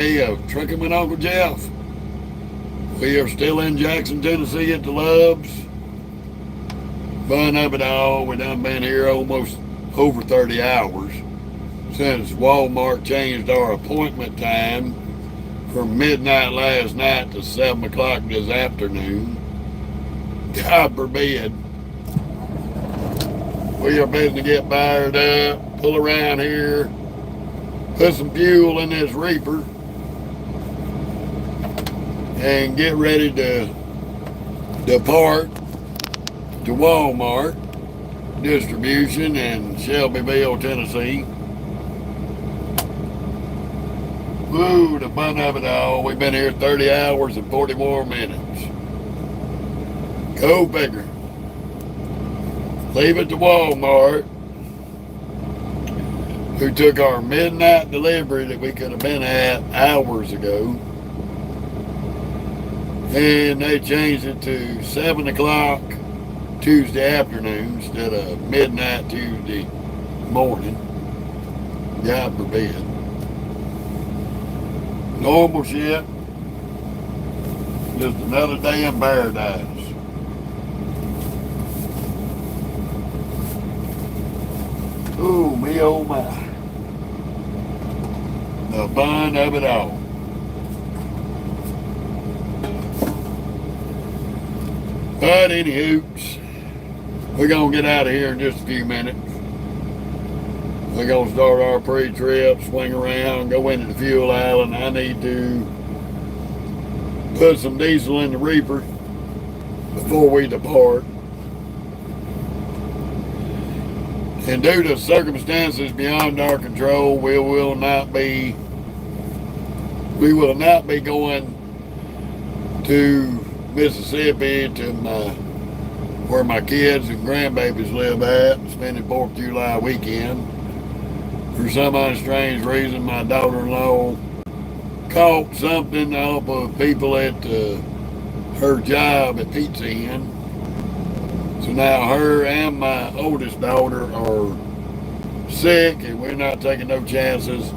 of Trucking with Uncle Jeff. We are still in Jackson, Tennessee at the Loves. Fun of it all. We done been here almost over 30 hours since Walmart changed our appointment time from midnight last night to 7 o'clock this afternoon. God forbid. We are beginning to get fired up, pull around here, put some fuel in this Reaper, and get ready to depart to Walmart distribution in Shelbyville, Tennessee. Woo, the fun of it all. We've been here 30 hours and 40 more minutes. Go figure. Leave it to Walmart, who took our midnight delivery that we could have been at hours ago, and they changed it to 7 o'clock Tuesday afternoon instead of midnight Tuesday morning. God forbid. Normal shit. Just another day in paradise. Ooh, me oh my. The fun of it all. But anywho, we're going to get out of here in just a few minutes. We're going to start our pre-trip, swing around, go into the fuel island. I need to put some diesel in the Reaper before we depart. And due to circumstances beyond our control, we will not be going to Mississippi to where my kids and grandbabies live at, spending 4th of July weekend. For some unstrange reason, my daughter-in-law caught something off of people at her job at Pizza Inn. So now her and my oldest daughter are sick, and we're not taking no chances.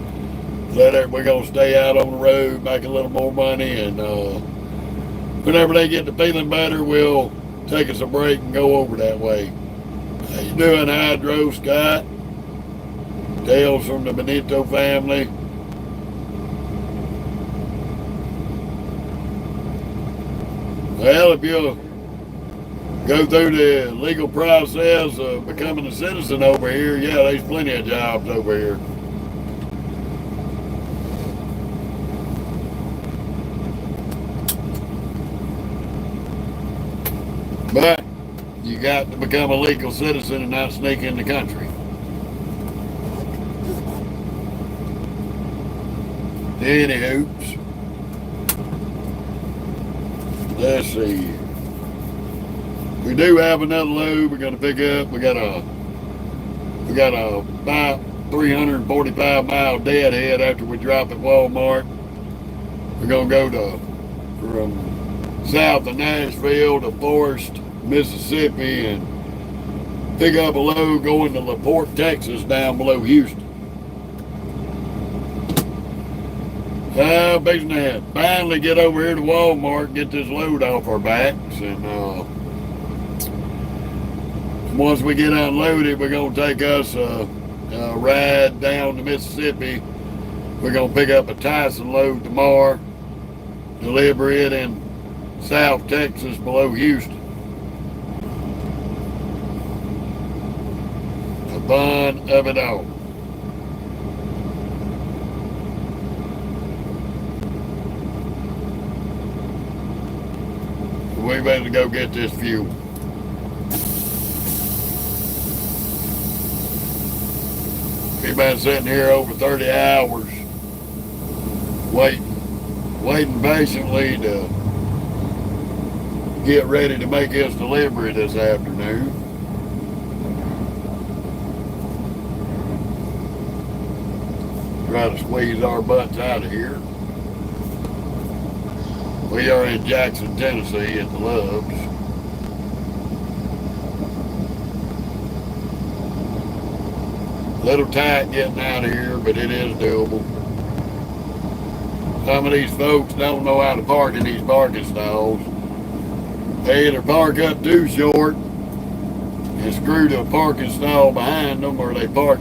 We're going to stay out on the road, make a little more money, and whenever they get to feeling better, we'll take us a break and go over that way. How you doing, Hydro, Scott? Tales from the Benito family. Well, if you'll go through the legal process of becoming a citizen over here, yeah, there's plenty of jobs over here. But you got to become a legal citizen and not sneak in the country. Anywho, let's see. We do have another load we're going to pick up. We got a about 345 mile deadhead after we drop at Walmart. We're going to go from south of Nashville to Forest, Mississippi, and pick up a load going to LaPorte, Texas, down below Houston. Fixing to finally get over here to Walmart and get this load off our backs, and once we get unloaded, we're going to take us a ride down to Mississippi. We're going to pick up a Tyson load tomorrow, deliver it in South Texas below Houston. The fun of it all. We better go get this fuel. We've been sitting here over 30 hours waiting patiently to get ready to make his delivery this afternoon. Try to squeeze our butts out of here. We are in Jackson, Tennessee at the Loves. A little tight getting out of here, but it is doable. Some of these folks don't know how to park in these parking stalls. They either park up too short and screw to a parking stall behind them, or they park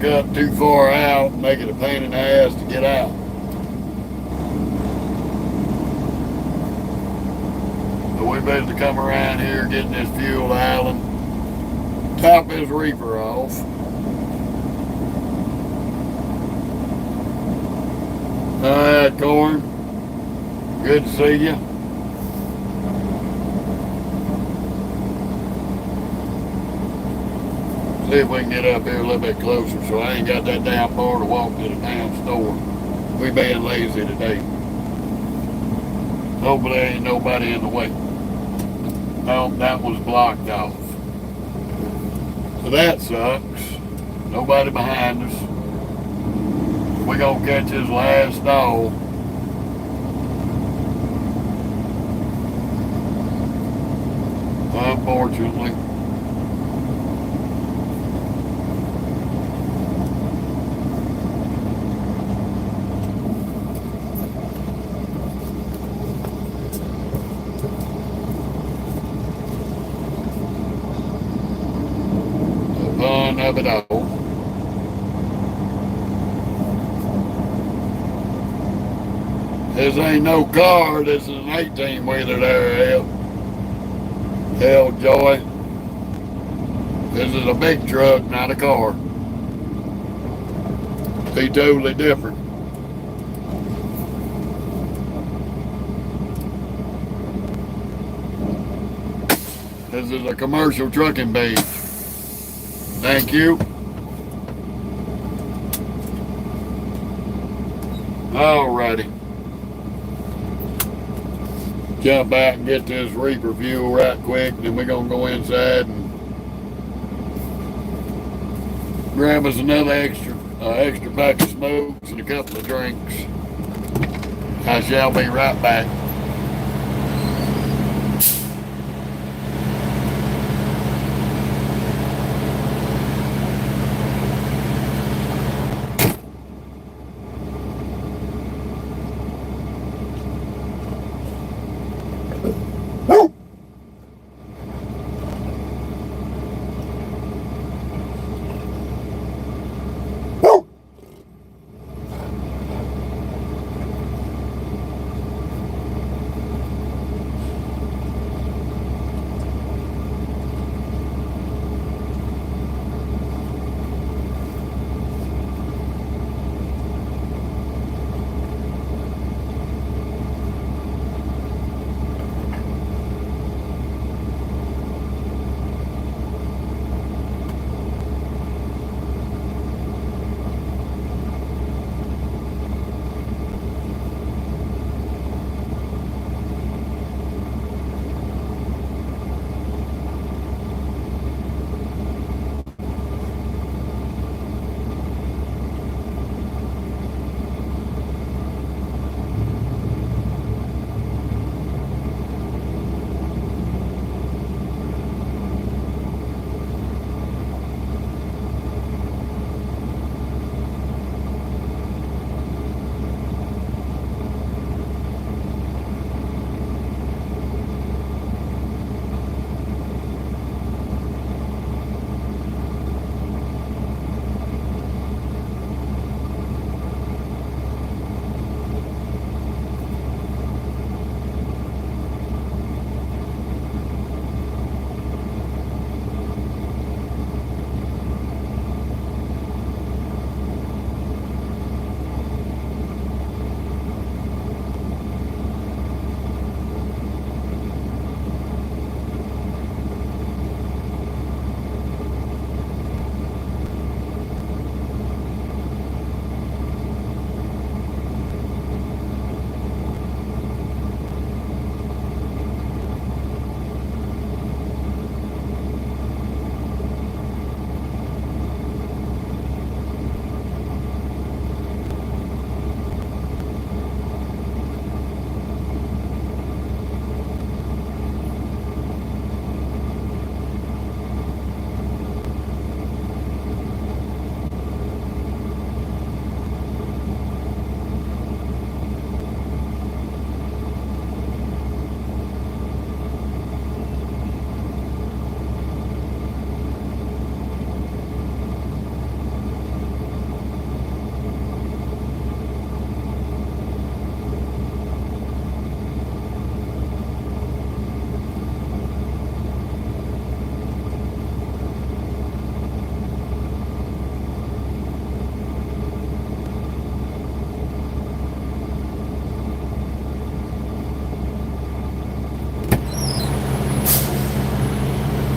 up too far out and make it a pain in the ass to get out. So we better come around here, getting this fuel island, top this reefer off. Alright, Corn. Good to see you. See if we can get up here a little bit closer so I ain't got that damn far to walk to the damn store. We being lazy today. Hopefully there ain't nobody in the way. No, that was blocked off. So that sucks. Nobody behind us. We're gonna catch his last stall. Unfortunately. The fun of it all. This ain't no car, this is an 18-wheeler there, hell joy. This is a big truck, not a car. Be totally different. This is a commercial trucking page. Thank you. Alrighty. Jump out and get this reefer fuel right quick, then we're gonna go inside and grab us another extra pack of smokes and a couple of drinks. I shall be right back.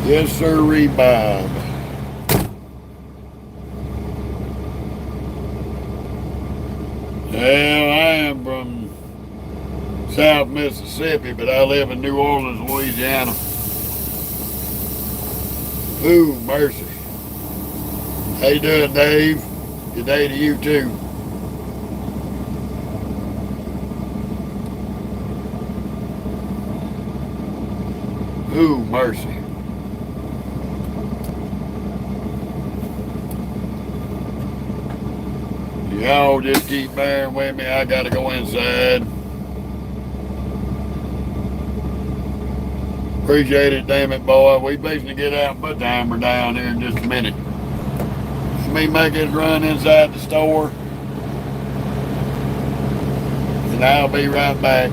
Yes, sir, Bob. Well, I am from South Mississippi, but I live in New Orleans, Louisiana. Ooh, mercy. How you doing, Dave? Good day to you, too. Ooh, mercy. Y'all just keep bearing with me. I gotta go inside. Appreciate it, damn it, boy. We basically get out and put the hammer down here in just a minute. Let me make this run inside the store, and I'll be right back.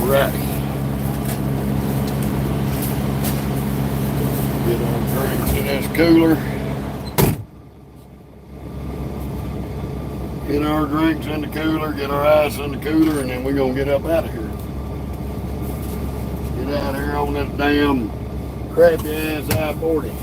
Alright. Get our drinks in this cooler. Get our drinks in the cooler, get our ice in the cooler, and then we're gonna get up out of here. Get out of here on this damn crappy ass I-40.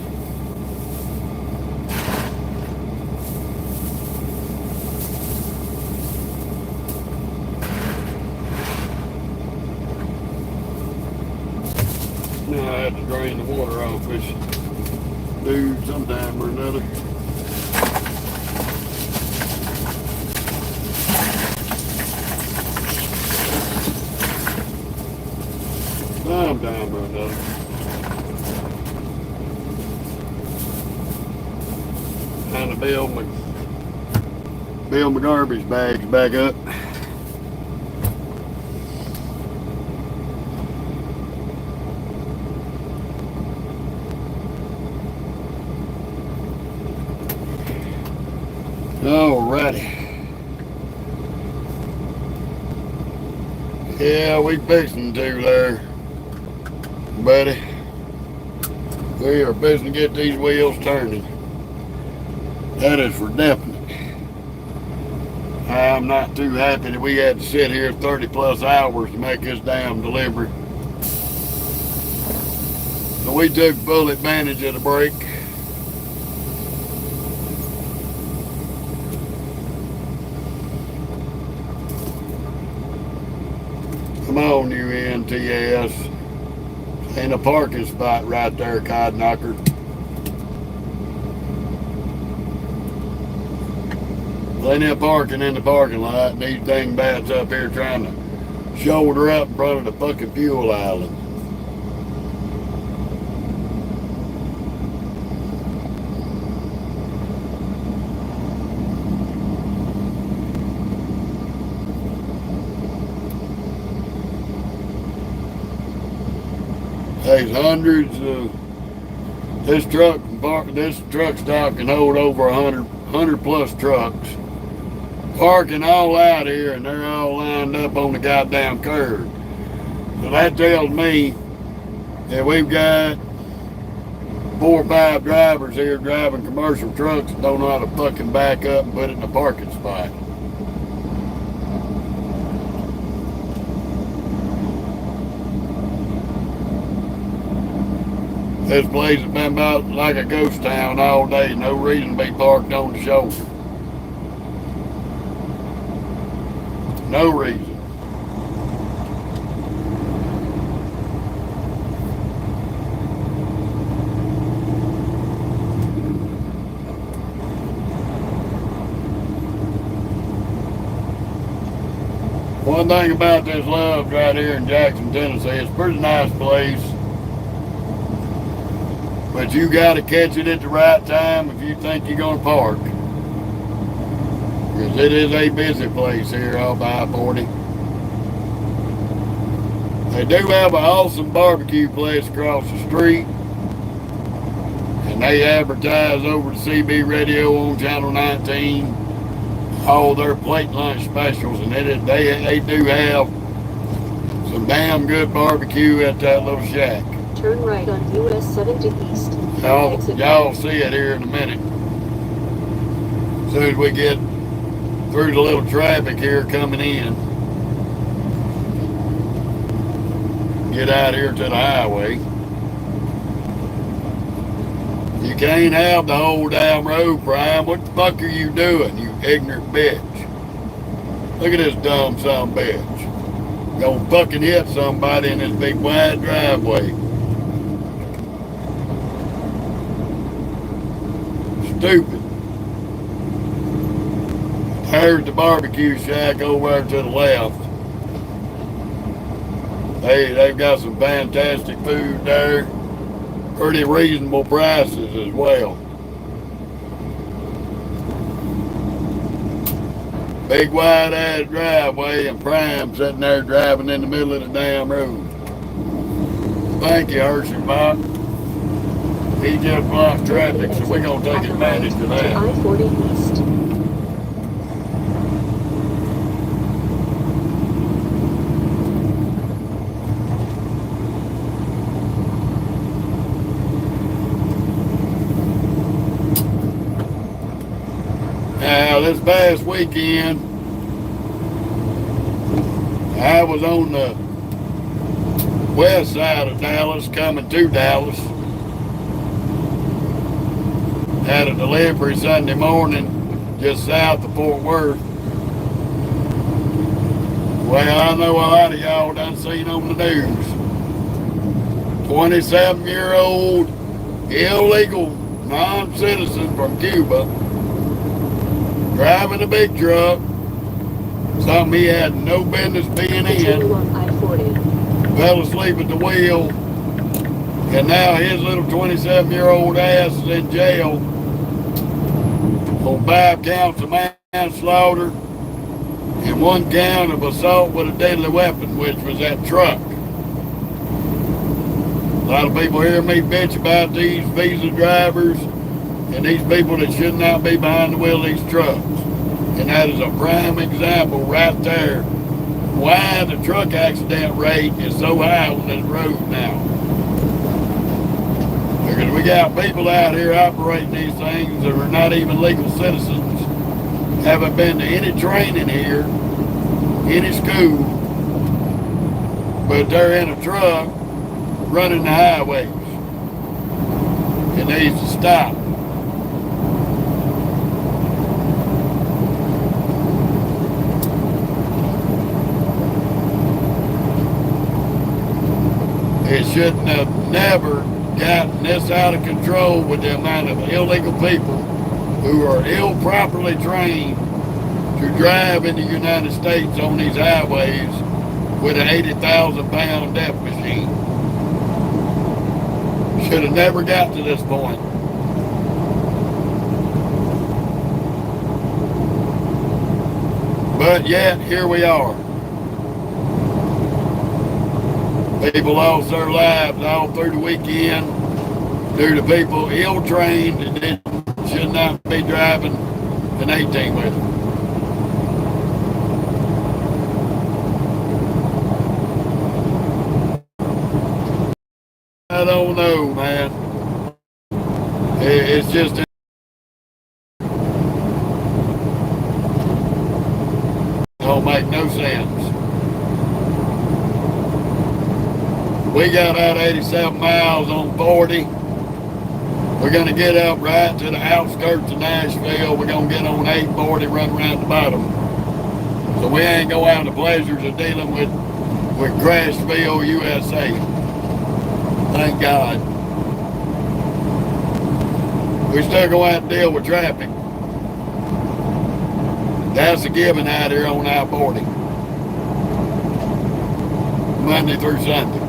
Now I have to drain the water off this dude sometime or another. Sometime or another. Trying to build my garbage bags back up. Alrighty. Yeah, we fixing to there, buddy. We are fixing to get these wheels turning. That is for definite. I'm not too happy that we had to sit here 30 plus hours to make this damn delivery. So we took full advantage of the break. Come on, you NTS. Ain't a parking spot right there, cod knocker. Plenty of parking in the parking lot, and these dingbats up here trying to shoulder up in front of the fucking fuel island. There's hundreds of this truck stop can hold over 100 plus trucks parking all out here, and they're all lined up on the goddamn curb. So that tells me that we've got 4 or 5 drivers here driving commercial trucks that don't know how to fucking back up and put it in a parking spot. This place has been about like a ghost town all day. No reason to be parked on the shoulder. No reason. One thing about this Love's right here in Jackson, Tennessee, it's a pretty nice place. But you got to catch it at the right time if you think you're going to park. Because it is a busy place here off I-40. They do have an awesome barbecue place across the street. And they advertise over the CB radio on Channel 19 all their plate lunch specials. And they do have some damn good barbecue at that little shack. Turn right on US 70 East. Y'all see it here in a minute. As soon as we get through the little traffic here coming in. Get out here to the highway. You can't have the whole damn road, Prime. What the fuck are you doing, you ignorant bitch? Look at this dumb son of a bitch. Gonna fucking hit somebody in this big wide driveway. Stupid. There's the barbecue shack over there to the left. They've got some fantastic food there. Pretty reasonable prices as well. Big wide ass driveway and Prime sitting there driving in the middle of the damn road. Thank you, Hershey Bob. He just blocked traffic, so we're going to take advantage of that. I-40 East. Now, this past weekend, I was on the west side of Dallas, coming to Dallas. Had a delivery Sunday morning just south of Fort Worth. Well, I know a lot of y'all done seen on the news. 27-year-old illegal non-citizen from Cuba driving a big truck, something he had no business being Continue in, on I-40. fell asleep at the wheel, and now his little 27-year-old ass is in jail on 5 counts of manslaughter and 1 count of assault with a deadly weapon, which was that truck. A lot of people hear me bitch about these visa drivers and these people that should not be behind the wheel of these trucks. And that is a prime example right there why the truck accident rate is so high on this road now. Because we got people out here operating these things that are not even legal citizens, haven't been to any training here, any school, but they're in a truck running the highways. It needs to stop. It shouldn't have never gotten this out of control with the amount of illegal people who are improperly trained to drive in the United States on these highways with an 80,000-pound death machine. Should have never got to this point. But yet, here we are. People lost their lives all through the weekend due to people ill-trained and should not be driving an 18-wheeler. I don't know, man. It's just don't make no sense. We got out 87 miles on 40. We're going to get up right to the outskirts of Nashville. We're going to get on 840, run around the bottom. So we ain't going to have the pleasures of dealing with Crashville, USA. Thank God. We're still going to have to deal with traffic. That's a given out here on I-40. Monday through Sunday.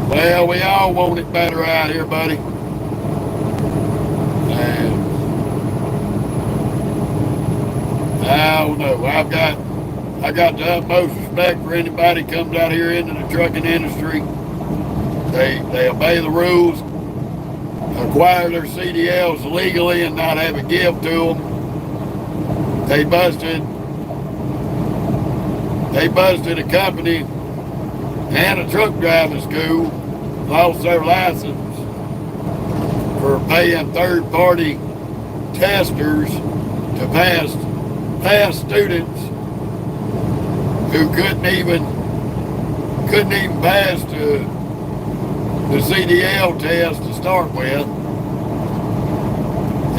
Well, we all want it better out here, buddy. And I don't know. I got the utmost respect for anybody who comes out here into the trucking industry. They obey the rules, acquire their CDLs legally and not have it give to them. They busted a company and a truck driving school, lost their license for paying third-party testers to pass students who couldn't even pass the CDL test to start with,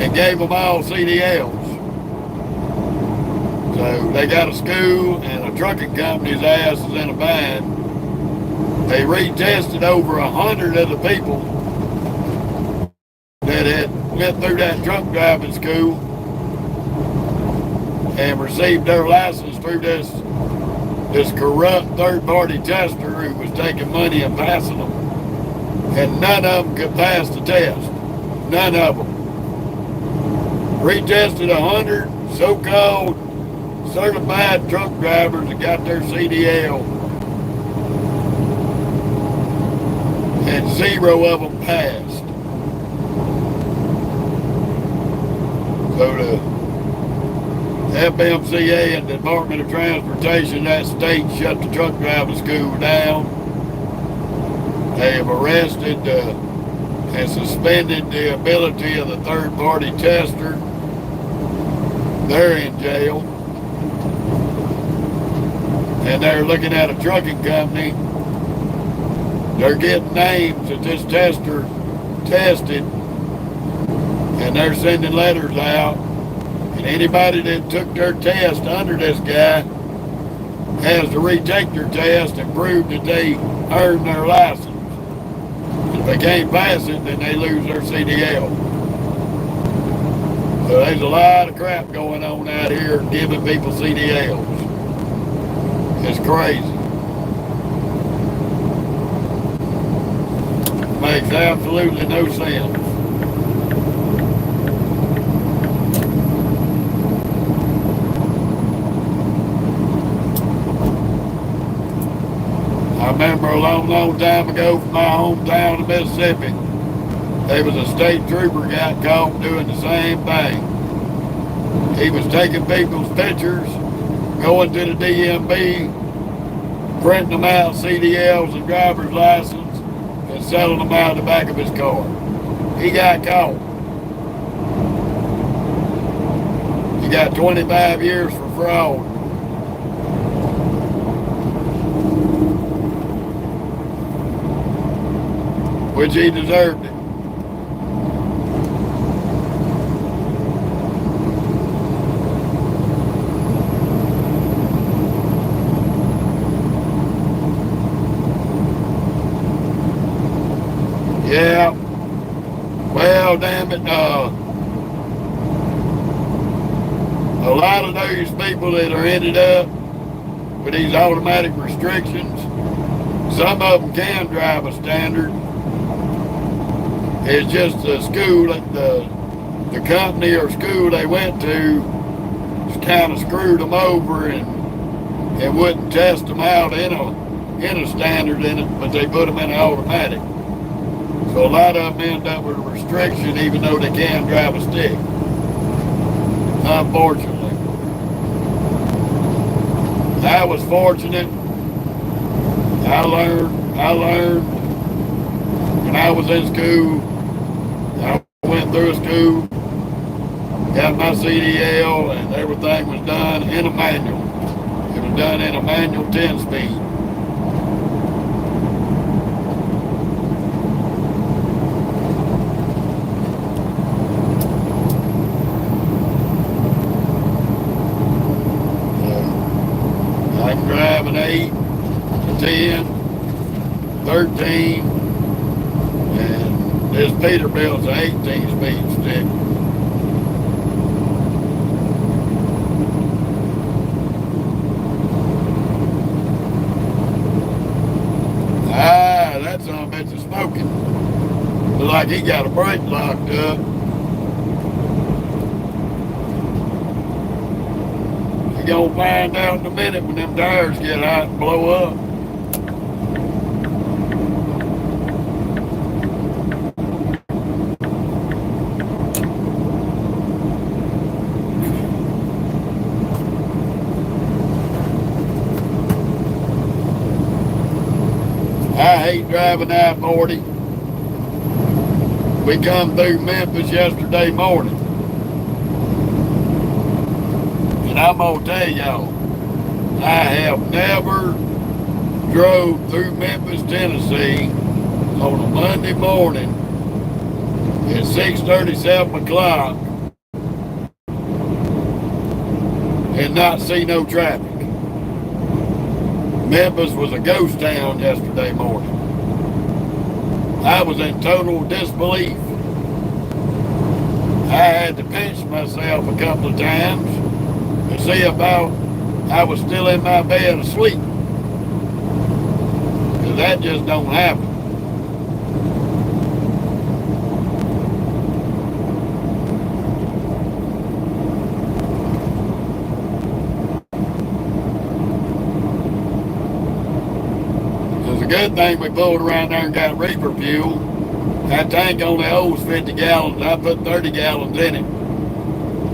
and gave them all CDLs. So they got a school and a trucking company's ass is in a bind. They retested over 100 of the people that had went through that truck driving school and received their license through this corrupt third-party tester who was taking money and passing them. And none of them could pass the test. None of them. Retested 100 so-called certified truck drivers that got their CDL. And 0 of them passed. So the FMCA and the Department of Transportation, that state shut the truck driving school down. They have arrested and suspended the ability of the third-party tester. They're in jail. And they're looking at a trucking company. They're getting names that this tester tested, and they're sending letters out. And anybody that took their test under this guy has to retake their test and prove that they earned their license. If they can't pass it, then they lose their CDL. So there's a lot of crap going on out here giving people CDLs. It's crazy. Makes absolutely no sense. I remember a long time ago from my hometown of Mississippi, there was a state trooper got caught doing the same thing. He was taking people's pictures, going to the DMV, printing them out CDLs and driver's license, and selling them out the back of his car. He got caught. He got 25 years for fraud. Which he deserved it. Yeah. Well, damn it. A lot of those people that are ended up with these automatic restrictions, some of them can drive a standard. It's just the school, the company or school they went to just kind of screwed them over and wouldn't test them out in a standard in it, but they put them in an automatic. So a lot of them end up with a restriction even though they can drive a stick. Unfortunately. I was fortunate. I learned when I was in school. I went through school, got my CDL, and everything was done in a manual. It was done in a manual 10-speed. I can drive an 8, a 10, 13, and this Peterbilt's an 18-speed stick. That son of a bitch is smoking. Looks like he got a brake locked up. You're gonna find out in a minute when them tires get hot and blow up. I hate driving I-40. We come through Memphis yesterday morning. And I'm gonna tell y'all, I have never drove through Memphis, Tennessee on a Monday morning at 6:37 o'clock and not see no traffic. Memphis was a ghost town yesterday morning. I was in total disbelief. I had to pinch myself a couple of times to see about I was still in my bed asleep. Because that just don't happen. A good thing we pulled around there and got reefer fuel. That tank only holds 50 gallons. I put 30 gallons in it.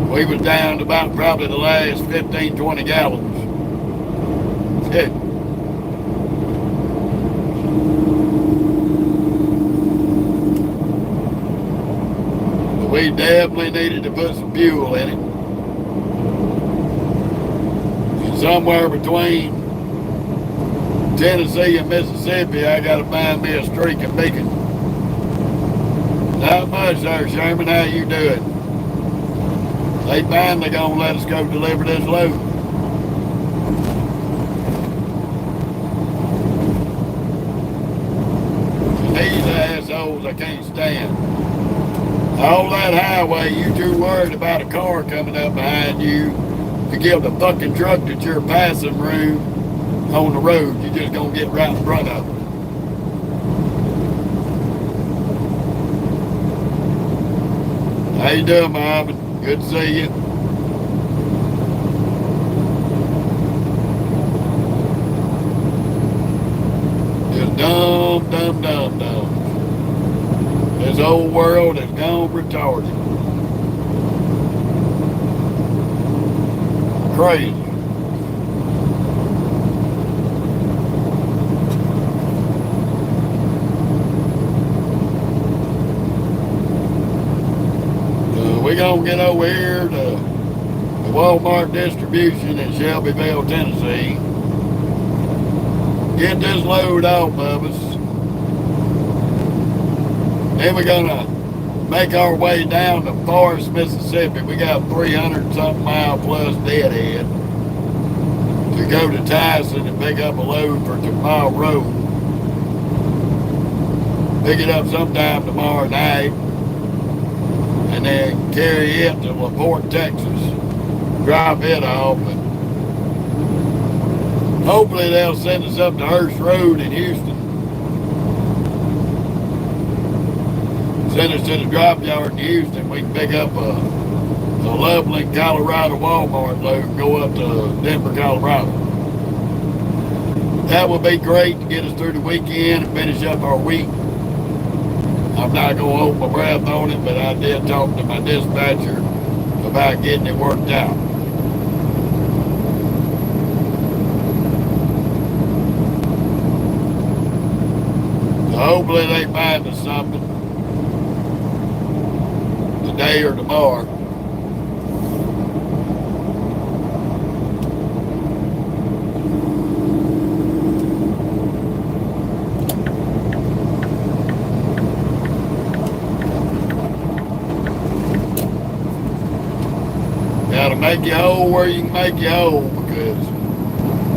We was down to about probably the last 15, 20 gallons. We definitely needed to put some fuel in it. And somewhere between Tennessee and Mississippi, I got to find me a streak of bacon. Not much there, Sherman. How you doing? They finally gonna let us go deliver this load. And these assholes I can't stand. All that highway, you too worried about a car coming up behind you to give the fucking truck that you're passing room on the road. You're just gonna get right in front of it. How you doing, Mohammed? Good to see you. Just dumb. This whole world has gone retarded. Crazy. We're going to get over here to the Walmart distribution in Shelbyville, Tennessee. Get this load off of us. Then we're going to make our way down to Forest, Mississippi. We got 300-something mile plus Deadhead to go to Tyson and pick up a load for tomorrow. Pick it up sometime tomorrow night. And then carry it to LaPorte, Texas. Drop it off. And hopefully they'll send us up to Hurst Road in Houston. Send us to the drop yard in Houston. We can pick up a Loveland, Colorado Walmart load and go up to Denver, Colorado. That would be great to get us through the weekend and finish up our week. I'm not going to hold my breath on it, but I did talk to my dispatcher about getting it worked out. So hopefully they find us something today or tomorrow. Gotta make you whole where you can make you whole, because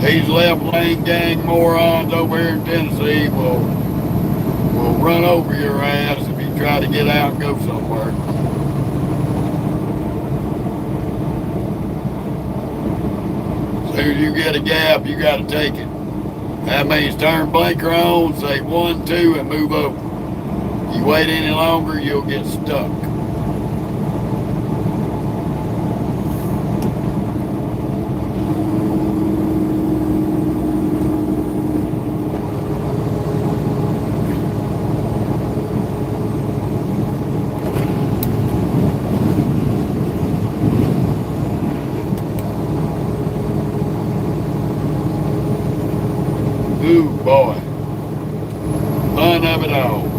these left lane gang morons over here in Tennessee will run over your ass if you try to get out and go somewhere. As soon as you get a gap, you gotta take it. That means turn blinker on, say 1, 2, and move over. You wait any longer, you'll get stuck. Ooh, boy. Fun of it all.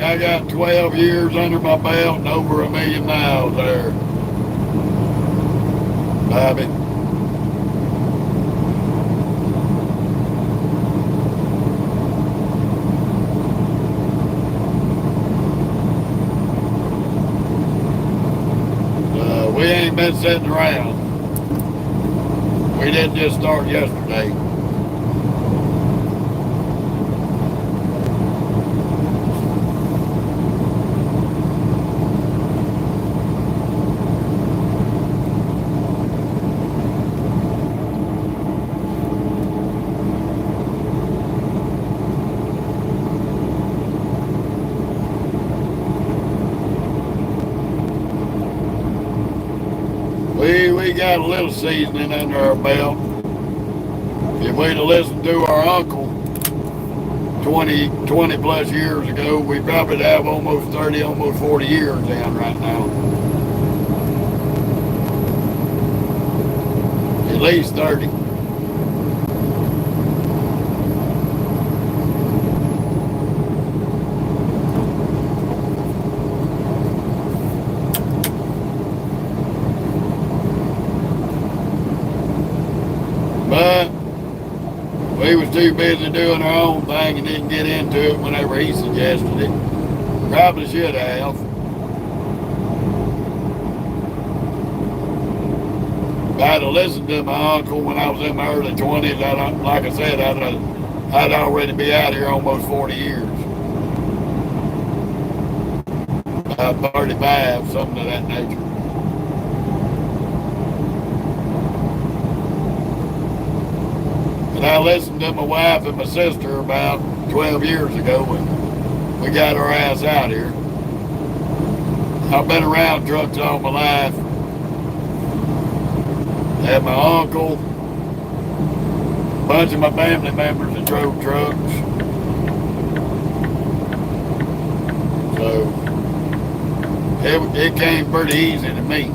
I got 12 years under my belt and over 1 million miles there, Bobby. We ain't been sitting around. We didn't just start yesterday. We got a little seasoning under our belt. If we'd have listened to our uncle 20 plus years ago. We probably have almost 30, almost 40 years down right now. At least 30. But we was too busy doing our own thing and didn't get into it whenever he suggested it. Probably should have. If I'd have listened to my uncle when I was in my early 20s, like I said, I'd already be out here almost 40 years. About 35, something of that nature. And I listened to my wife and my sister about 12 years ago when we got our ass out here. I've been around trucks all my life. Had my uncle, a bunch of my family members that drove trucks. So it came pretty easy to me.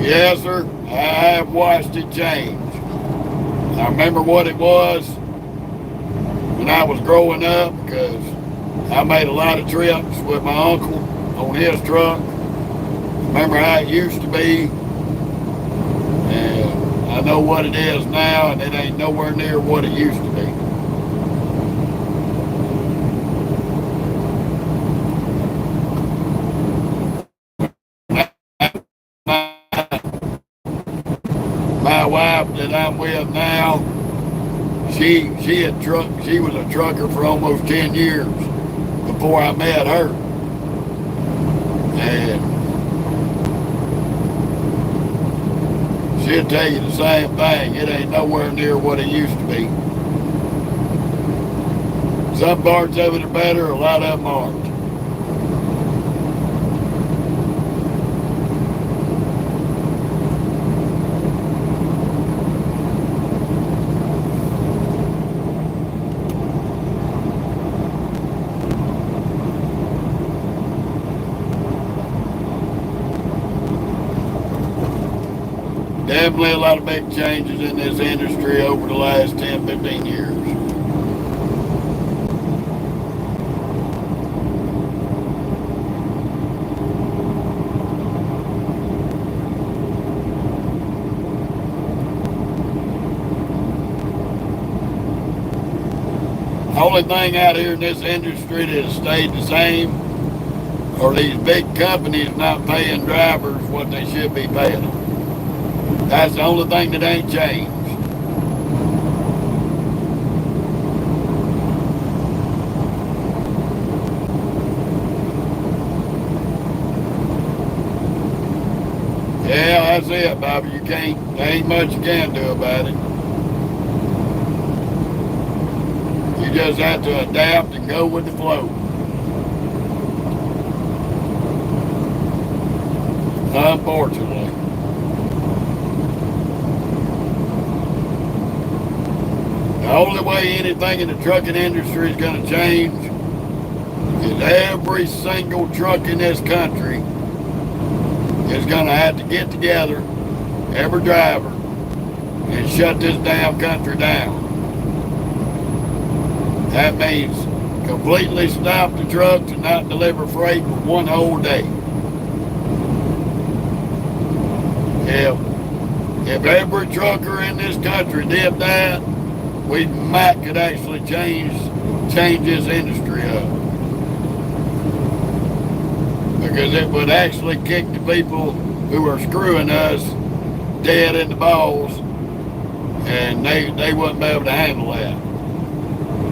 Yes, sir. I have watched it change. I remember what it was when I was growing up because I made a lot of trips with my uncle on his truck. Remember how it used to be. And I know what it is now, and it ain't nowhere near what it used to be. My wife that I'm with now, she was a trucker for almost 10 years before I met her. And she'll tell you the same thing. It ain't nowhere near what it used to be. Some parts of it are better, a lot of them aren't. Definitely a lot of big changes in this industry over the last 10, 15 years. The only thing out here in this industry that has stayed the same are these big companies not paying drivers what they should be paying them. That's the only thing that ain't changed. Yeah, that's it, Bobby. There ain't much you can do about it. You just have to adapt and go with the flow. Unfortunately. The only way anything in the trucking industry is going to change is every single truck in this country is going to have to get together, every driver, and shut this damn country down. That means completely stop the trucks and not deliver freight for one whole day. If every trucker in this country did that, we might could actually change this industry up. Because it would actually kick the people who are screwing us dead in the balls, and they wouldn't be able to handle that.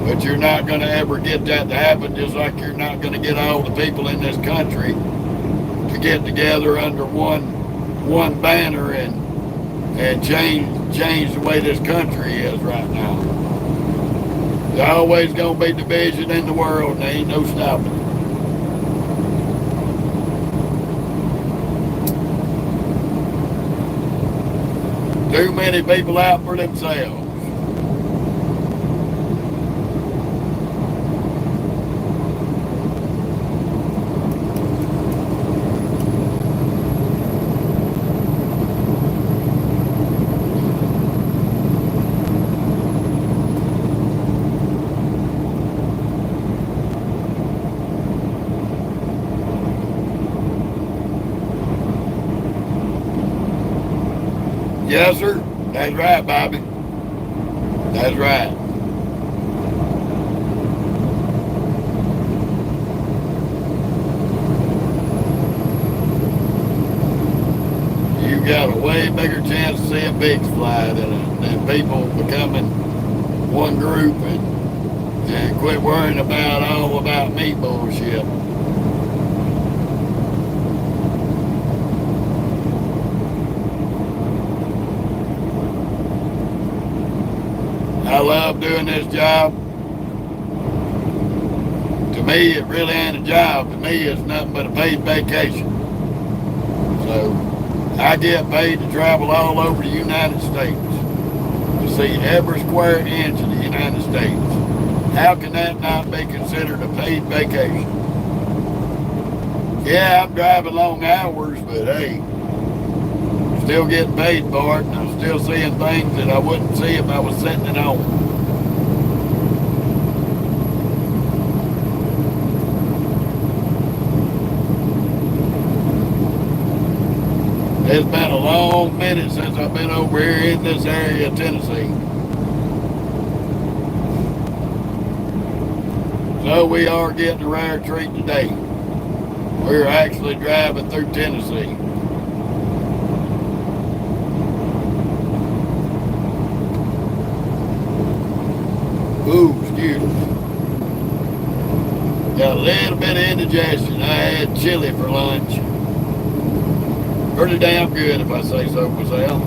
But you're not going to ever get that to happen, just like you're not going to get all the people in this country to get together under one banner and and change the way this country is right now. There's always going to be division in the world, and there ain't no stopping it. Too many people out for themselves. Yes, sir. That's right, Bobby. That's right. You got a way bigger chance to see a pigs fly than people becoming one group and quit worrying about me bullshit. I love doing this job. To me, it really ain't a job. To me, it's nothing but a paid vacation. So, I get paid to travel all over the United States to see every square inch of the United States. How can that not be considered a paid vacation? Yeah, I'm driving long hours, but hey, still getting paid for it, and I'm still seeing things that I wouldn't see if I was sitting at home. It's been a long minute since I've been over here in this area of Tennessee. So we are getting a rare treat today. We're actually driving through Tennessee. Ooh, excuse me. Got a little bit of indigestion. I had chili for lunch. Pretty damn good, if I say so myself.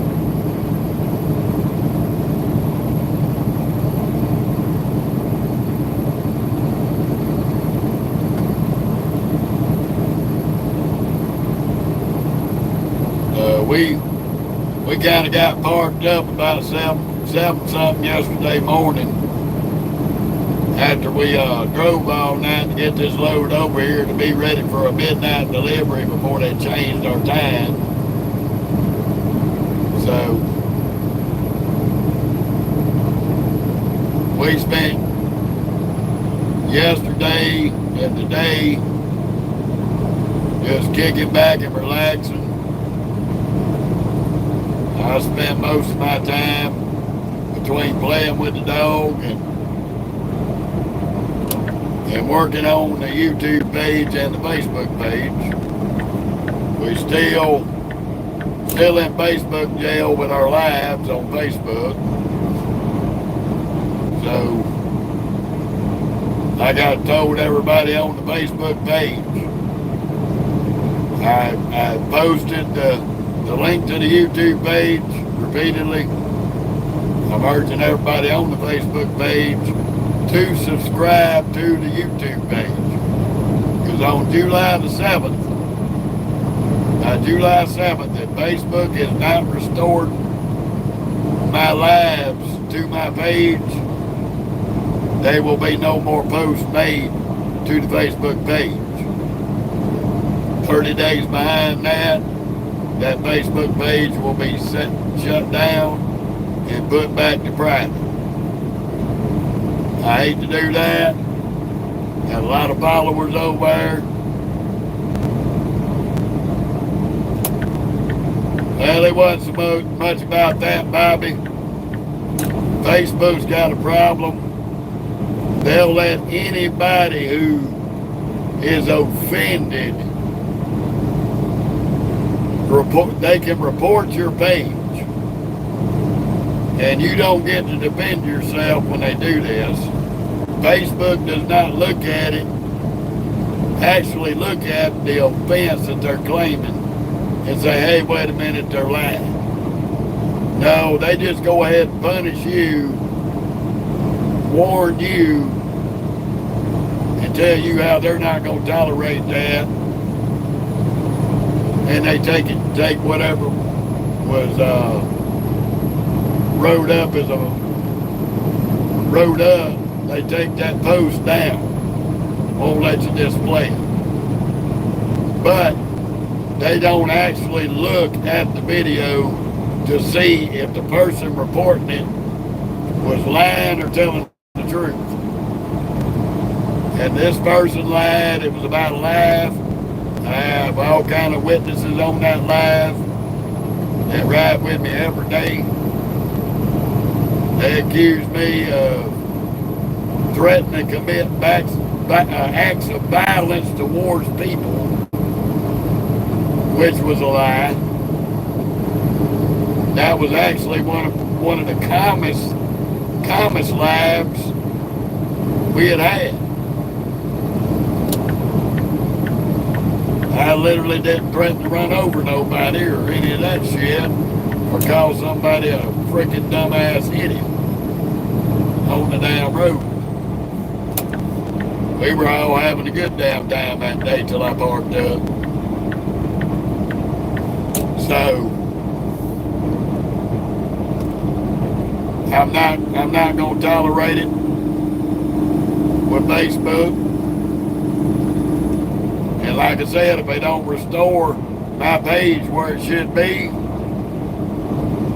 We kind of got parked up about seven something yesterday morning after we drove all night to get this load over here to be ready for a midnight delivery before they changed our time. So we spent yesterday and today just kicking back and relaxing. I spent most of my time between playing with the dog and working on the YouTube page and the Facebook page. We still in Facebook jail with our lives on Facebook. So, like I told everybody on the Facebook page, I posted the link to the YouTube page repeatedly. I'm urging everybody on the Facebook page to subscribe to the YouTube page. Because on July the 7th, July 7th, if Facebook has not restored my lives to my page, there will be no more posts made to the Facebook page. 30 days behind that Facebook page will be shut down and put back to private. I hate to do that. Got a lot of followers over there. Well, it wasn't so much about that, Bobby. Facebook's got a problem. They'll let anybody who is offended they can report your page, and you don't get to defend yourself when they do this. Facebook does not actually look at the offense that they're claiming and say, hey, wait a minute, they're lying. No, they just go ahead and punish you, warn you, and tell you how they're not going to tolerate that. And they take whatever was wrote up, they take that post down. Won't let you display it. But they don't actually look at the video to see if the person reporting it was lying or telling the truth. And this person lied. It was about a laugh. I have all kind of witnesses on that live that ride with me every day. They accuse me of threatening to commit acts of violence towards people, which was a lie. That was actually one of the calmest lives we had. I literally didn't threaten to run over nobody or any of that shit or call somebody a freaking dumbass idiot on the damn road. We were all having a good damn time that day till I parked up. So I'm not gonna tolerate it with Facebook. And like I said, if they don't restore my page where it should be,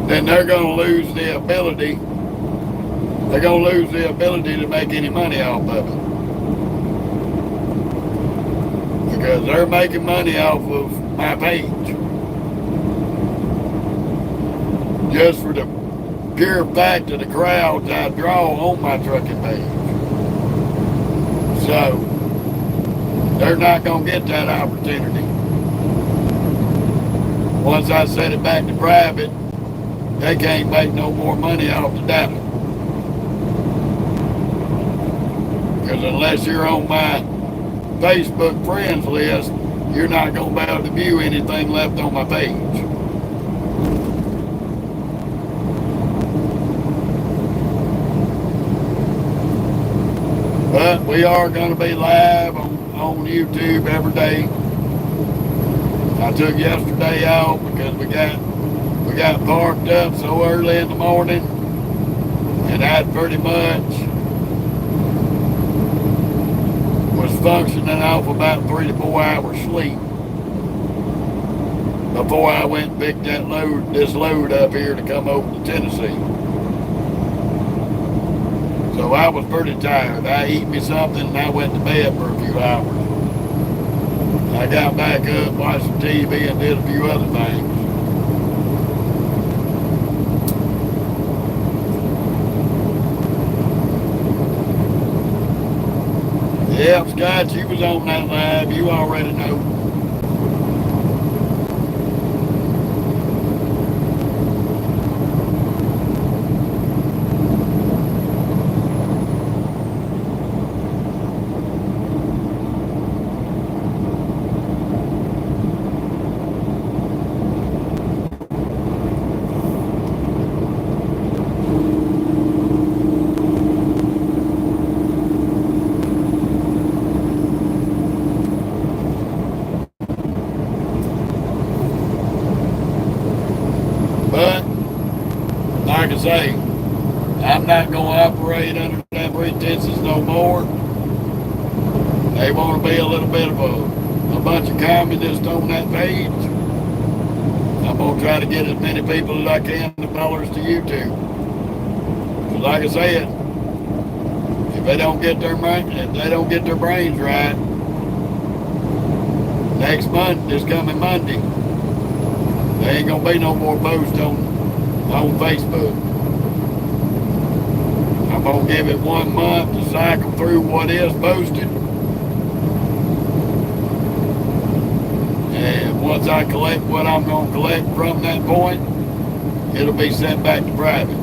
then they're gonna lose the ability. They're gonna lose the ability to make any money off of it. Because they're making money off of my page. Just for the pure fact of the crowds I draw on my trucking page. So, they're not going to get that opportunity. Once I set it back to private, they can't make no more money off the data. Because unless you're on my Facebook friends list, you're not going to be able to view anything left on my page. But we are going to be live on YouTube every day. I took yesterday off because we got parked up so early in the morning, and I pretty much was functioning off about 3 to 4 hours sleep before I went and picked this load up here to come over to Tennessee. So I was pretty tired. I ate me something and I went to bed for a few hours. I got back up, watched some TV, and did a few other things. Yep, Scott, you was on that live. You already know. Like I say, I'm not going to operate under them pretenses no more. They want to be a little bit of a bunch of communists on that page. I'm going to try to get as many people as I can to followers to YouTube. Because like I said, if they don't get their brains right, next month, this coming Monday, there ain't going to be no more posts on Facebook. I'm going to give it 1 month to cycle through what is posted. And once I collect what I'm going to collect from that point, it'll be sent back to private.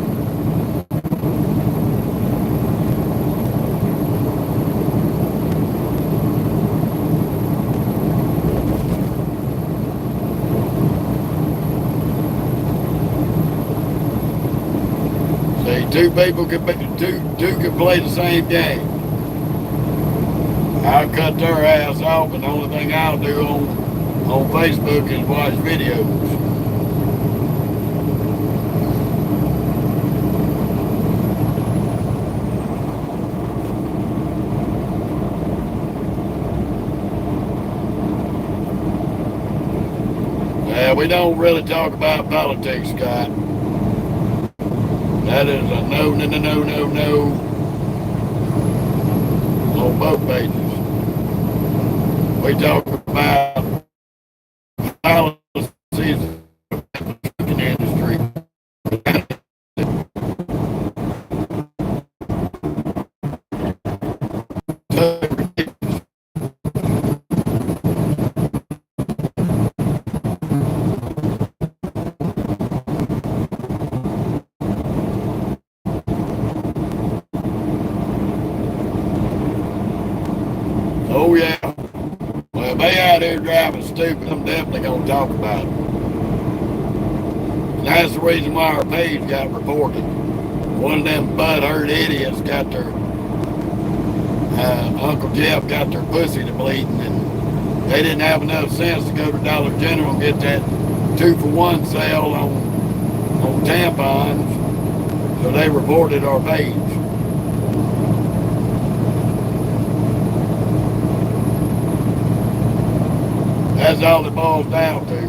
two people can be, two can play the same game. I'll cut their ass off, and the only thing I'll do on Facebook is watch videos. We don't really talk about politics, Scott. That is a no on both pages. We talk about policies in the industry. Oh yeah. Well, if they out there driving stupid, I'm definitely gonna talk about it. And that's the reason why our page got reported. One of them butthurt idiots got their Uncle Jeff got their pussy to bleeding, and they didn't have enough sense to go to Dollar General and get that 2-for-1 sale on tampons, so they reported our page. That's all it boils down to.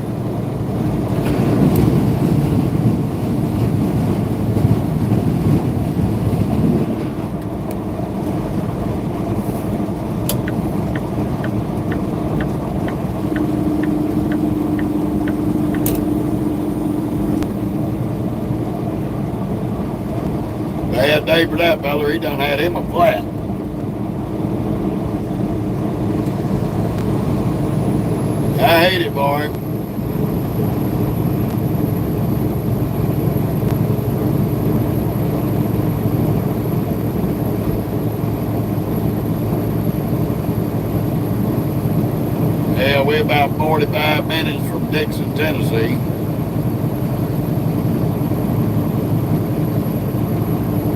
Bad day for that fella. He done had him a flat. I hate it for him. Yeah, we're about 45 minutes from Dickson, Tennessee.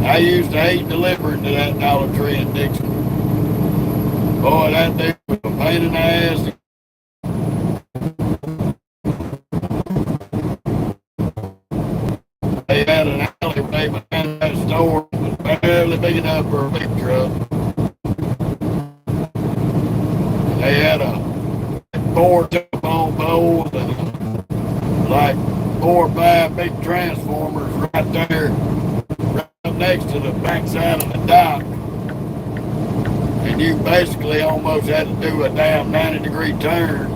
I used to hate delivering to that Dollar Tree in Dickson. Boy, that dude was a pain in the ass. They had an alleyway behind that store that was barely big enough for a big truck. They had a 4 telephone poles and like 4 or 5 big transformers right there, right up next to the backside of the dock. And you basically almost had to do a damn 90-degree turn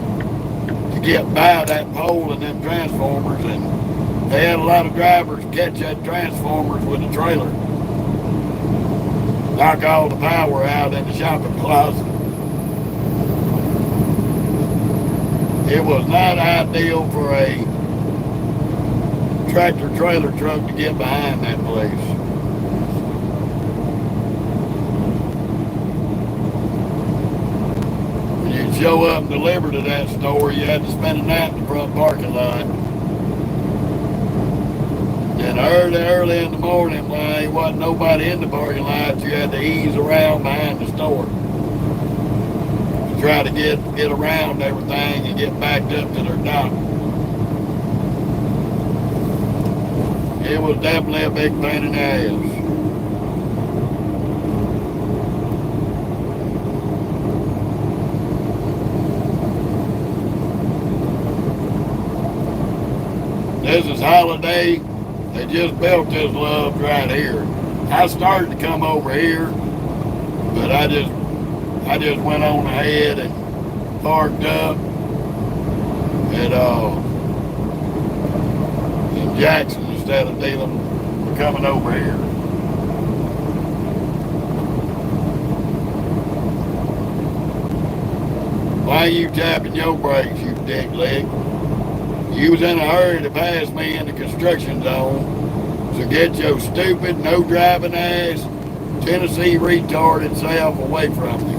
to get by that pole and them transformers, and they had a lot of drivers catch that transformers with a trailer, knock all the power out in the shopping closet. It was not ideal for a tractor trailer truck to get behind that place. When you show up and deliver to that store, you had to spend a night in the front parking lot. And early in the morning, when there wasn't nobody in the parking lot, you had to ease around behind the store to try to get around everything and get backed up to their dock. It was definitely a big pain in the ass. This is Holiday. They just built this love right here. I started to come over here, but I just went on ahead and parked up in Jackson instead of coming over here. Why are you tapping your brakes, you dick leg? You was in a hurry to pass me in the construction zone, so get your stupid, no driving ass, Tennessee retarded self away from me.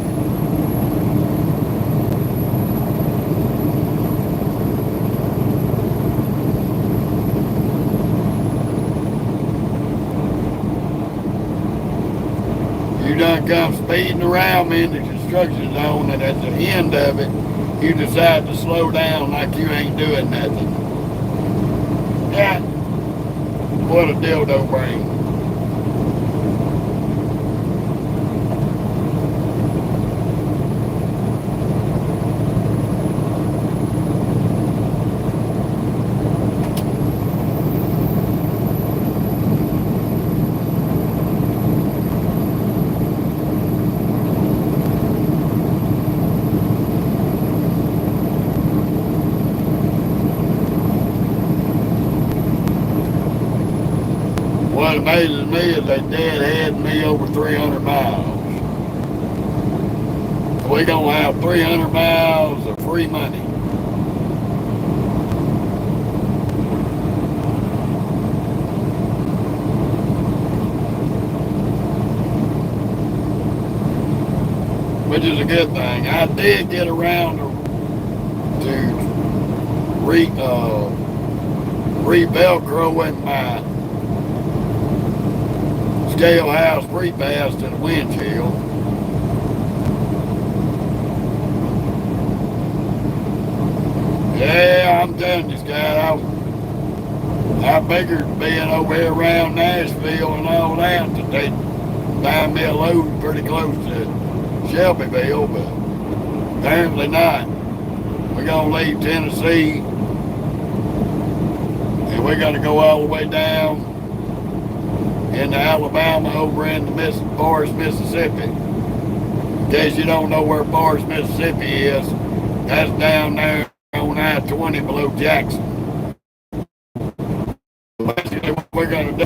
come speeding around me in the construction zone, and at the end of it, you decide to slow down like you ain't doing nothing. Yeah, what a dildo brain. What amazes me is they deadhead me over 300 miles. We gonna have 300 miles of free money. Which is a good thing. I did get around to re-velcroing my scale house pre-pass to the windshield. Yeah, I'm telling you, Scott, I figured being over here around Nashville and all that they'd find me a load pretty close to Shelbyville, but apparently not. We're gonna leave Tennessee and we're gonna go all the way down into Alabama over into Forest, Mississippi. In case you don't know where Forest, Mississippi is, that's down there on I-20 below Jackson. Basically what we're gonna do.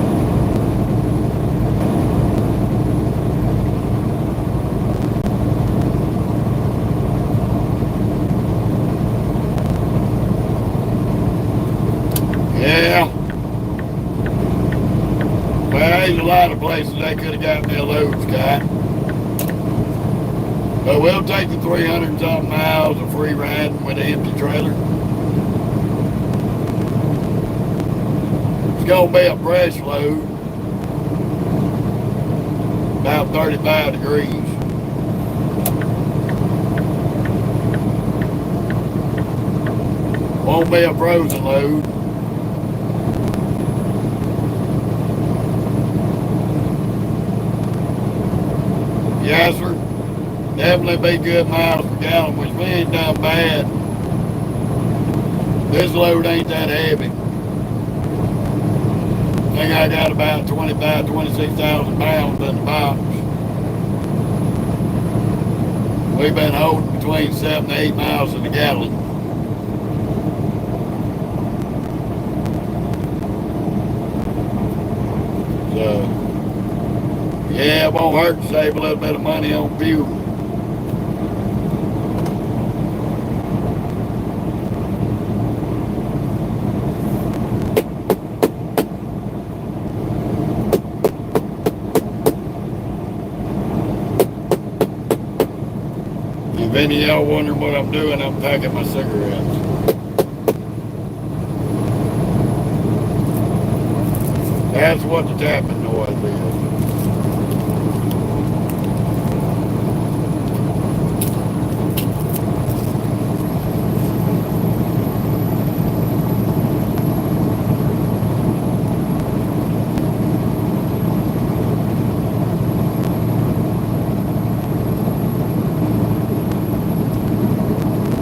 Yeah. Well, there's a lot of places they could have got me a load, Scott. But we'll take the 300 something miles of free riding with an empty trailer. It's gonna be a fresh load. About 35 degrees. Won't be a frozen load. Yes, sir. Definitely be good miles per gallon, which we ain't done bad. This load ain't that heavy. I think I got about 26,000 pounds in the box. We've been holding between 7 to 8 miles to the gallon. So, yeah, it won't hurt to save a little bit of money on fuel. If any of y'all wondering what I'm doing, I'm packing my cigarettes. That's what the tapping noise is.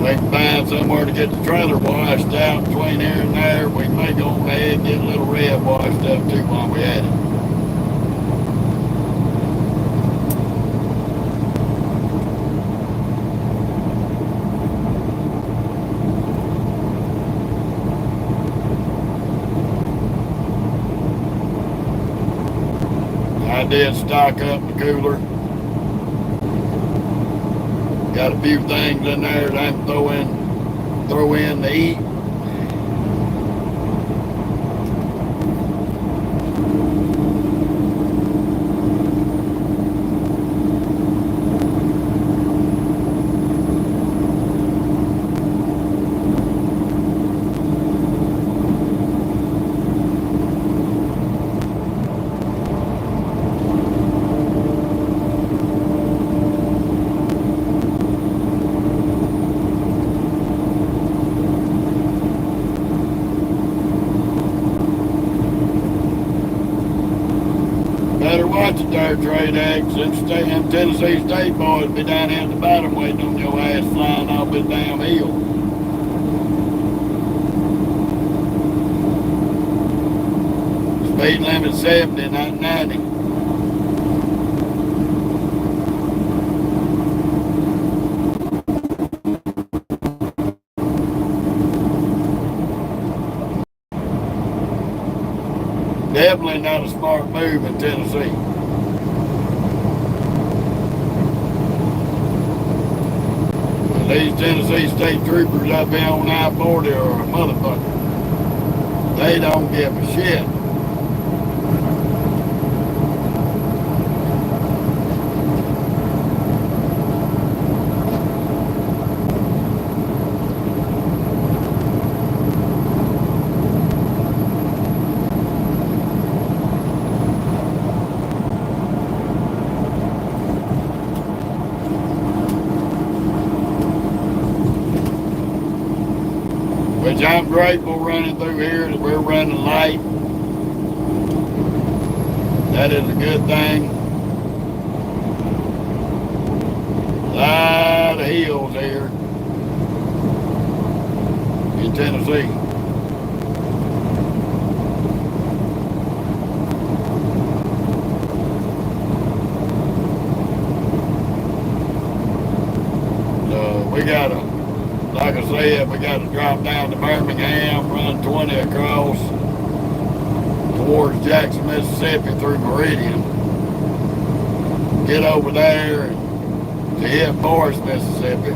We can find somewhere to get the trailer washed out between here and there. We may go ahead and get a little red washed up too while we at it. I did stock up the cooler. Got a few things in there that I can throw in to eat. there, trade eggs. Them Tennessee State boys be down here at the bottom waiting on your ass flying off this damn hill. Speed limit 70, not 90. Definitely not a smart move in Tennessee. These Tennessee State troopers up here on I-40 are a motherfucker. They don't give a shit. Which I'm grateful running through here that we're running light. That is a good thing. A lot of hills here in Tennessee. We got like I said, we got to drop down to Birmingham, run 20 across towards Jackson, Mississippi through Meridian. Get over there to hit Forest, Mississippi.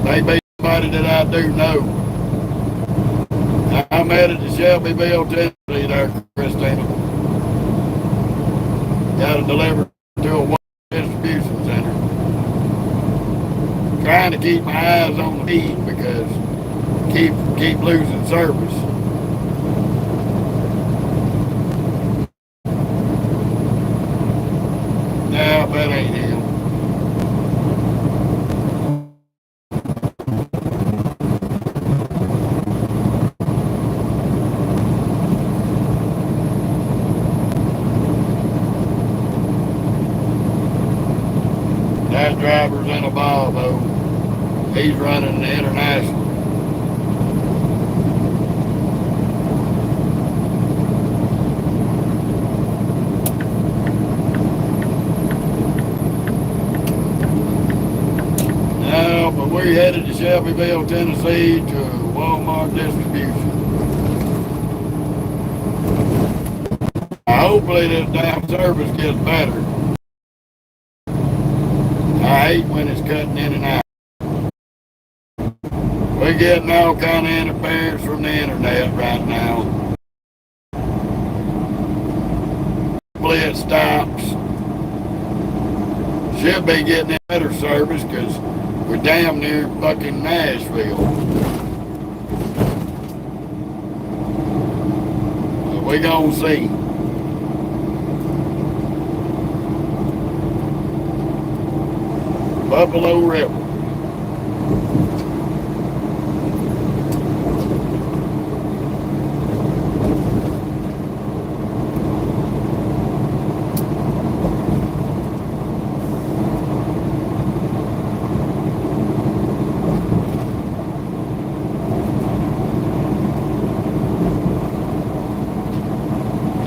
Maybe somebody that I do know. I'm headed to Shelbyville, Tennessee there, Christina. Got to deliver to a woes distribution center. Trying to keep my eyes on the feed because keep losing service. Nah, that ain't him. That driver's in a Volvo. He's running the International. Now, but we're headed to Shelbyville, Tennessee to Walmart distribution. Hopefully this damn service gets better. I hate when it's cutting in and out. We're getting all kind of interference from the internet right now. Hopefully it stops. Should be getting better service because we're damn near fucking Nashville. But we gonna see. Buffalo River.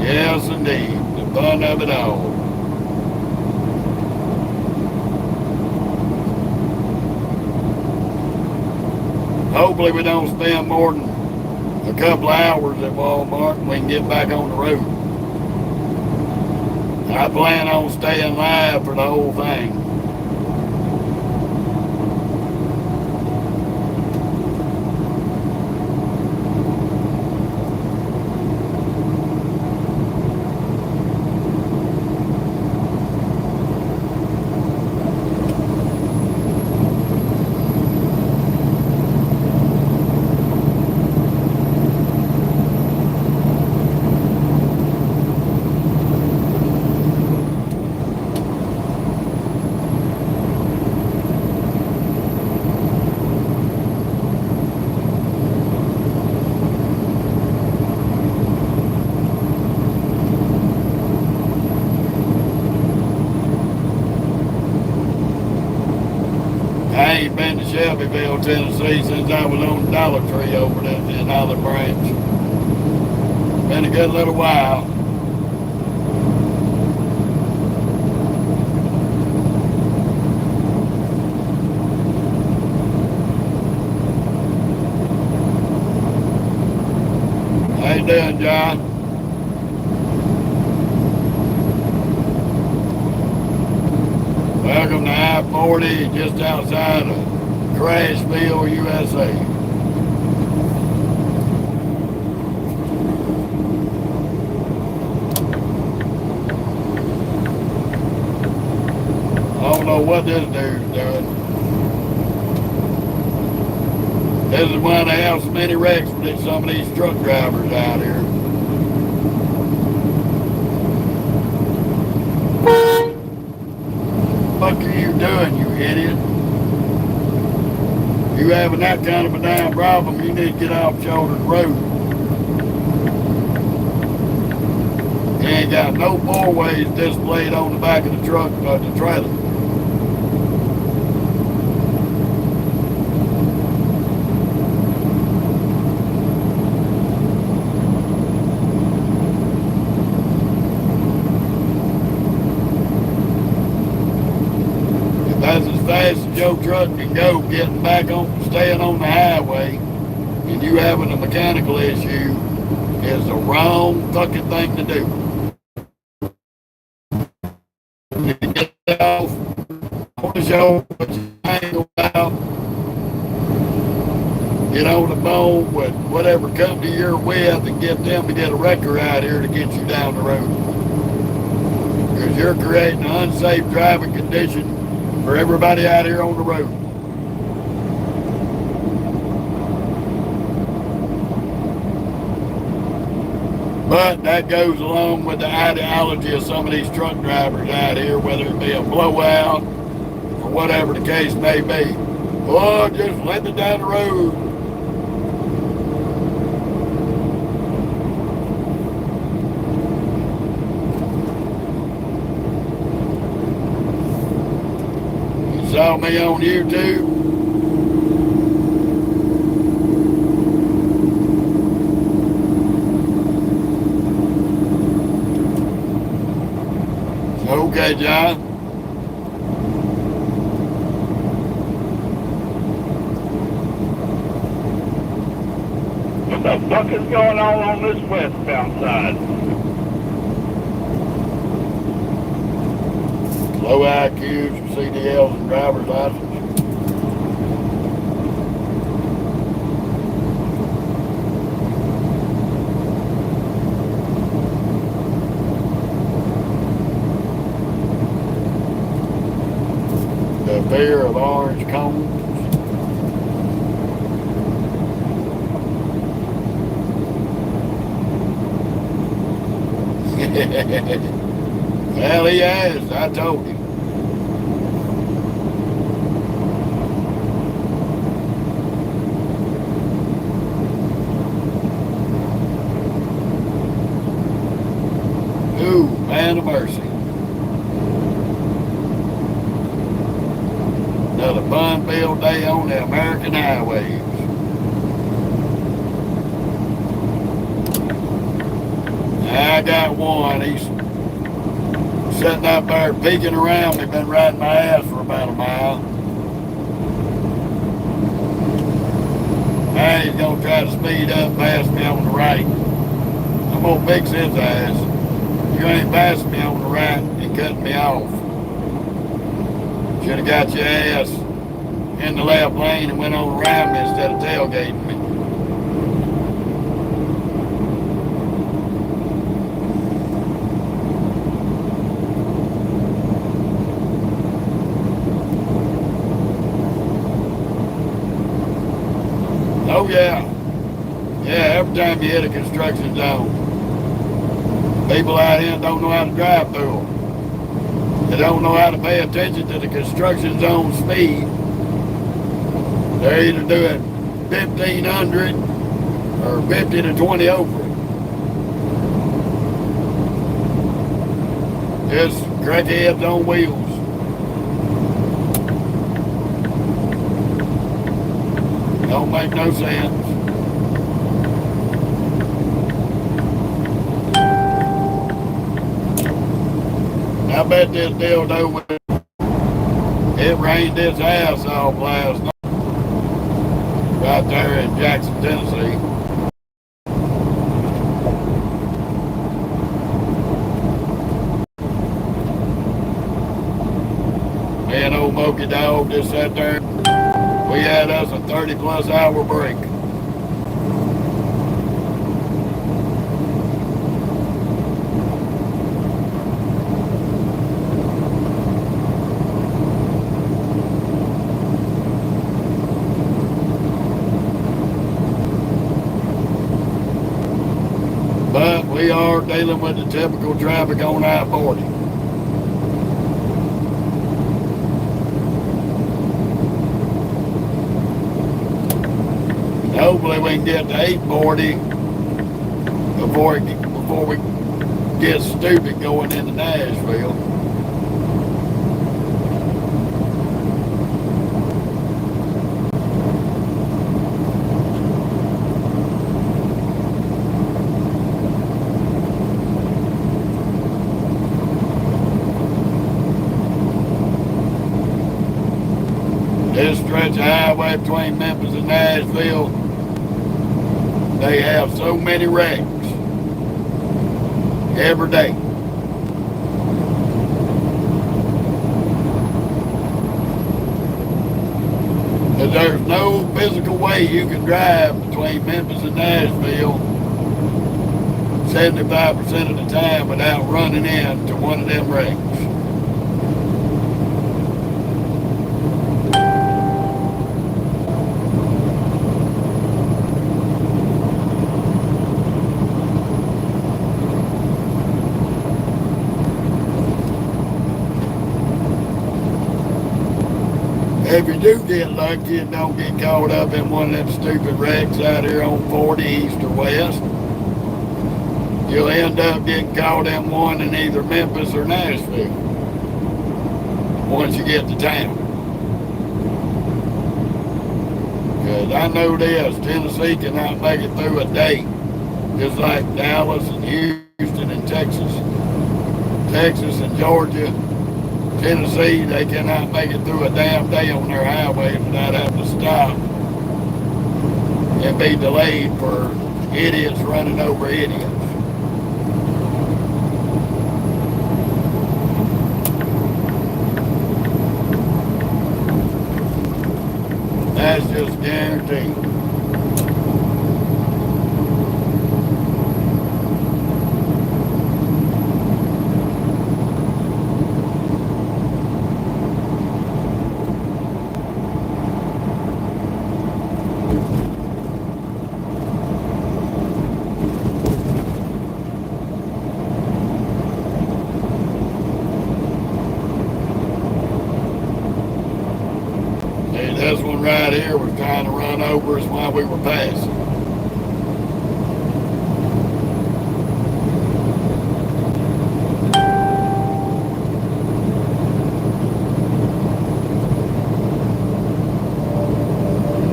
Yes, indeed. The fun of it all. Hopefully we don't spend more than a couple of hours at Walmart and we can get back on the road. I plan on staying live for the whole thing. I ain't been to Shelbyville, Tennessee since I was on the Dollar Tree over there in Olive Branch. Been a good little while. How you doing, John? Welcome to I-40, just outside of Nashville, USA. I don't know what this dude's doing. This is why they have so many wrecks with some of these truck drivers out here. What are you doing, you idiot? You having that kind of a damn problem, you need to get off shoulder road. You ain't got no four ways displayed on the back of the truck or the trailer. That's as fast as your truck can go getting back on, staying on the highway, and you having a mechanical issue is the wrong fucking thing to do. You get off on the shoulder, put your angle out, get on the phone with whatever company you're with and get them to get a wrecker out here to get you down the road. Because you're creating an unsafe driving condition for everybody out here on the road. But that goes along with the ideology of some of these truck drivers out here, whether it be a blowout or whatever the case may be. Oh, just let it down the road. Saw me on YouTube. Okay, John. What the fuck is going on this westbound side? Low IQs, CDLs, and driver's license. The fear of orange cones. Well, he has, I told him. Ooh, man of mercy. Another fun-filled day on the American highways. I got one. He's sitting up there peeking around me, been riding my ass for about a mile. Now he's gonna try to speed up past me on the right. I'm gonna fix his ass. You ain't passing me on the right and cutting me off. Should have got your ass in the left lane and went on around me instead of tailgating me. Oh yeah. Yeah, every time you hit a construction zone, people out here don't know how to drive through them. They don't know how to pay attention to the construction zone speed. They're either doing 1,500 or 50 to 20 over it. Just crackheads on wheels. don't make no sense. I bet this dildo with it rained his ass off last night. Right there in Jackson, Tennessee. Me and old Mokey Dog just sat there. We had us a 30+ hour break. But we are dealing with the typical traffic on I-40. Hopefully we can get to 840 before we get stupid going into Nashville. This stretch of highway between Memphis and Nashville, they have so many wrecks every day. But there's no physical way you can drive between Memphis and Nashville 75% of the time without running into one of them wrecks. If you do get lucky and don't get caught up in one of them stupid wrecks out here on 40 east or west, you'll end up getting caught in one in either Memphis or Nashville once you get to town. Because I know this, Tennessee cannot make it through a day, just like Dallas and Houston and Texas. Texas and Georgia, Tennessee, they cannot make it through a damn day on their highway without having to stop and be delayed for idiots running over idiots. That's just guaranteed. This one right here was trying to run over us while we were passing.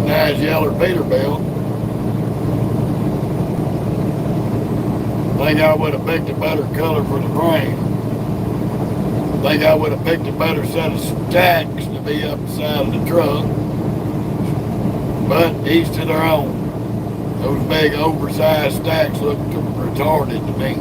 Nice yeller Peterbilt. Think I would have picked a better color for the frame. Think I would have picked a better set of stacks to be up the side of the truck. But each to their own. Those big oversized stacks look retarded to me.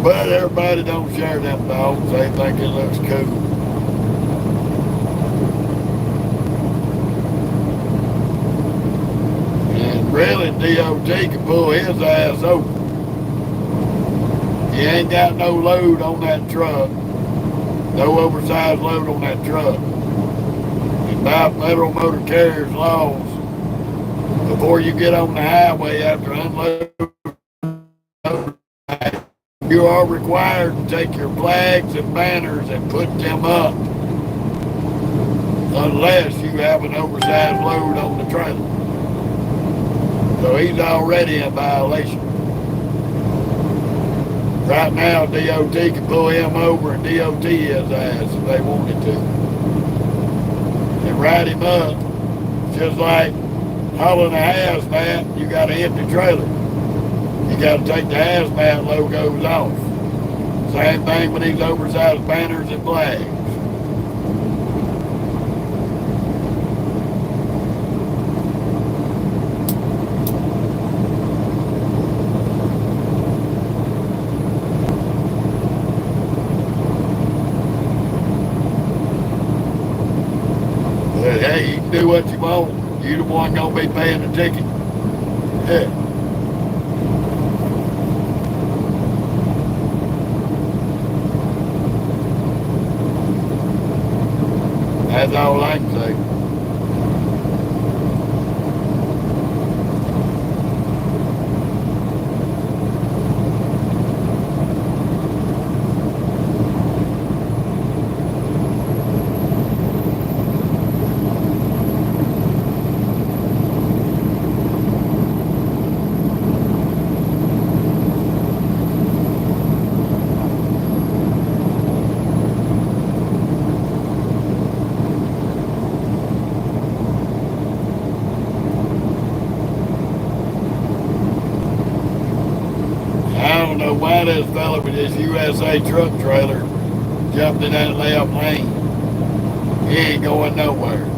But everybody don't share them dogs. They think it looks cool. And really, DOT can pull his ass over. He ain't got no load on that truck. No oversized load on that truck. And by Federal Motor Carriers laws, before you get on the highway after unloading, you are required to take your flags and banners and put them up. Unless you have an oversized load on the trailer. So he's already in violation. Right now, DOT can pull him over and DOT his ass if they wanted to. And write him up. Just like hauling a hazmat, you got an empty trailer. You got to take the hazmat logos off. Same thing with these oversized banners and flags. But hey, you can do what you want. You the one gonna be paying the ticket. Yeah. That's all I can say. I don't know why this fella with this USA truck trailer jumped in that left lane. He ain't going nowhere.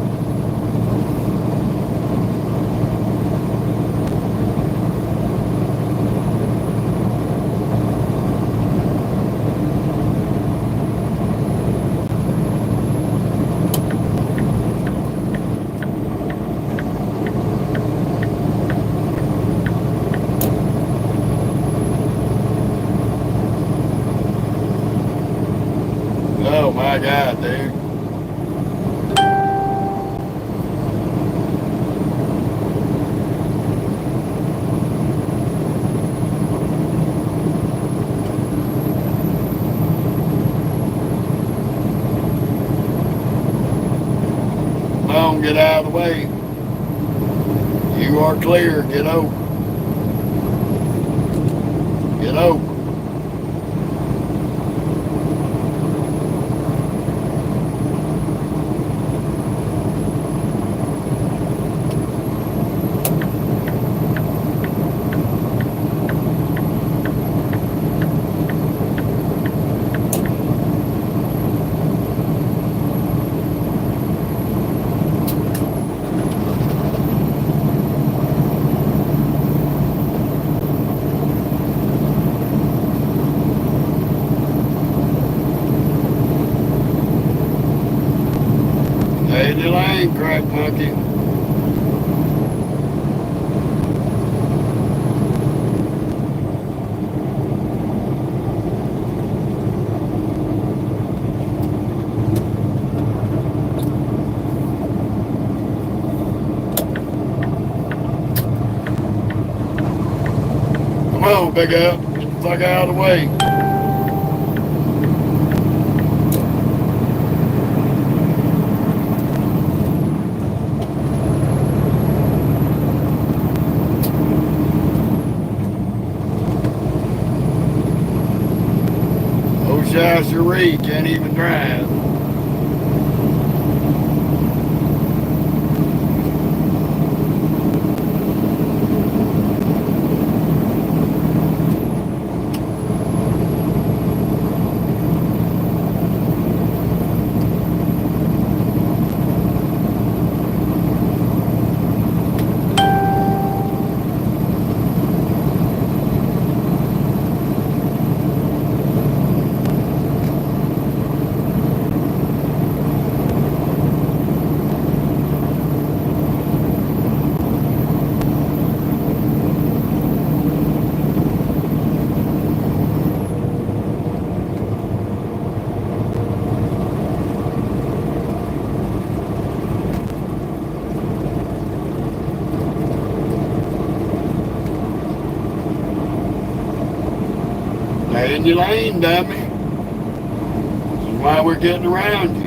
Oh my God, dude. Come on, get out of the way. You are clear. Get over. Get over. Stay in the lane, crack monkey. Come on, big up. Get the fuck out of the way. Cherie can't even drive. Stay in your lane, dummy. This is why we're getting around you.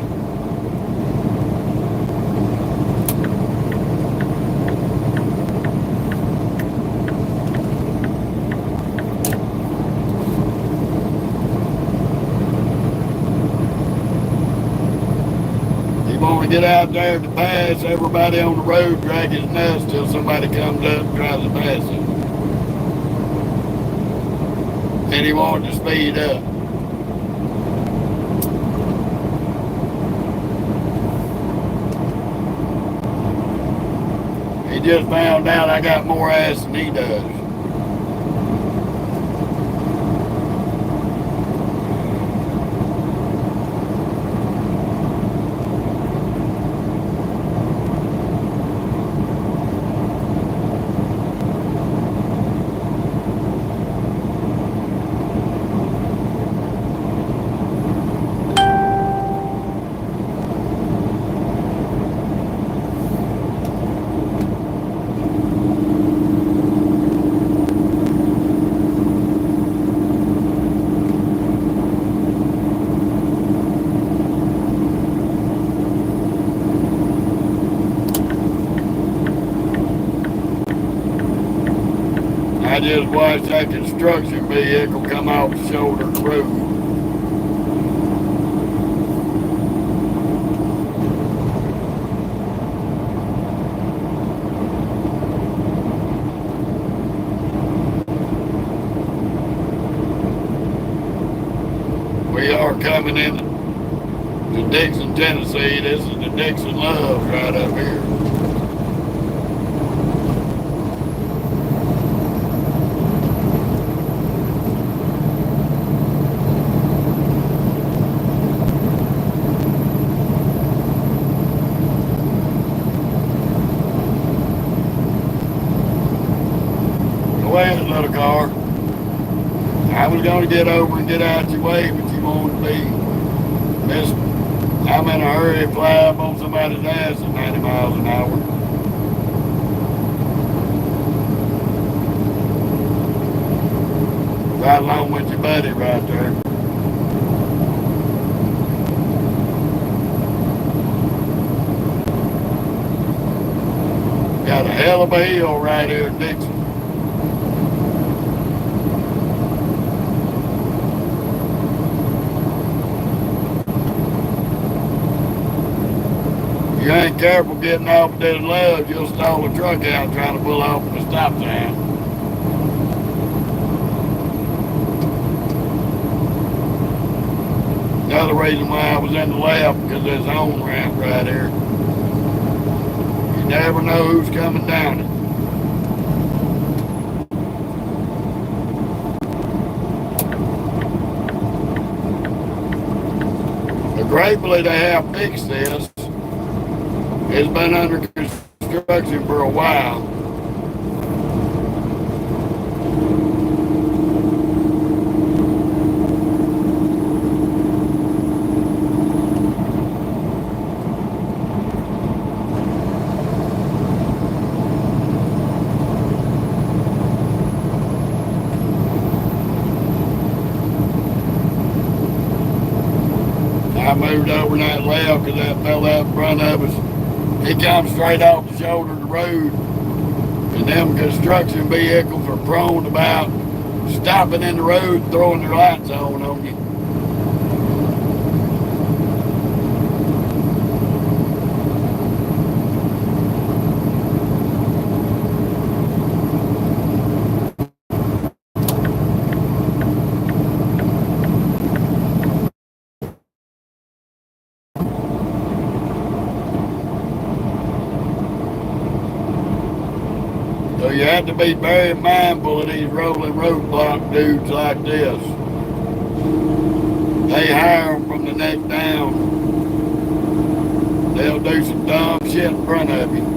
get out there to pass, everybody on the road drag his nuts till somebody comes up and tries to pass him. And he wanted to speed up. He just found out I got more ass than he does. I just watched that construction vehicle come off the shoulder of the road. We are coming in to Dickson, Tennessee. This is the Dickson Loves right up here. Little car. I was going to get over and get out your way, but you wanted to be. I'm in a hurry to fly up on somebody's ass at 90 miles an hour. Right along with your buddy right there. Got a hell of a hill right here in Dickson. You ain't careful getting off of this love, you'll stall a truck out trying to pull off at the stop sign. Another reason why I was in the left, because there's an on ramp right here. You never know who's coming down it. Gratefully they have fixed this. It's been under construction for a while. I moved over that left because that fella out in front of us, he comes straight off the shoulder of the road. And them construction vehicles are prone about stopping in the road, throwing their lights on you. So you have to be very mindful of these rolling roadblock dudes like this. They hire them from the neck down. They'll do some dumb shit in front of you.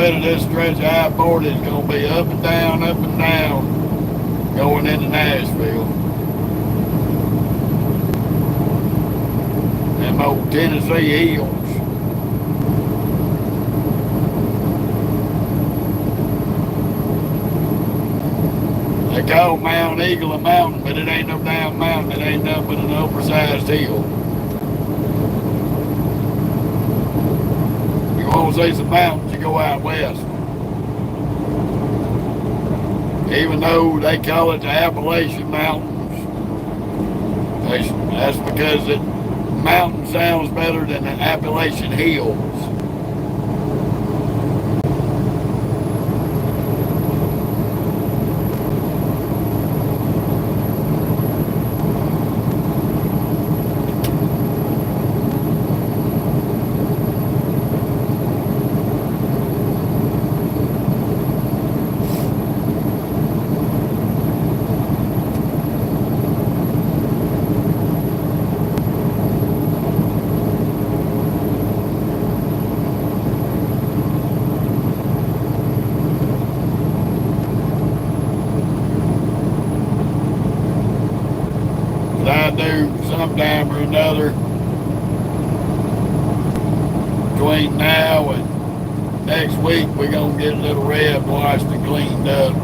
bit of this stretch of I-40 is going to be up and down, going into Nashville. Them old Tennessee hills. They call Mount Eagle a mountain, but it ain't no damn mountain. It ain't nothing but an oversized hill. You want to see some mountains, you go out west. Even though they call it the Appalachian Mountains, that's because it mountain sounds better than the Appalachian Hills. I do sometime or another between now and next week. We're gonna get little Red washed and cleaned up,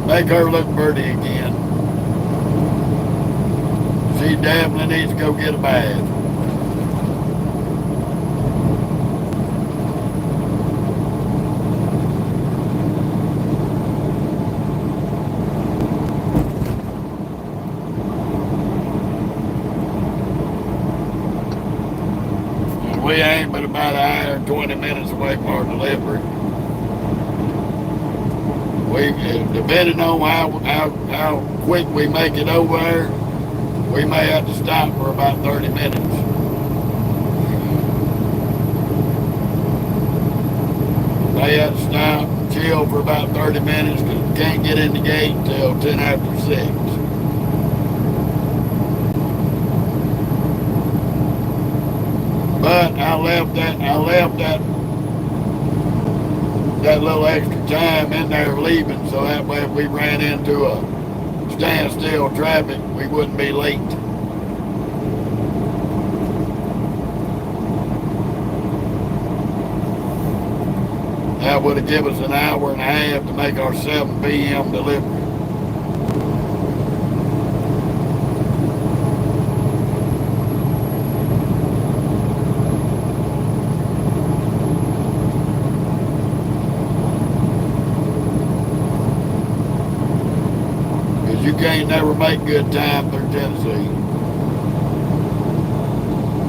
make her look pretty again. She definitely needs to go get a bath. We ain't but about an hour and 20 minutes away from our delivery. Depending on how quick we make it over there, we may have to stop for about 30 minutes. May have to stop and chill for about 30 minutes because we can't get in the gate until 10 after 6. But I left that little extra time in there leaving, so that way if we ran into a standstill traffic, we wouldn't be late. That would have given us an hour and a half to make our 7 p.m. delivery. You can't never make good time through Tennessee.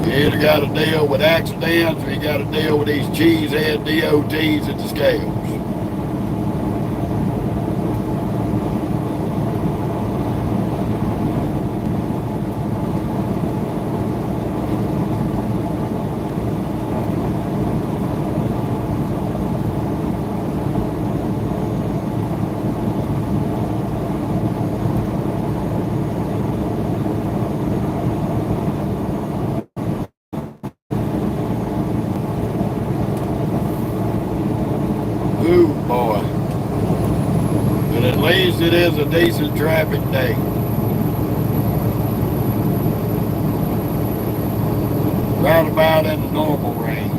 You either got to deal with accidents or you got to deal with these cheesehead DOTs at the scales. Ooh, boy. But at least it is a decent traffic day. Right about in the normal range.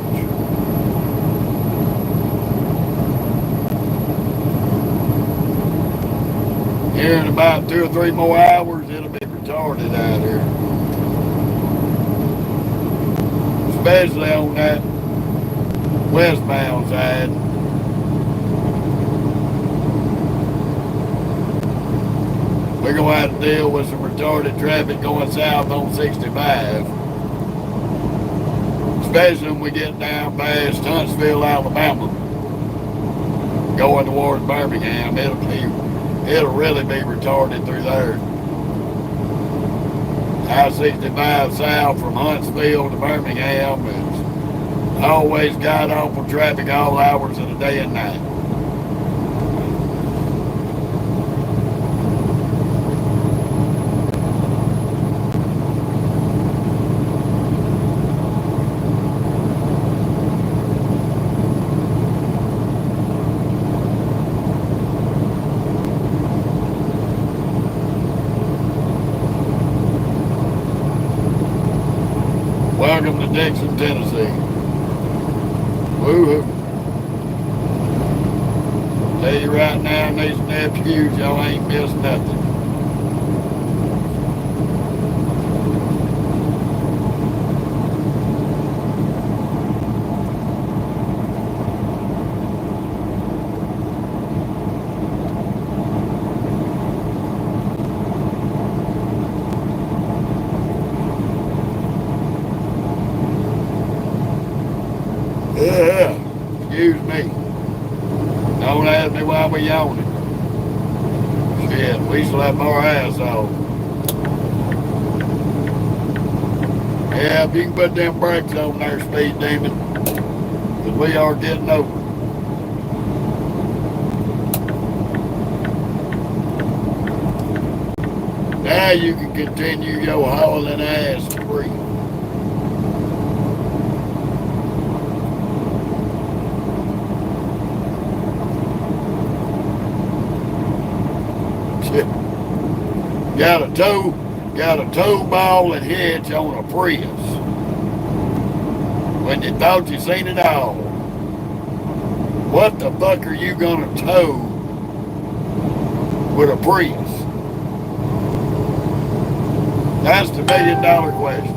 Here in about 2 or 3 more hours, it'll be retarded out here. Especially on that westbound side. We're going to have to deal with some retarded traffic going south on 65. Especially when we get down past Huntsville, Alabama. Going towards Birmingham, it'll really be retarded through there. I-65 south from Huntsville to Birmingham is always got awful traffic all hours of the day and night. Welcome to Dickson, Tennessee. Woo-hoo. Tell you right now, these nephews, y'all ain't missed nothing. Yeah, excuse me. Don't ask me why we own it. Shit, we slept our ass off. Yeah, if you can put them brakes on there, speed demon, because we are getting over. Now you can continue your hauling ass free. Got a tow ball and hitch on a Prius. When you thought you seen it all. What the fuck are you gonna tow with a Prius? That's the $1 million question.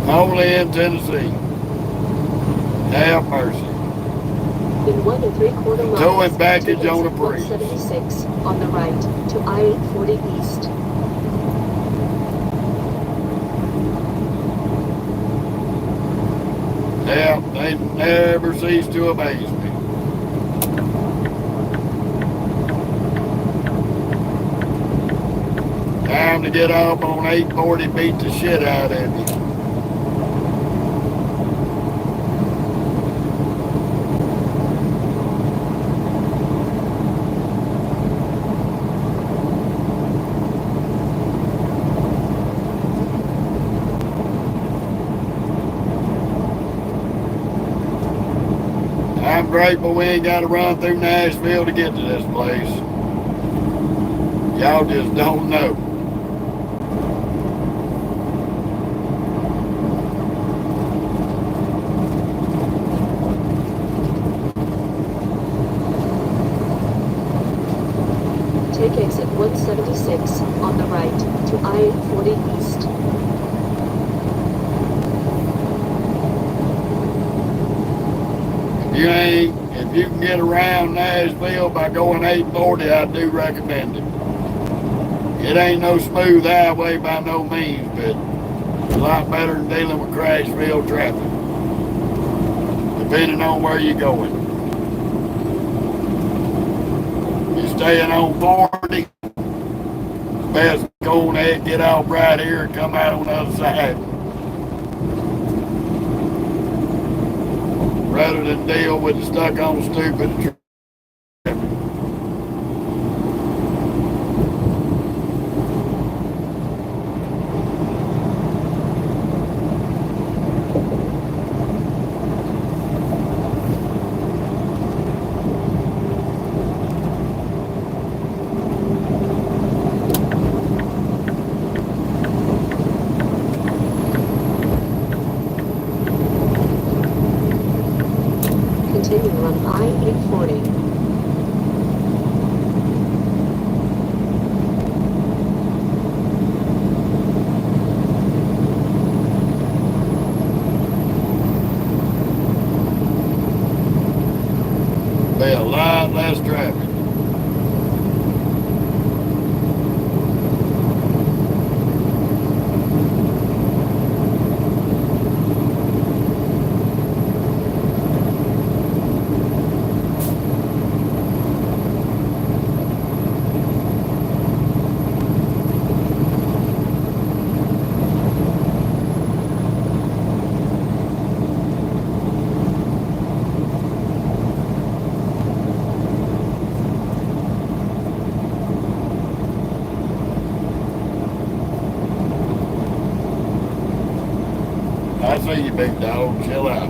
Only in Tennessee. Have mercy. In 1 3/4 miles, Towing package to on a exit Prius. 176 on the right to I-840 East. Yeah, they never cease to amaze me. Time to get off on 840, beat the shit out of you. I'm grateful we ain't got to run through Nashville to get to this place. Y'all just don't know. Take exit 176 on the right to I-840 East. If you can get around Nashville by going 840, I do recommend it. It ain't no smooth highway by no means, but it's a lot better than dealing with Crashville traffic, depending on where you're going. You're staying on 40, best go on ahead, get off right here and come out on the other side. Rather than deal with the stuck on stupid traffic. Continue on I-840. Be a lot less traffic. I see you, big dog. Chill out.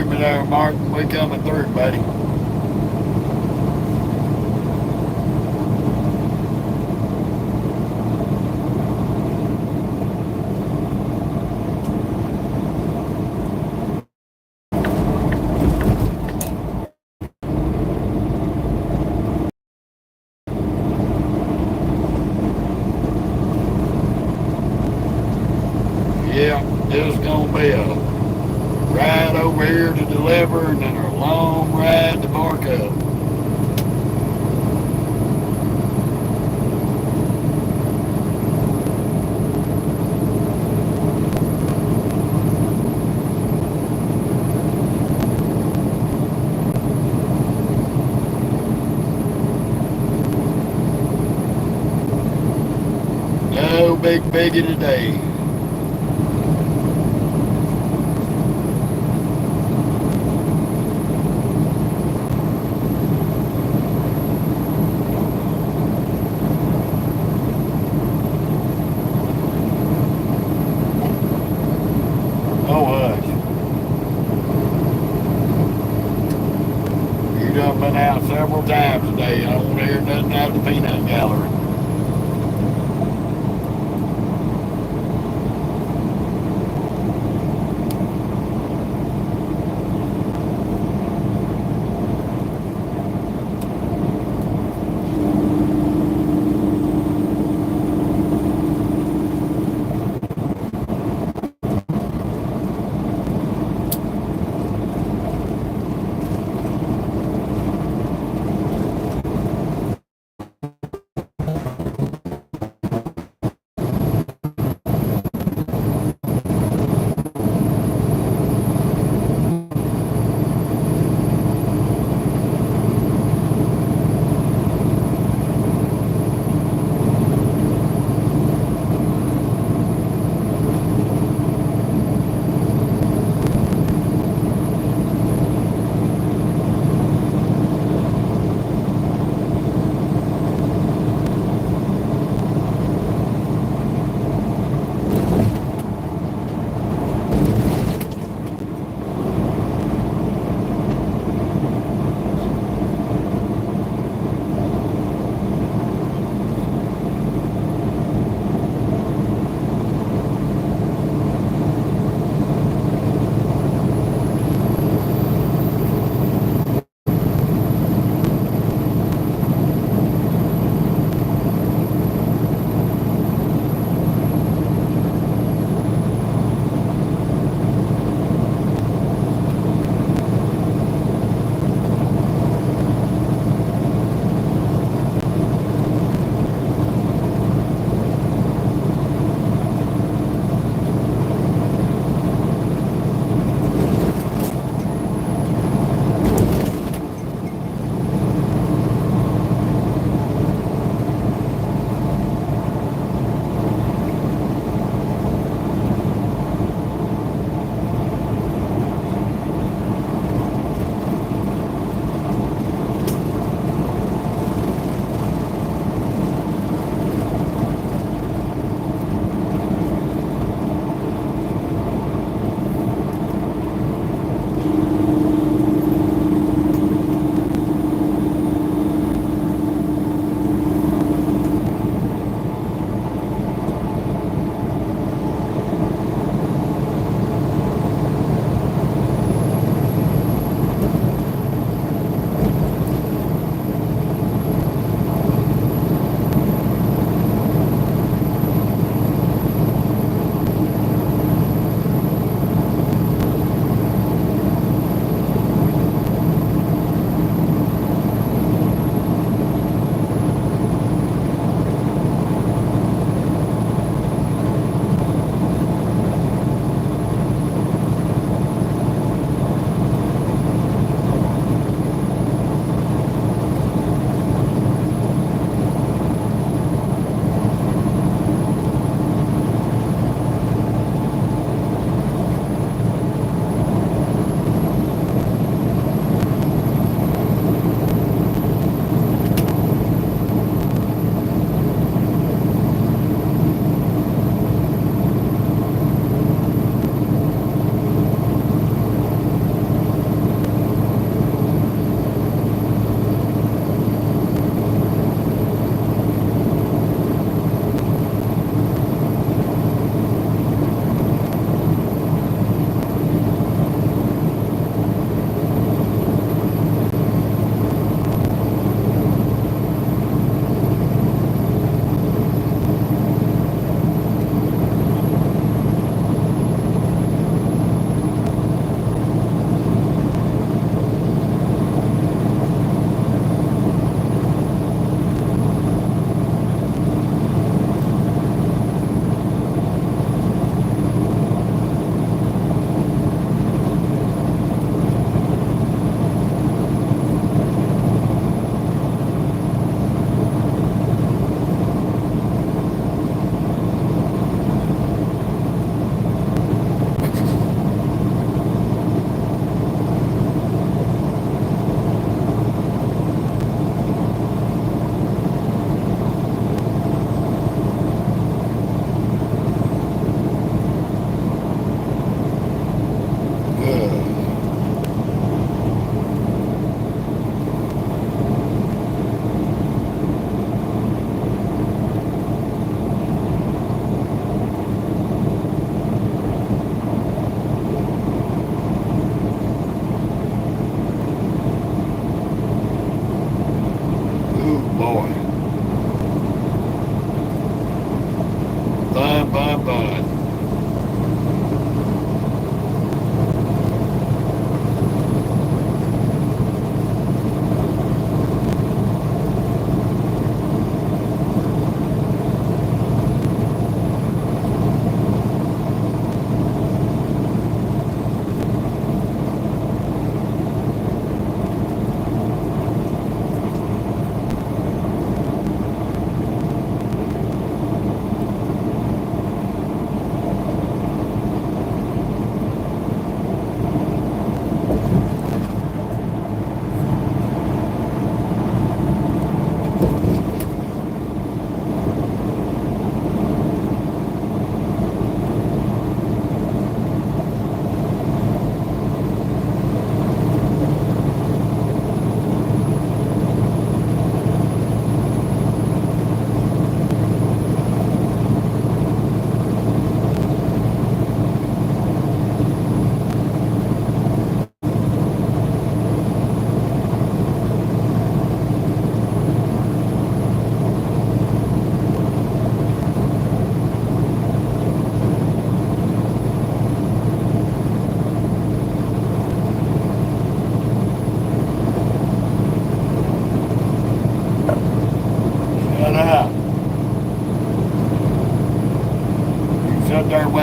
me there, Martin? We coming through, buddy. Yeah, it's gonna be a ride over here to deliver and then a long ride to park up. No big biggie today. Oh, hush. You done been out several times today. I don't want to hear nothing out of the peanut gallery.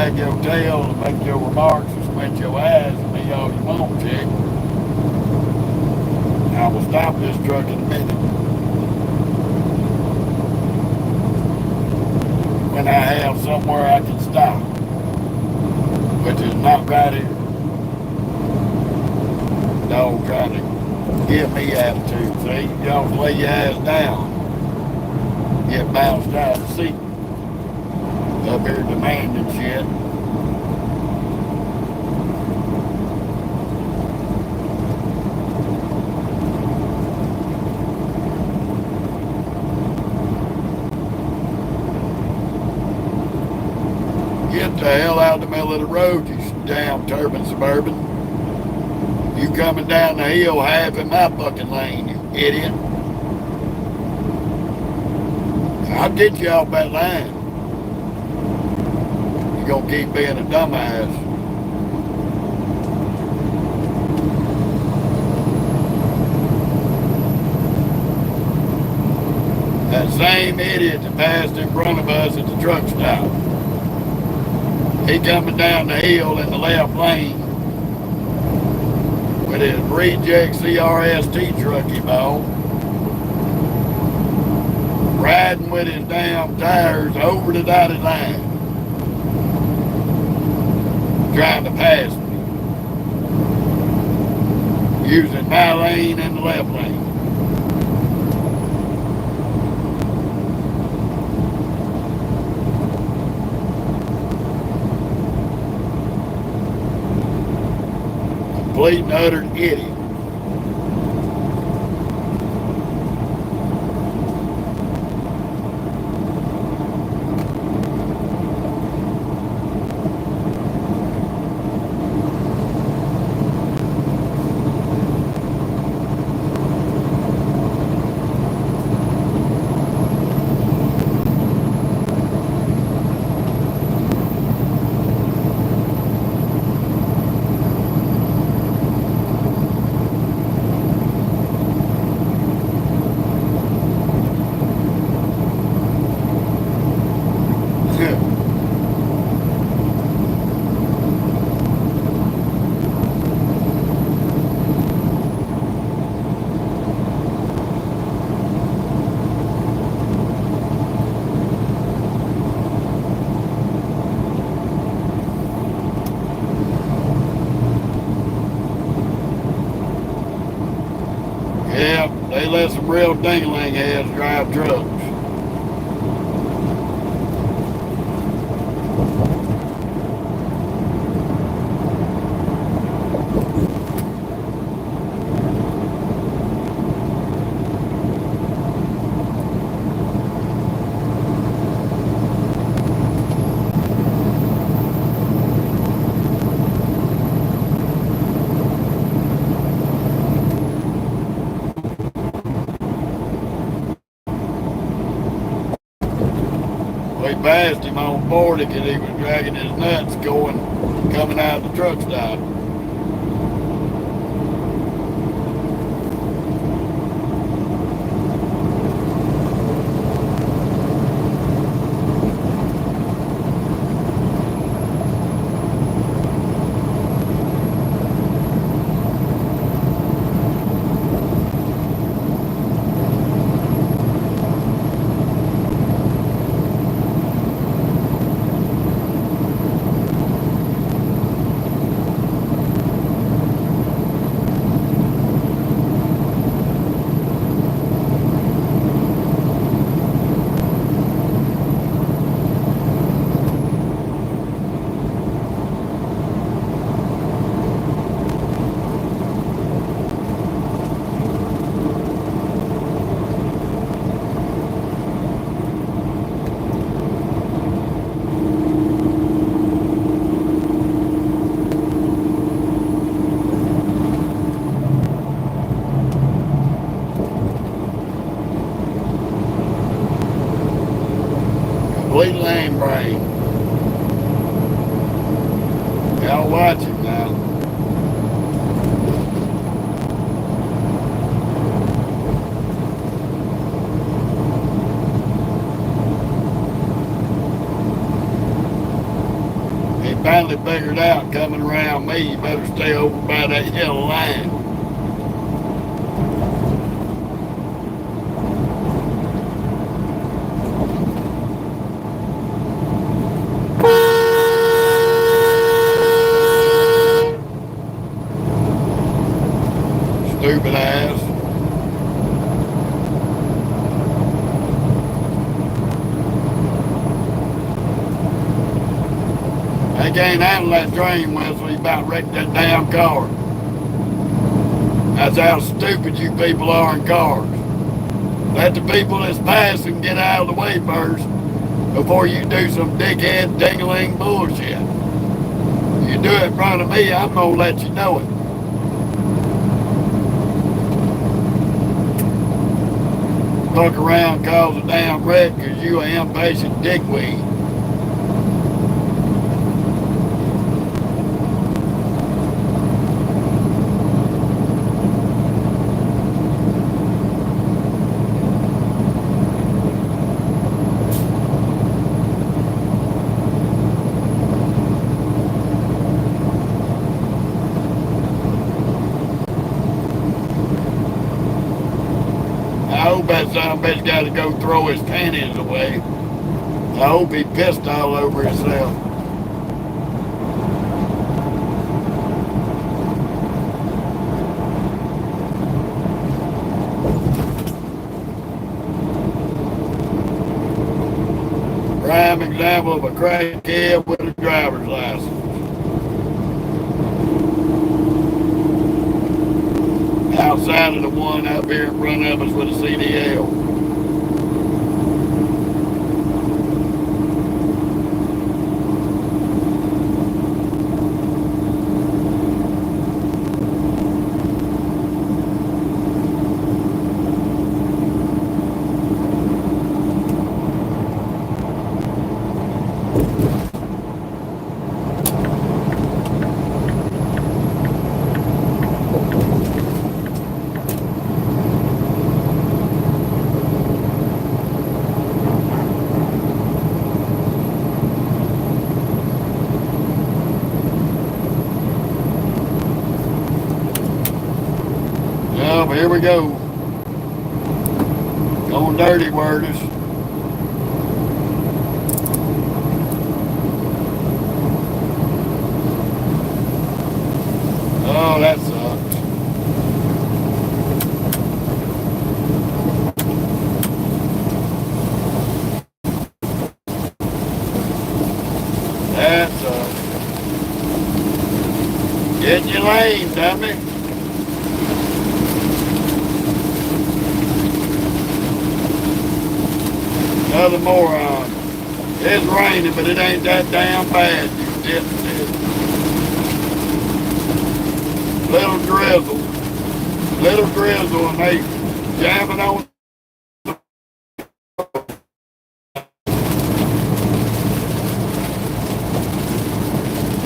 wag your tail and make your remarks and squint your eyes and be all you want, chick. I will stop this truck in a minute. When I have somewhere I can stop, which is not right here. Dog trying to give me attitude, see? Y'all lay your ass down. Get bounced out of the seat. Up here demanding shit. Get the hell out of the middle of the road, you damn turban suburban. You coming down the hill half in my fucking lane, you idiot. I'll get you off that line. You're gonna keep being a dumbass. That same idiot that passed in front of us at the truck stop. He coming down the hill in the left lane with his reject CRST truck he bought, riding with his damn tires over the dotted line, trying to pass me, using my lane and the left lane. Complete and utter idiot. They let some real dingling heads drive trucks. We passed him on 40 because he was dragging his nuts coming out of the truck stop. Complete lame brain. Y'all watch him now. finally figured out coming around me, you better stay over by that yellow line. Stupid ass. They can't handle that train whistle. You about wrecked that damn car. That's how stupid you people are in cars. Let the people that's passing get out of the way first before you do some dickhead dingling bullshit. You do it in front of me, I'm gonna let you know it. Fuck around, cause a damn wreck because you an impatient dickweed. I hope that son of a bitch got to go throw his panties away. I hope he pissed all over himself. Prime example of a crackhead with a driver's license. Outside of the one up here in front of us with a CDL. Well, here we go. Going dirty, worders. Oh, that sucks. That sucks. Get in your lane, dummy. Another moron. It's raining, but it ain't that damn bad, you dipshit. Little drizzle, and they jamming on.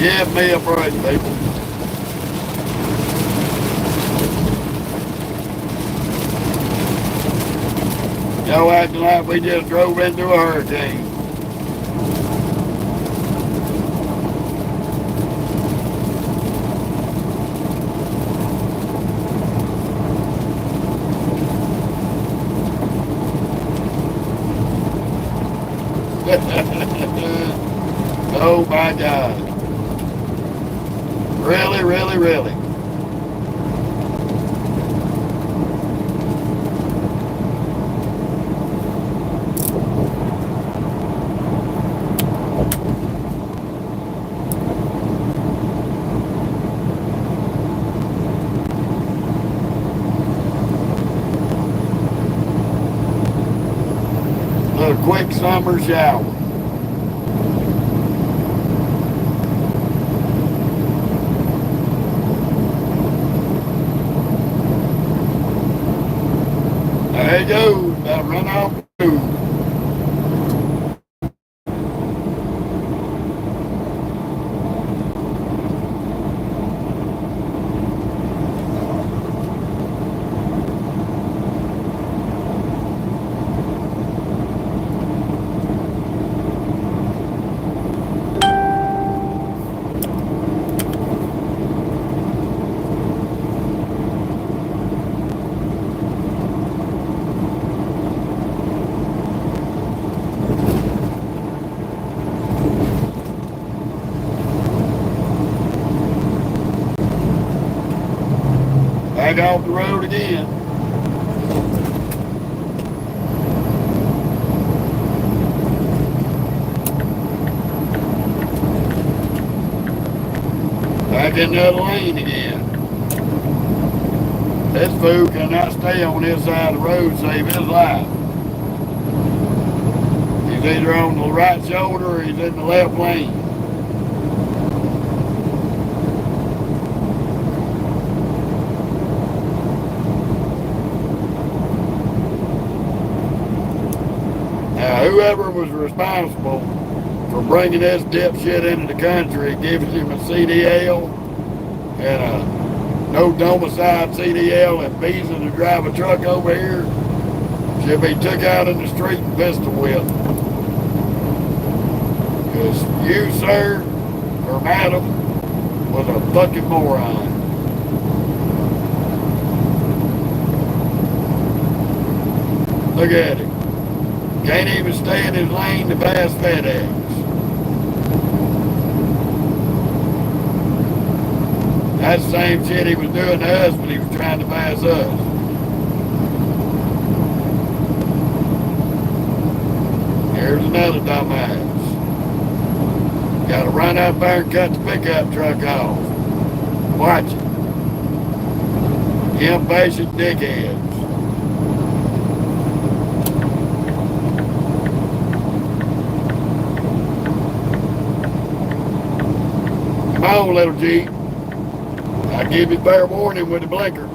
Give me a break, people. Y'all acting like we just drove into a hurricane. Oh my God. Really, really, really. A quick summer shower. There you go. About run off the food. Back off the road again. Back in the other lane again. This fool cannot stay on this side of the road to save his life. He's either on the right shoulder or he's in the left lane. Now, whoever was responsible for bringing this dipshit into the country, giving him a CDL and a no domicile CDL and visa to drive a truck over here, should be took out in the street and pistol whipped. Because you, sir, or madam, was a fucking moron. Look at him. Can't even stay in his lane to pass FedEx. That's the same shit he was doing to us when he was trying to pass us. Here's another dumbass. Gotta run up there and cut the pickup truck off. Watch it. Impatient dickheads. Come on, little Jeep. I give you fair warning with the blinker.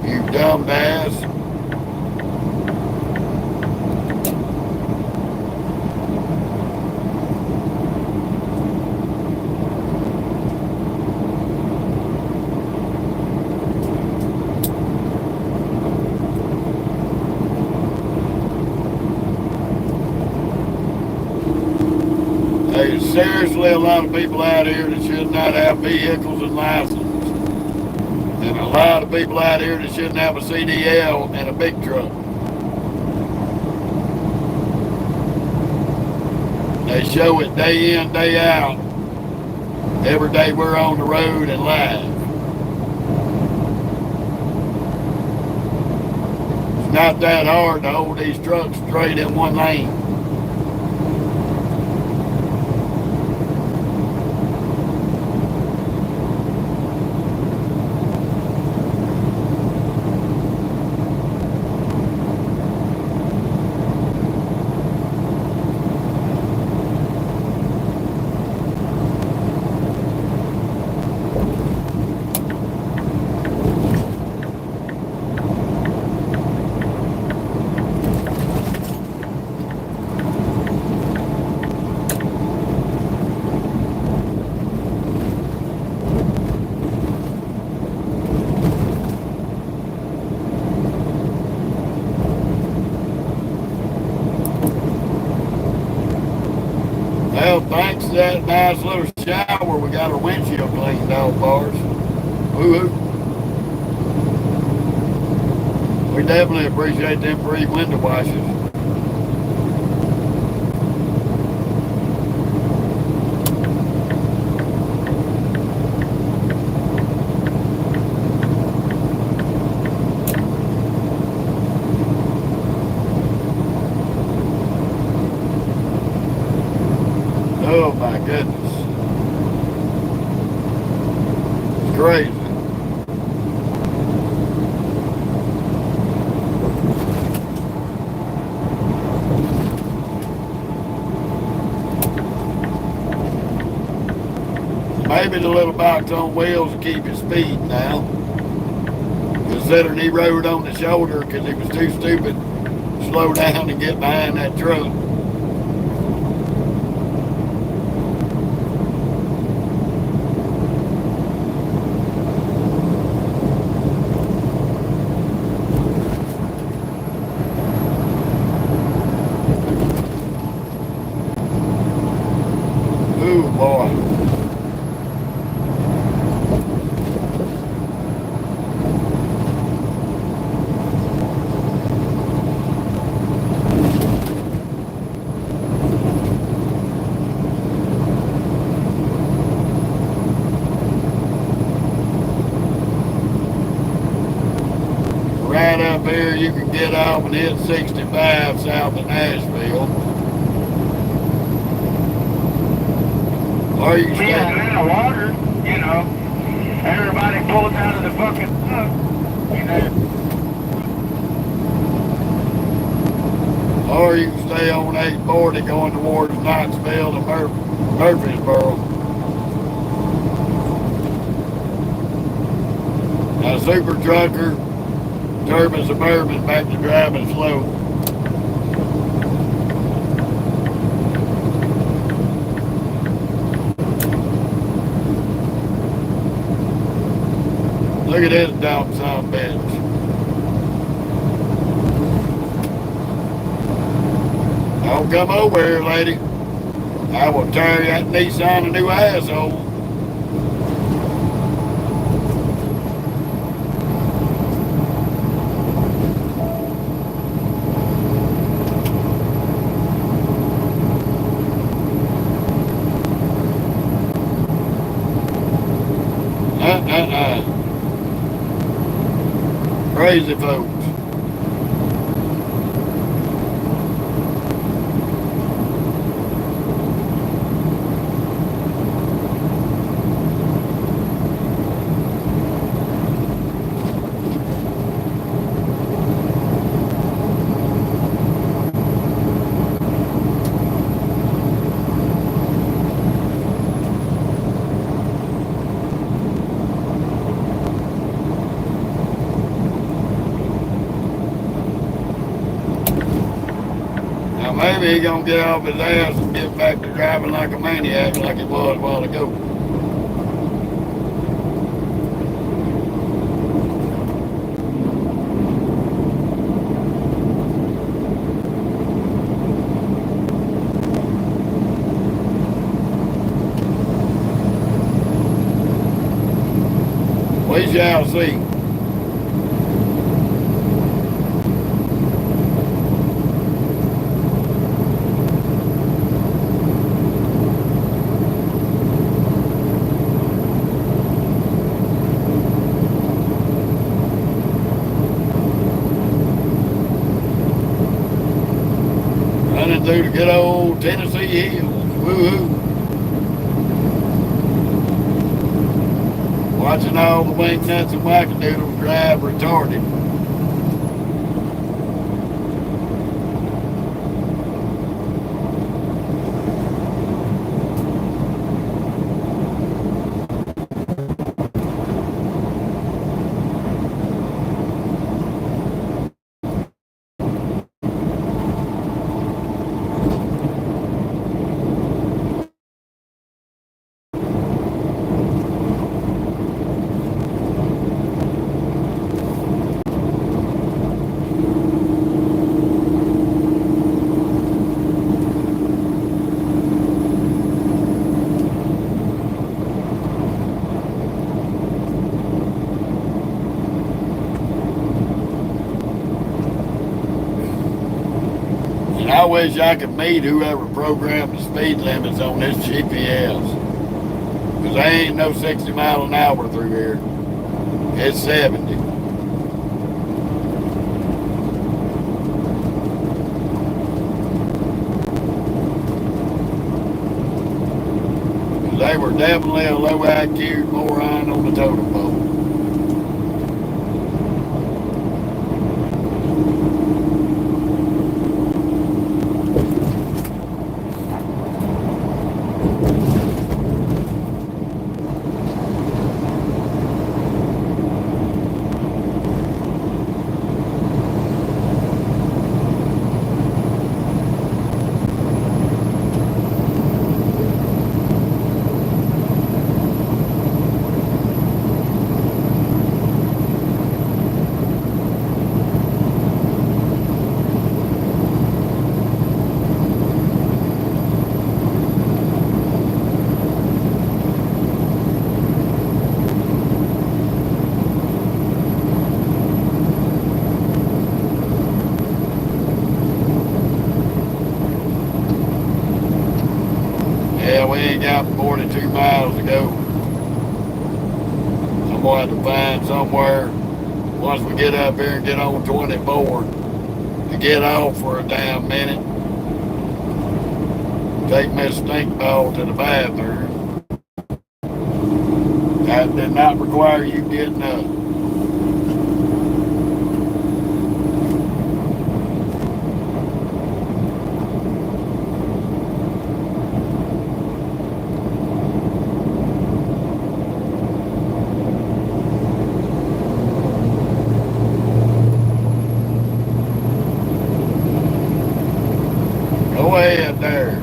You dumb ass. There's seriously a lot of people out here that should not have vehicles and licenses. And a lot of people out here that shouldn't have a CDL and a big truck. They show it day in, day out. Every day we're on the road and live. It's not that hard to hold these trucks straight in one lane. Well, thanks to that nice little shower, we got our windshield cleaned off, bars. Woo-hoo. We definitely appreciate them free window washes. Oh my goodness. It's crazy. Maybe the little box on wheels will keep his speed now. Considering he rode on the shoulder because he was too stupid to slow down and get behind that truck. Ooh, boy. up here, you can get off and hit 65 south of Nashville. Or you can Being stay. in the water, you know, everybody pulls out of the fucking boat, you know. Or you can stay on 840 going towards Knoxville and Murfreesboro. Now, super trucker, turban suburban, back to driving slow. Look at this dumb son of a bitch. Don't come over here, lady. I will tear that Nissan a new asshole. Crazy folks. Maybe he's gonna get off his ass and get back to driving like a maniac like he was a while ago. We shall see. Through the good old Tennessee hills. Woo-hoo. Watching all the wing nuts and wackadoodles drive retarded. I wish I could meet whoever programmed the speed limits on this GPS. Because there ain't no 60 mile an hour through here. It's 70. They were definitely a low IQ moron on the totem pole. We ain't got 42 miles to go. I'm going to have to find somewhere once we get up here and get on 24, to get off for a damn minute. Take my stink ball to the bathroom. That did not require you getting up. Go ahead there.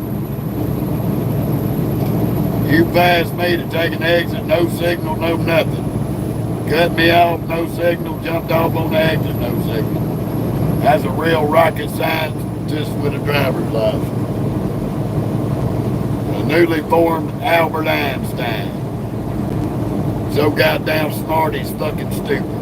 You passed me to take an exit, no signal, no nothing. Cut me off, no signal, jumped off on the exit, no signal. That's a real rocket scientist with a driver's license. A newly formed Albert Einstein. So goddamn smart, he's fucking stupid.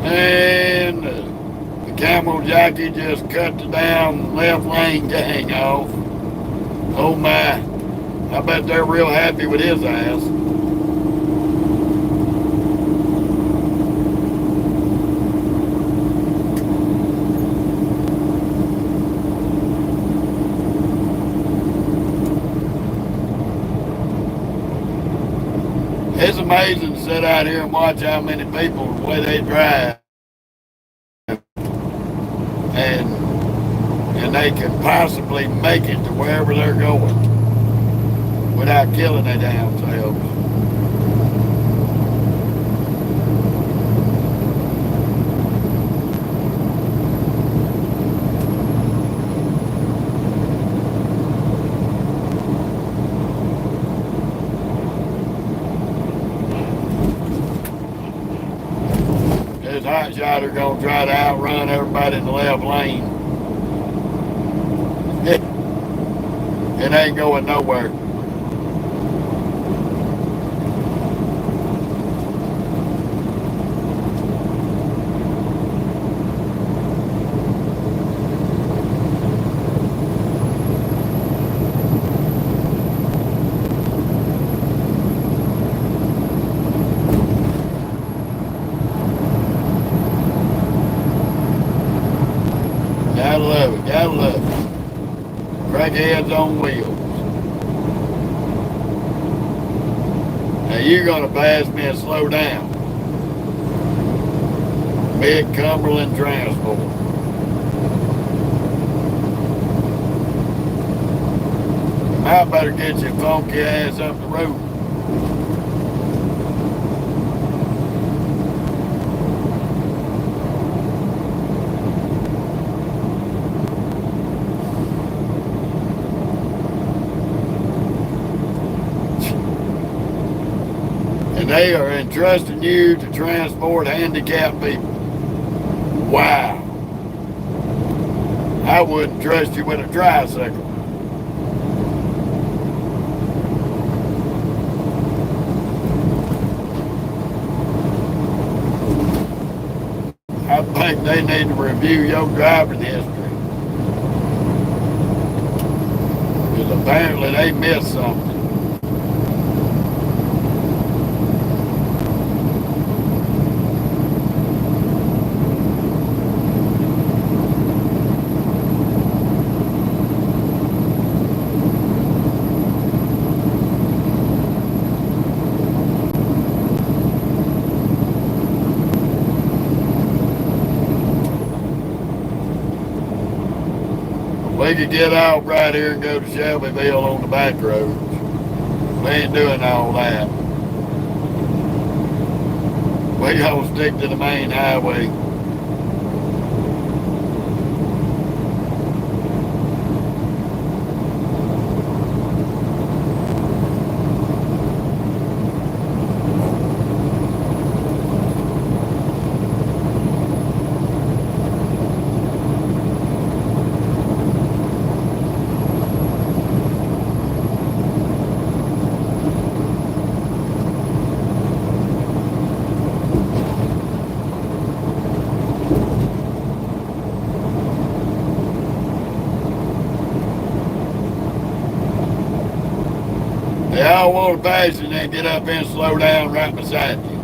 And the camel jockey just cut the down left lane gang off. Oh my, I bet they're real happy with his ass. It's amazing to sit out here and watch how many people, the way they drive, and they can possibly make it to wherever they're going without killing their damn selves. This hotshotter gonna try to outrun everybody in the left lane. It ain't going nowhere. Gotta love it, gotta love it. Crackheads on wheels. Now you're gonna pass me and slow down. Mid-Cumberland Transport. I better get your funky ass up the road. And they are entrusting you to transport handicapped people. Wow. I wouldn't trust you with a tricycle. I think they need to review your driving history. Because apparently they missed something. We could get out right here and go to Shelbyville on the back roads. We ain't doing all that. We gonna stick to the main highway. They all want to pass you and then get up and slow down right beside you.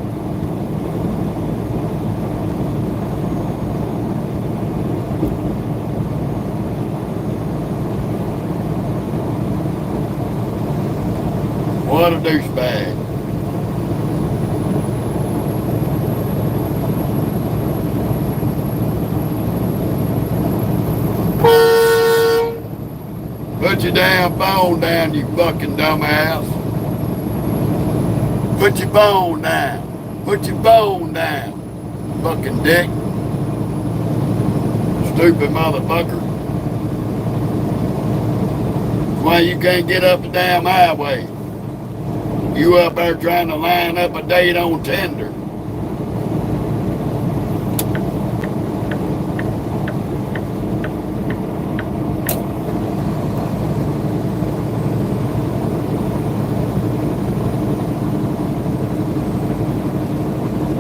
What a douchebag. Put your damn phone down, you fucking dumbass. Put your phone down. Put your phone down. Fucking dick. Stupid motherfucker. Why you can't get up the damn highway? You up there trying to line up a date on Tinder.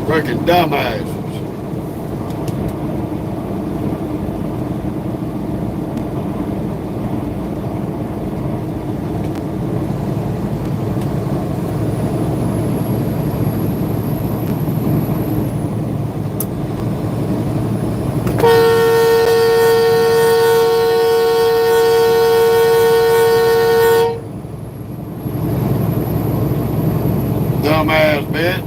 Freaking dumbasses. Dumbass bitch.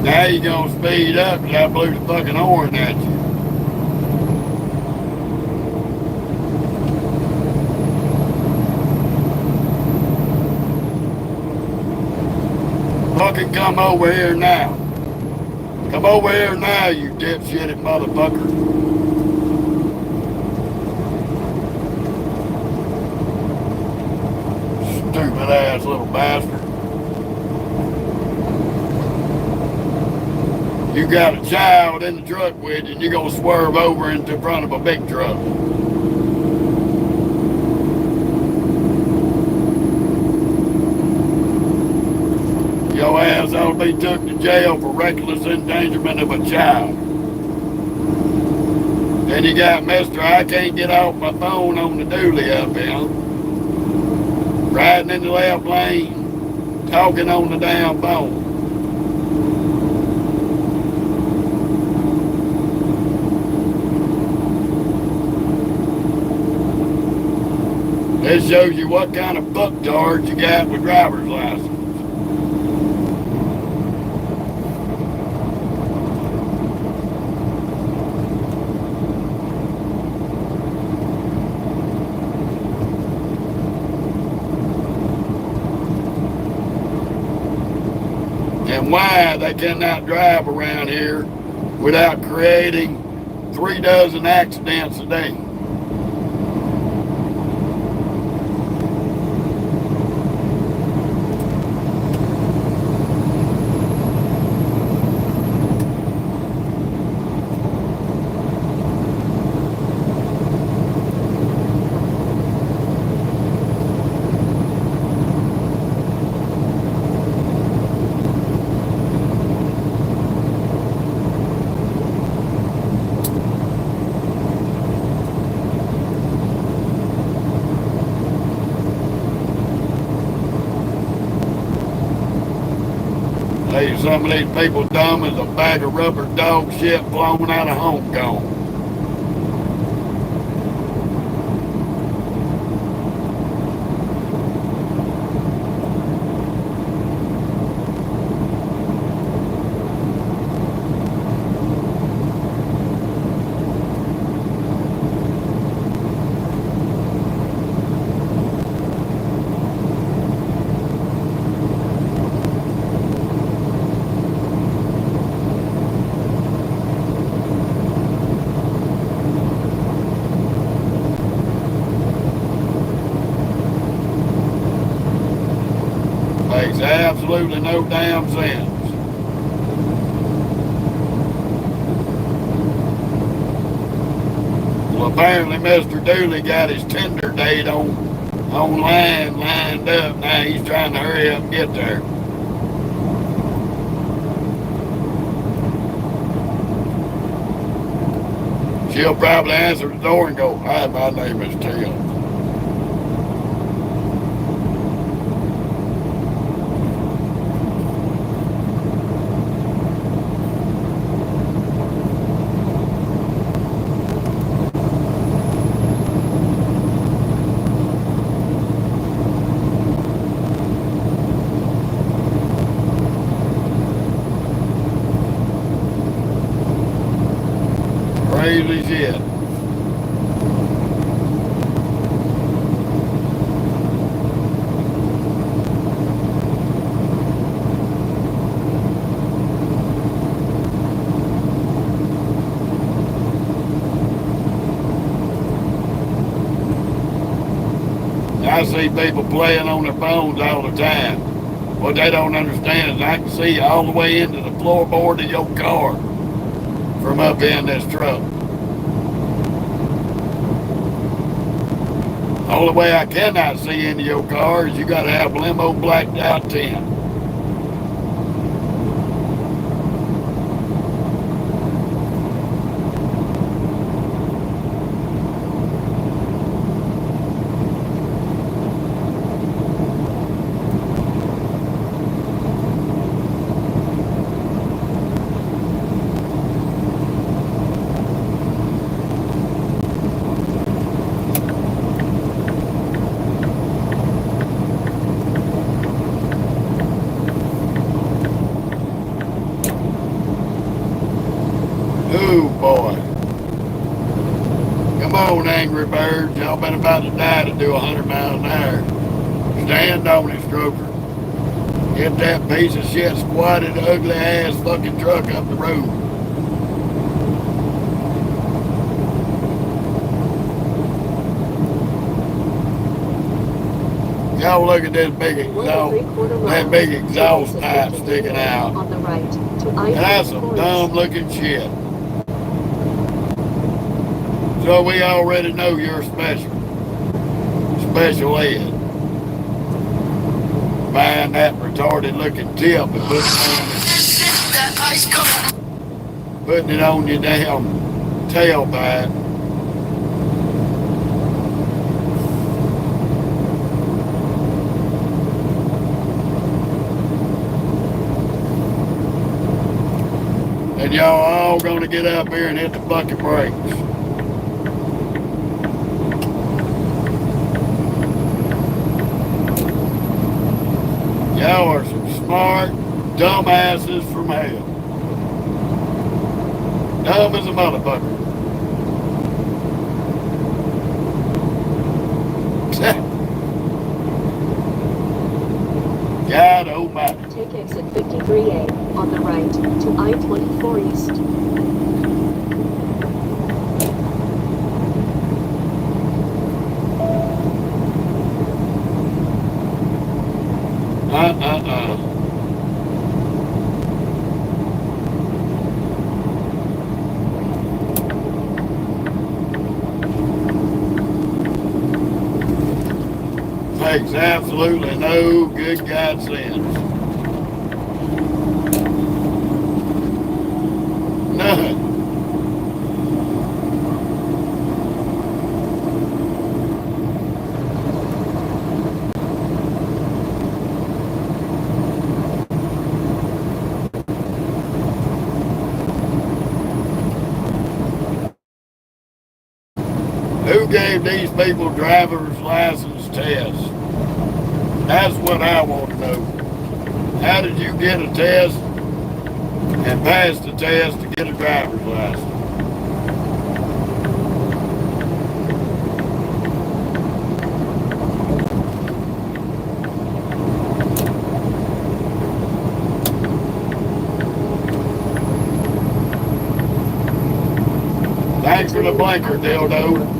Now you gonna speed up because I blew the fucking horn at you. Fucking come over here now. Come over here now, you dipshitted motherfucker. Stupid ass little bastard. You got a child in the truck with you and you're gonna swerve over into front of a big truck. Your ass ought to be took to jail for reckless endangerment of a child. Then you got Mr. I can't get off my phone on the dually up here. Riding in the left lane, talking on the damn phone. This shows you what kind of fucktard you got with driver's license. And why they cannot drive around here without creating 3 dozen accidents a day. Hey, some of these people dumb as a bag of rubber dog shit blown out of home gone. absolutely no damn sense. Well, apparently Mr. Dooley got his Tinder date online lined up. Now he's trying to hurry up and get there. She'll probably answer the door and go, "Hi, my name is Tim." Crazy shit. I see people playing on their phones all the time. What they don't understand is I can see all the way into the floorboard of your car from up in this truck. The only way I cannot see into your car is you got to have limo blacked out tint. Oh boy. Come on, Angry Birds. Y'all been about to die to do 100 miles an hour. Stand on it, Stroker. Get that piece of shit squatted, ugly ass fucking truck up the road. Y'all look at this big exhaust pipe sticking out. On the right to And that's some dumb looking shit. So we already know you're special. Special ed. Buying that retarded looking tip and putting it on your damn tailpipe. And y'all all gonna get up here and hit the fucking brakes. Y'all are some smart dumbasses from hell. Dumb as a motherfucker. God almighty. Take exit 53A on the right to I-24 East. Makes absolutely no good God sense. None. Who gave these people driver's license tests? That's what I want to know. How did you get a test and pass the test to get a driver's license? Thanks for the blinker, dildo.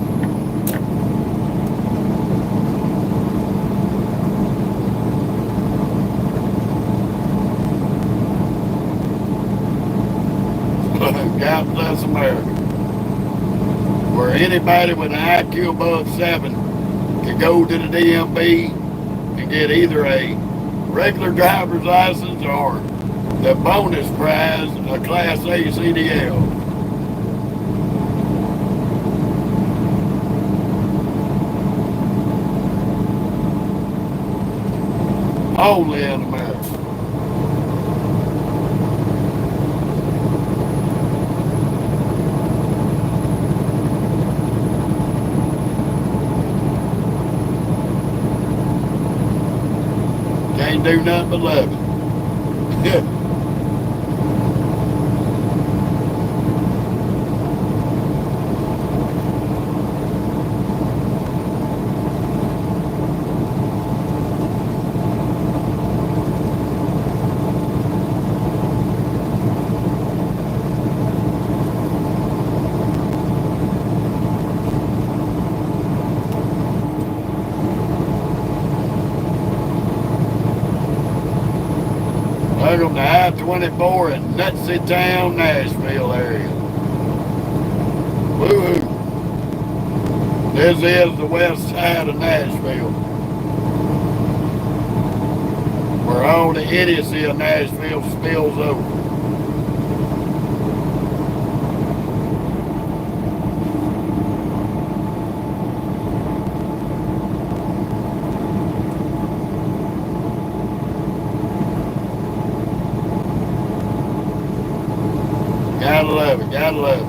anybody with an IQ above 7 can go to the DMV and get either a regular driver's license or the bonus prize, a Class A CDL. Only in America. Can't do nothing but love it. Welcome to I-24 in Nutsy Town, Nashville area. Woo-hoo. This is the west side of Nashville, where all the idiocy of Nashville spills over. Gotta love it, gotta love it.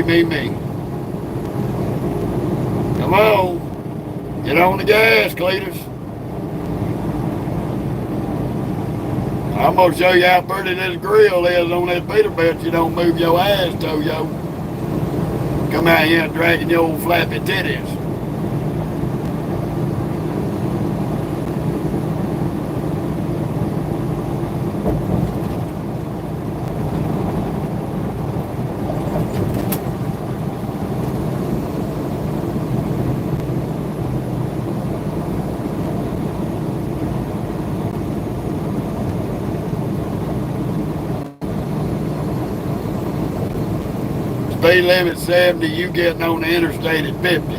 Me. Come on. Get on the gas, Cletus. I'm going to show you how pretty this grill is on that Peterbilt. You don't move your ass, Toyo. Come out here and dragging your old flappy titties. Speed limit 70, you getting on the interstate at 50.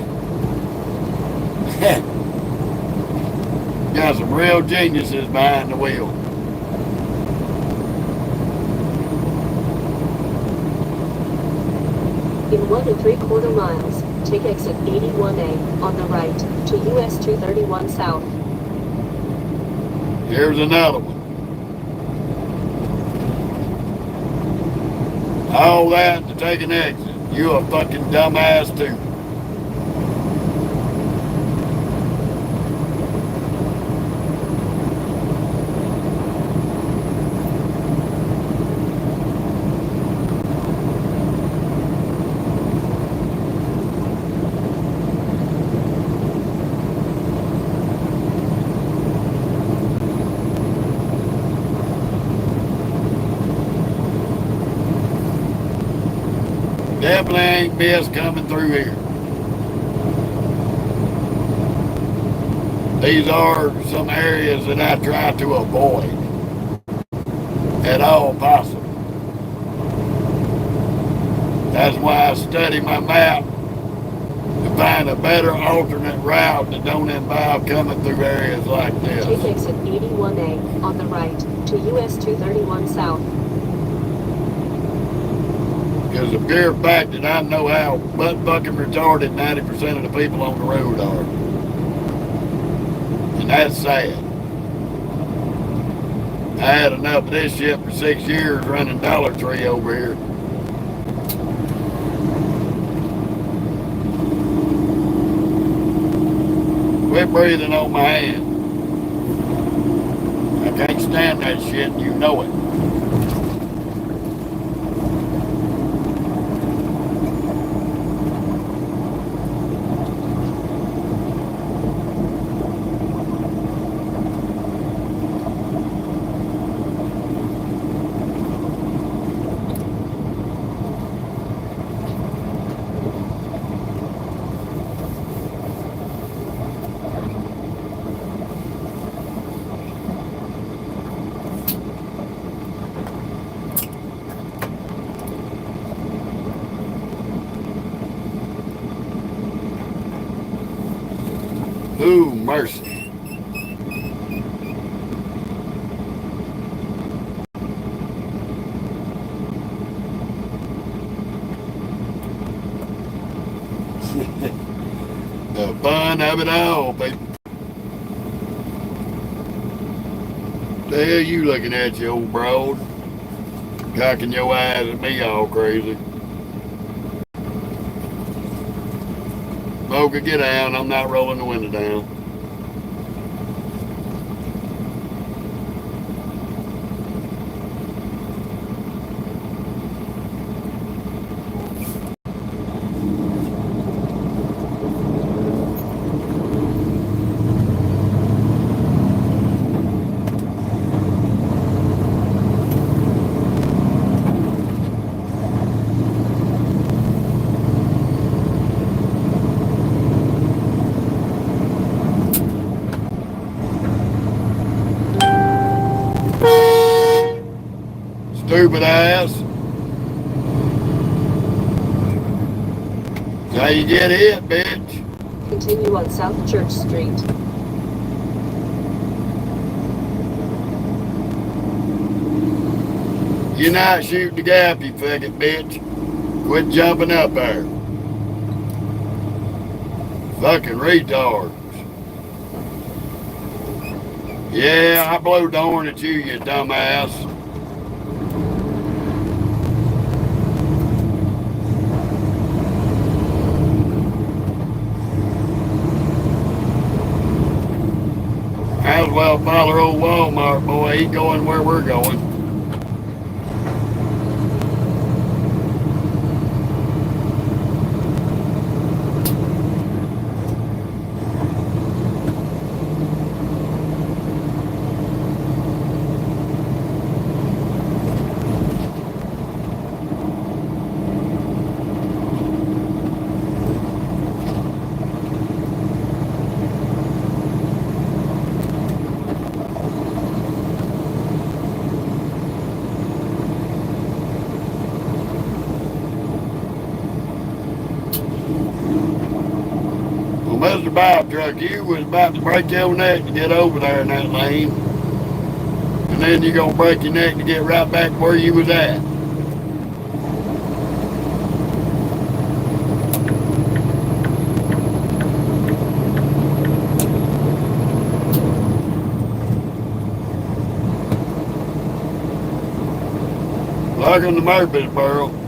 Got some real geniuses behind the wheel. In 1 3/4 miles, take exit 81A on the right to US 231 South. Here's another one. All that to take an exit. You a fucking dumbass too. Definitely ain't best coming through here. These are some areas that I try to avoid at all possible. That's why I study my map to find a better alternate route that don't involve coming through areas like this. Take exit 81A on the right to US 231 South. Because the pure fact that I know how butt-fucking retarded 90% of the people on the road are. And that's sad. I had enough of this shit for 6 years running Dollar Tree over here. Quit breathing on my hand. I can't stand that shit, and you know it. Ooh, mercy. The fun of it all, people. The hell you looking at, you old broad? Cocking your eyes at me all crazy. Mocha, get down. I'm not rolling the window down. Stupid ass. That's how you get hit, bitch. Continue on South Church Street. You're not shooting the gap, you fucking bitch. Quit jumping up there. Fucking retards. Yeah, I blew the horn at you, you dumbass. Might as well follow old Walmart, boy. He's going where we're going. Mr. Bob truck, you was about to break your neck to get over there in that lane. And then you're going to break your neck to get right back where you was at. Welcome to Murfreesboro.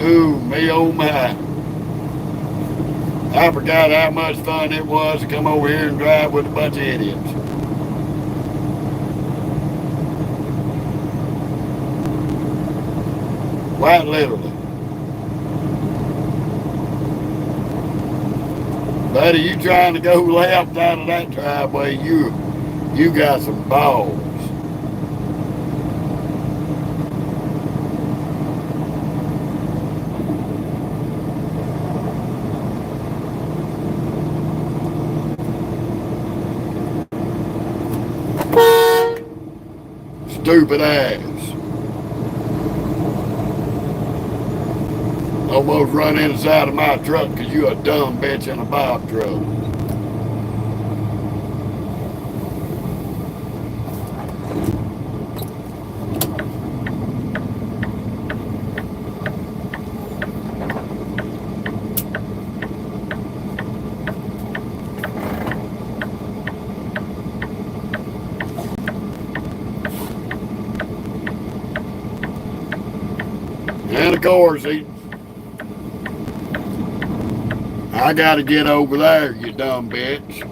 Ooh, me oh my. I forgot how much fun it was to come over here and drive with a bunch of idiots. Quite literally. Buddy, you trying to go left out of that driveway, you got some balls. Stupid ass. Almost run inside of my truck because you a dumb bitch in a Bob truck. And of course, I gotta get over there, you dumb bitch.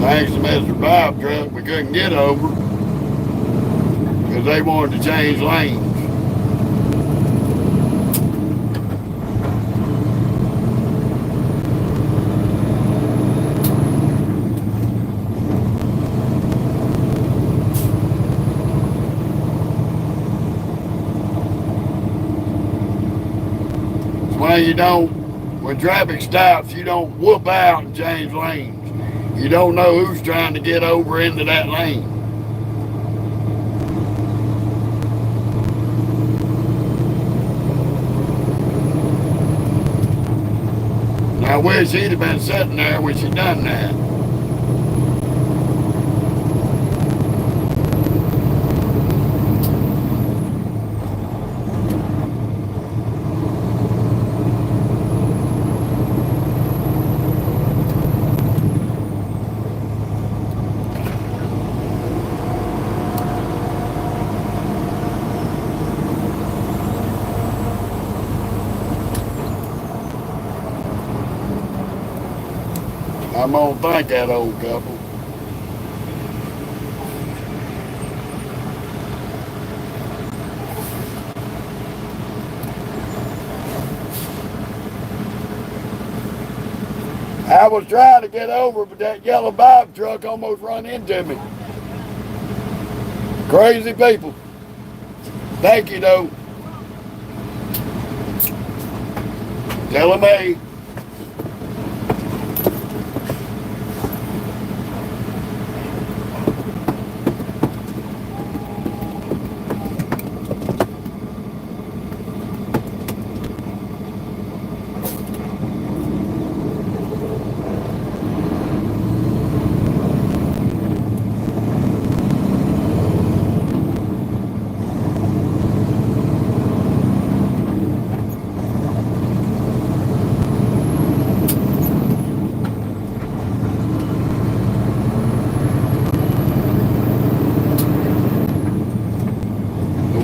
Thanks to Mr. Bob truck, we couldn't get over. because they wanted to change lanes. That's why you don't, when traffic stops, you don't whoop out and change lanes. You don't know who's trying to get over into that lane. I wish he'd have been sitting there when she done that. I'm gonna thank that old couple. I was trying to get over, but that yellow Bob truck almost run into me. Crazy people. Thank you, though. Telling me.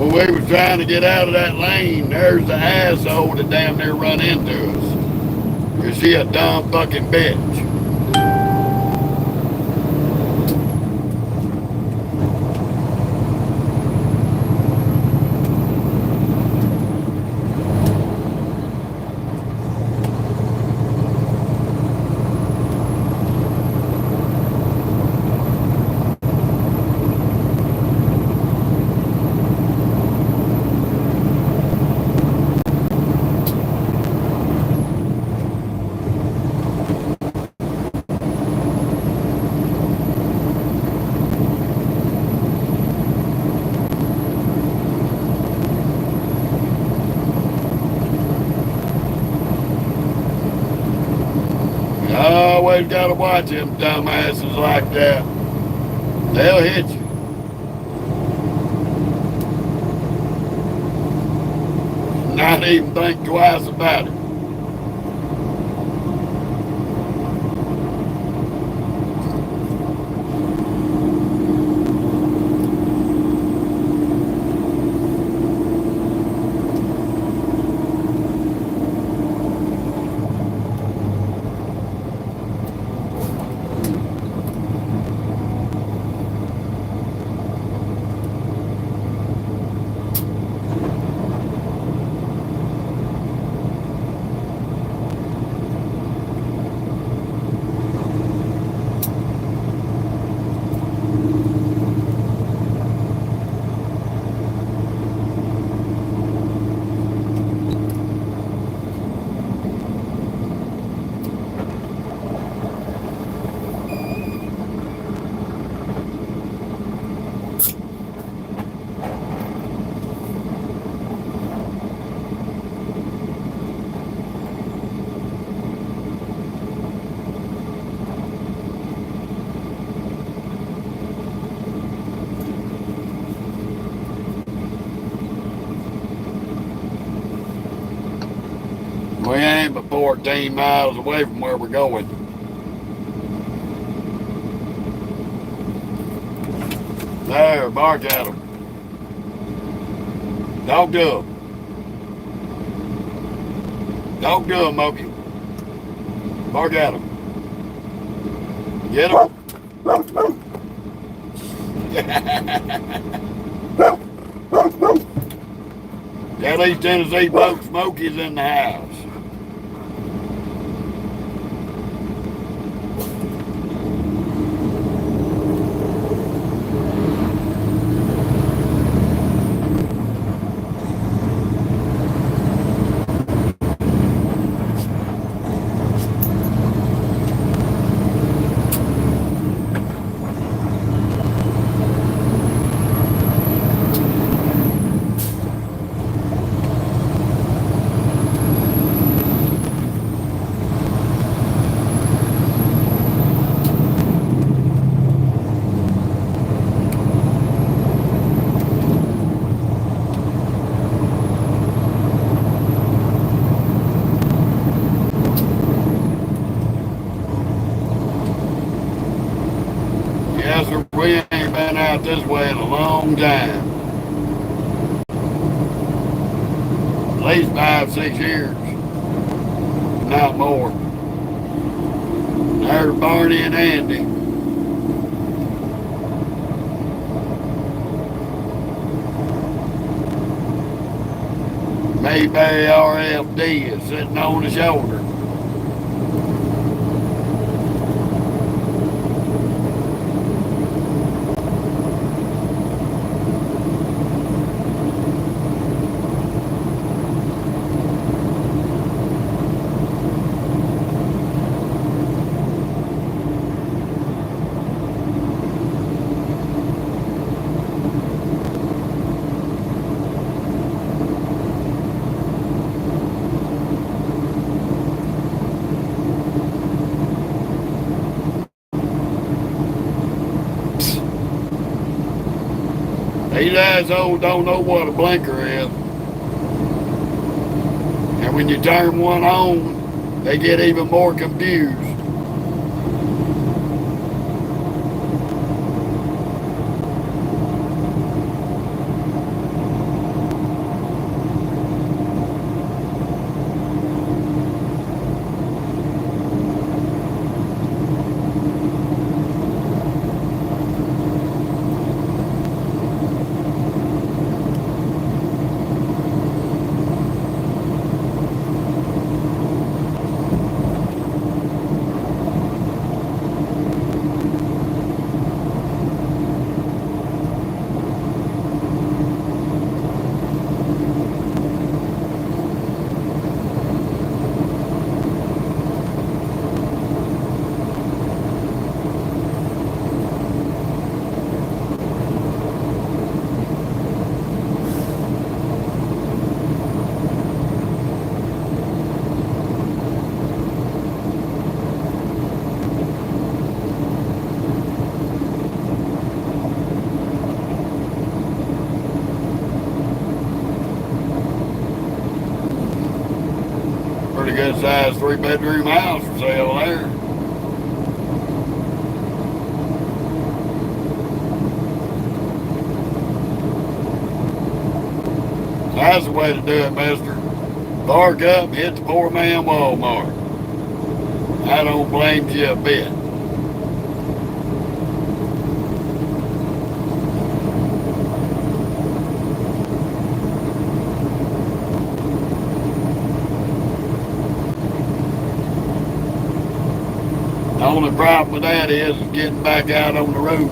When we were trying to get out of that lane, there's the asshole that damn near run into us. Because she a dumb fucking bitch. Always gotta watch them dumbasses like that. They'll hit you. Not even think twice about it. We ain't but 14 miles away from where we're going. There, bark at them. Don't do them. Don't do them, Moki. Bark at them. Get them. That East Tennessee bloke Smokey's in the house. Yes, sir, we ain't been out this way in a long time. At least 5, 6 years. Not more. There's Barney and Andy. Mayberry RFD is sitting on the shoulder. These assholes don't know what a blinker is. And when you turn one on, they get even more confused. Pretty good sized 3-bedroom house for sale there. That's the way to do it, mister. Bark up and hit the poor man Walmart. I don't blame you a bit. The only problem with that is getting back out on the road.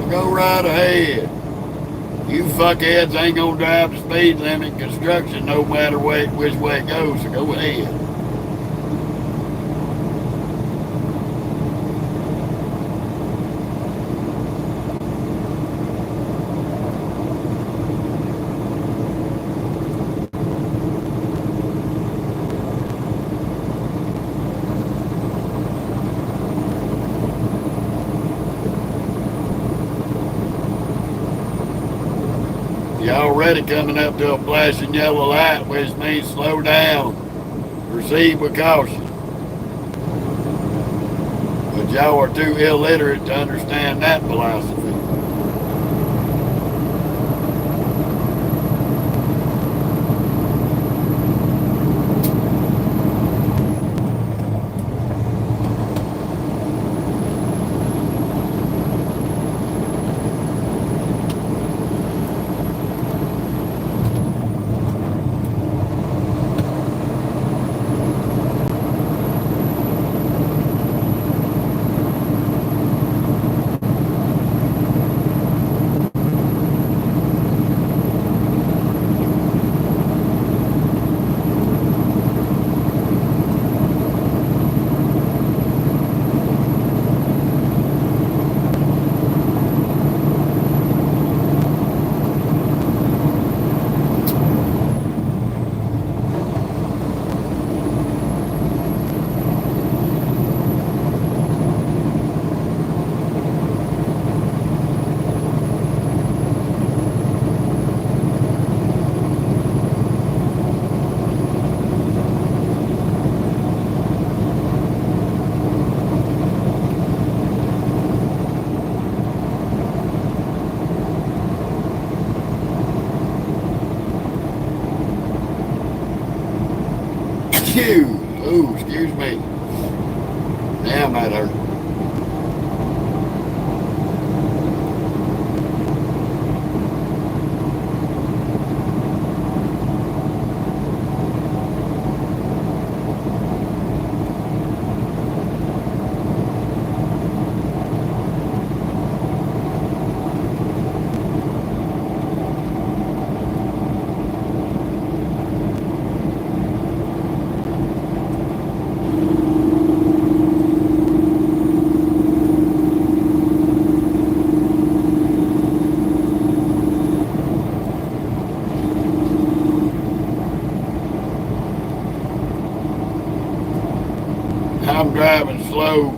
Go right ahead. You fuckheads ain't gonna drive the speed limit in construction no matter which way it goes, so go ahead. You're already coming up to a flashing yellow light, which means slow down. Proceed with caution. But But y'all are too illiterate to understand that philosophy. Ooh, excuse me. Damn, that hurt. I'm driving slow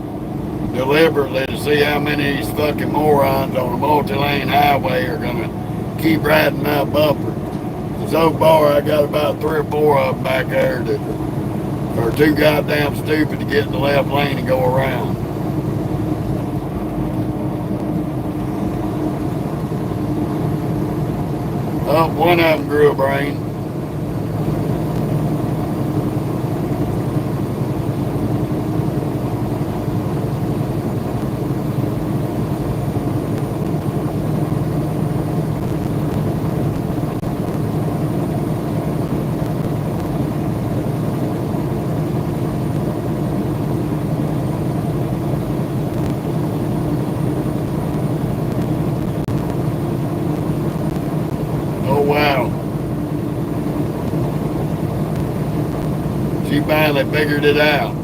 deliberately to see how many of these fucking morons on a multi-lane highway are gonna keep riding my bumper. So far, I got about 3 or 4 of them back there that are too goddamn stupid to get in the left lane and go around. Oh, one of them grew a brain. Oh, wow. She finally figured it out.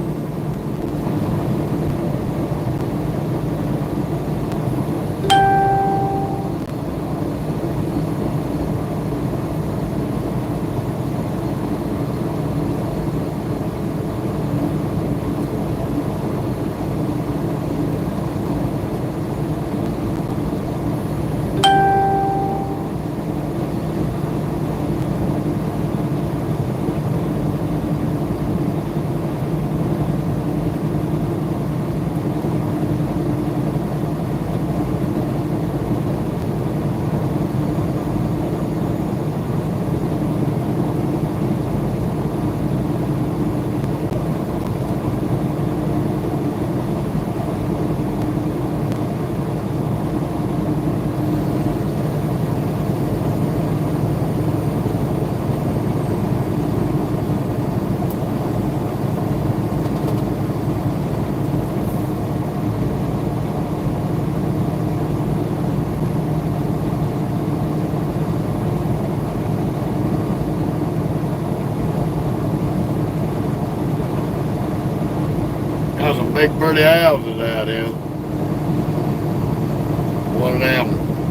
Got some big pretty houses out here. One of them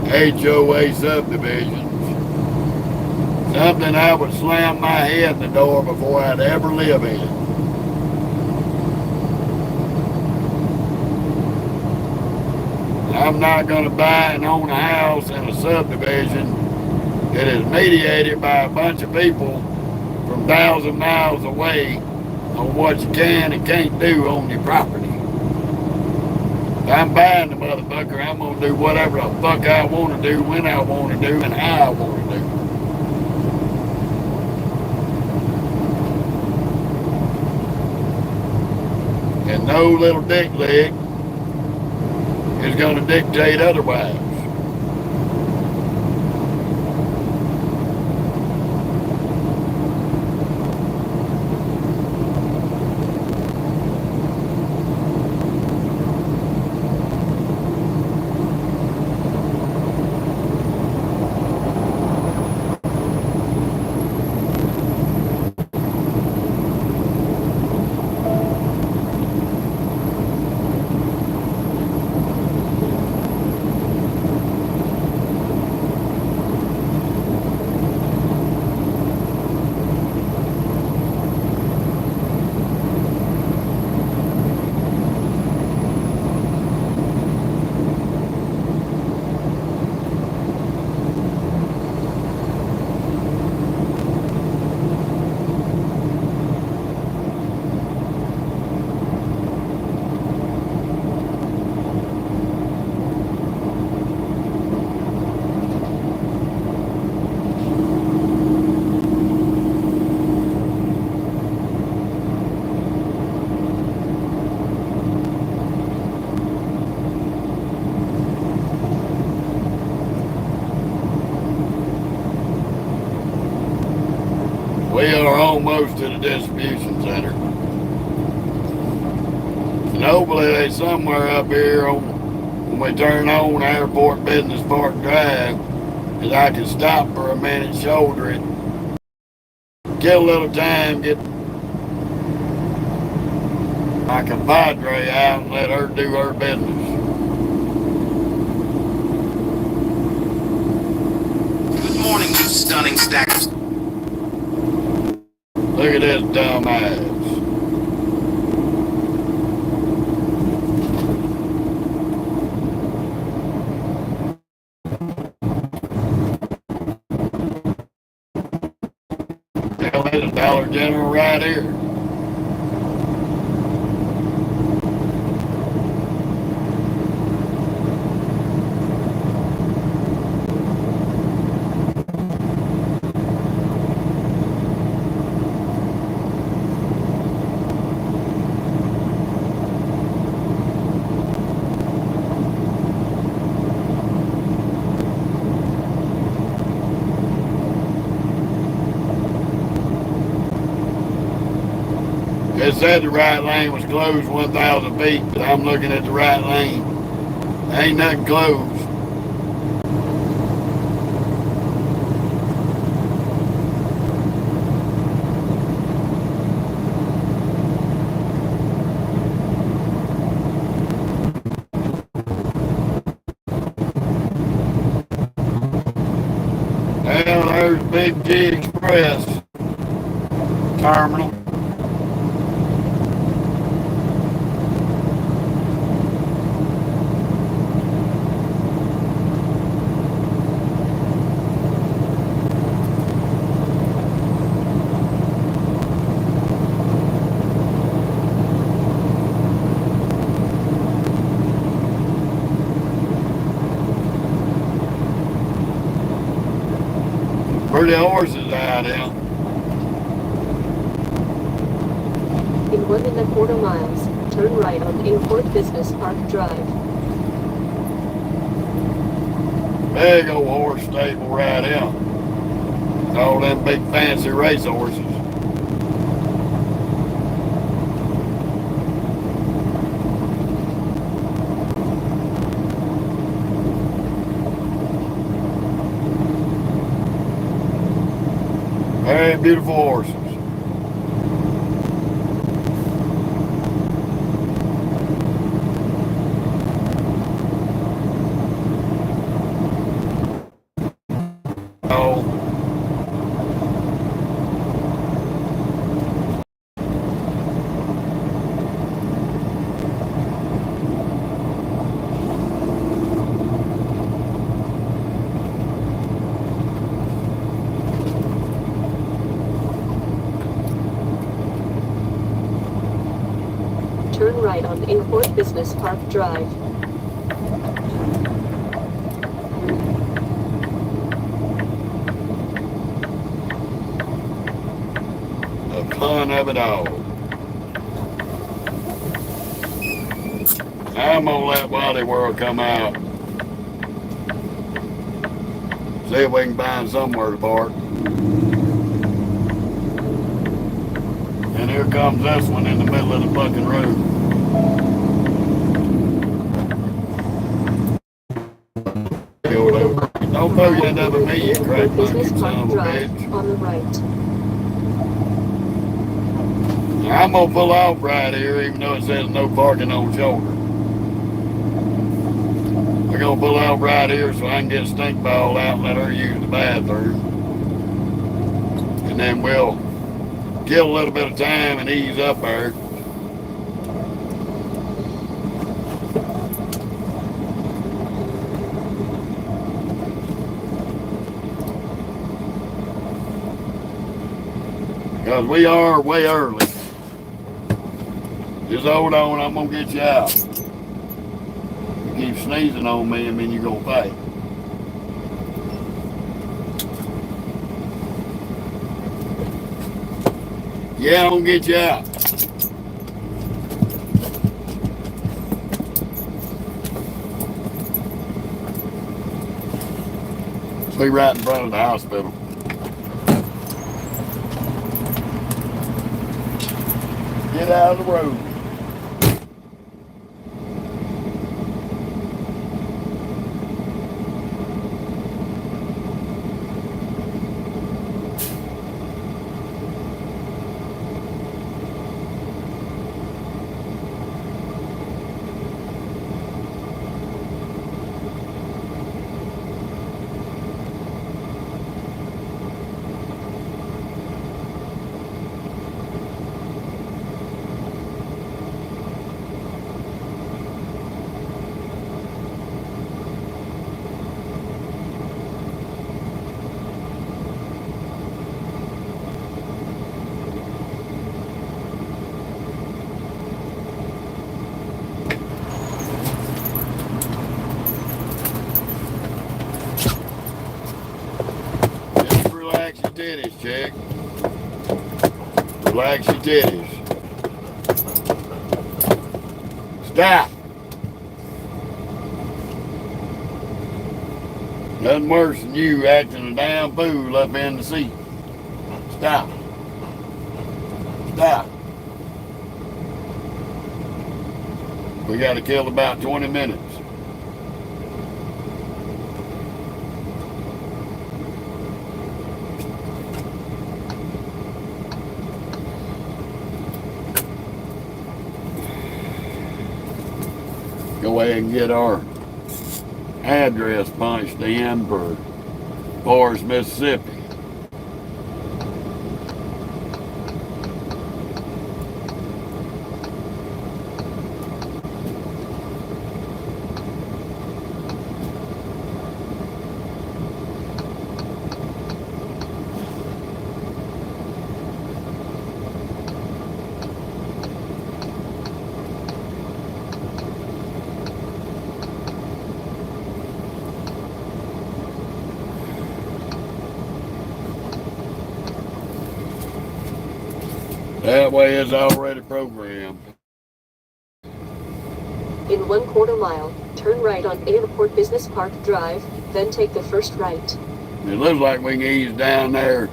HOA subdivisions. Something I would slam my head in the door before I'd ever live in. I'm not going to buy and own a house in a subdivision that is mediated by a bunch of people from 1,000 miles away on what you can and can't do on your property. If I'm buying the motherfucker, I'm gonna do whatever the fuck I want to do, when I want to do, and how I want to do. And no little dick leg is gonna dictate otherwise. We are almost to the distribution center. And hopefully they somewhere up here when we turn on Airport Business Park Drive that I can stop for a minute, shoulder it, get a little time, get my compadre out and let her do her business. Good morning, you stunning stackers. Look at this dumb ass. Hell, there's a Dollar General right here. It said the right lane was closed 1,000 feet, but I'm looking at the right lane. Ain't nothing closed. Well, there's Big G Express terminal. Pretty horses out here. In 1.25 miles, turn right on Airport Business Park Drive. Big old horse stable right here. All them big fancy race horses. Very beautiful horses. Oh. on Airport Business Park Drive. The fun of it all. I'm gonna let Wally World come out. See if we can find somewhere to park. And here comes this one in the middle of the fucking road. Don't throw your end up at me, you crack Business monkey son Park of a Drive bitch. on the right. I'm gonna pull off right here even though it says no parking on shoulder. We're gonna pull off right here so I can get stink ball out and let her use the bathroom. And then we'll kill a little bit of time and ease up there. Because we are way early. Just hold on, I'm gonna get you out. You keep sneezing on me and then you're gonna fight. Yeah, I'm gonna get you out. Be right in front of the hospital. Get out of the road. Relax your titties, chick. Relax your titties. Stop. Nothing worse than you acting a damn fool up in the seat. Stop. Stop. We got to kill about 20 minutes. Go ahead and get our address punched in for Forest, Mississippi. That way it's already programmed. In 1/4 mile, turn right on Airport Business Park Drive, then take the first right. It looks like we can ease down there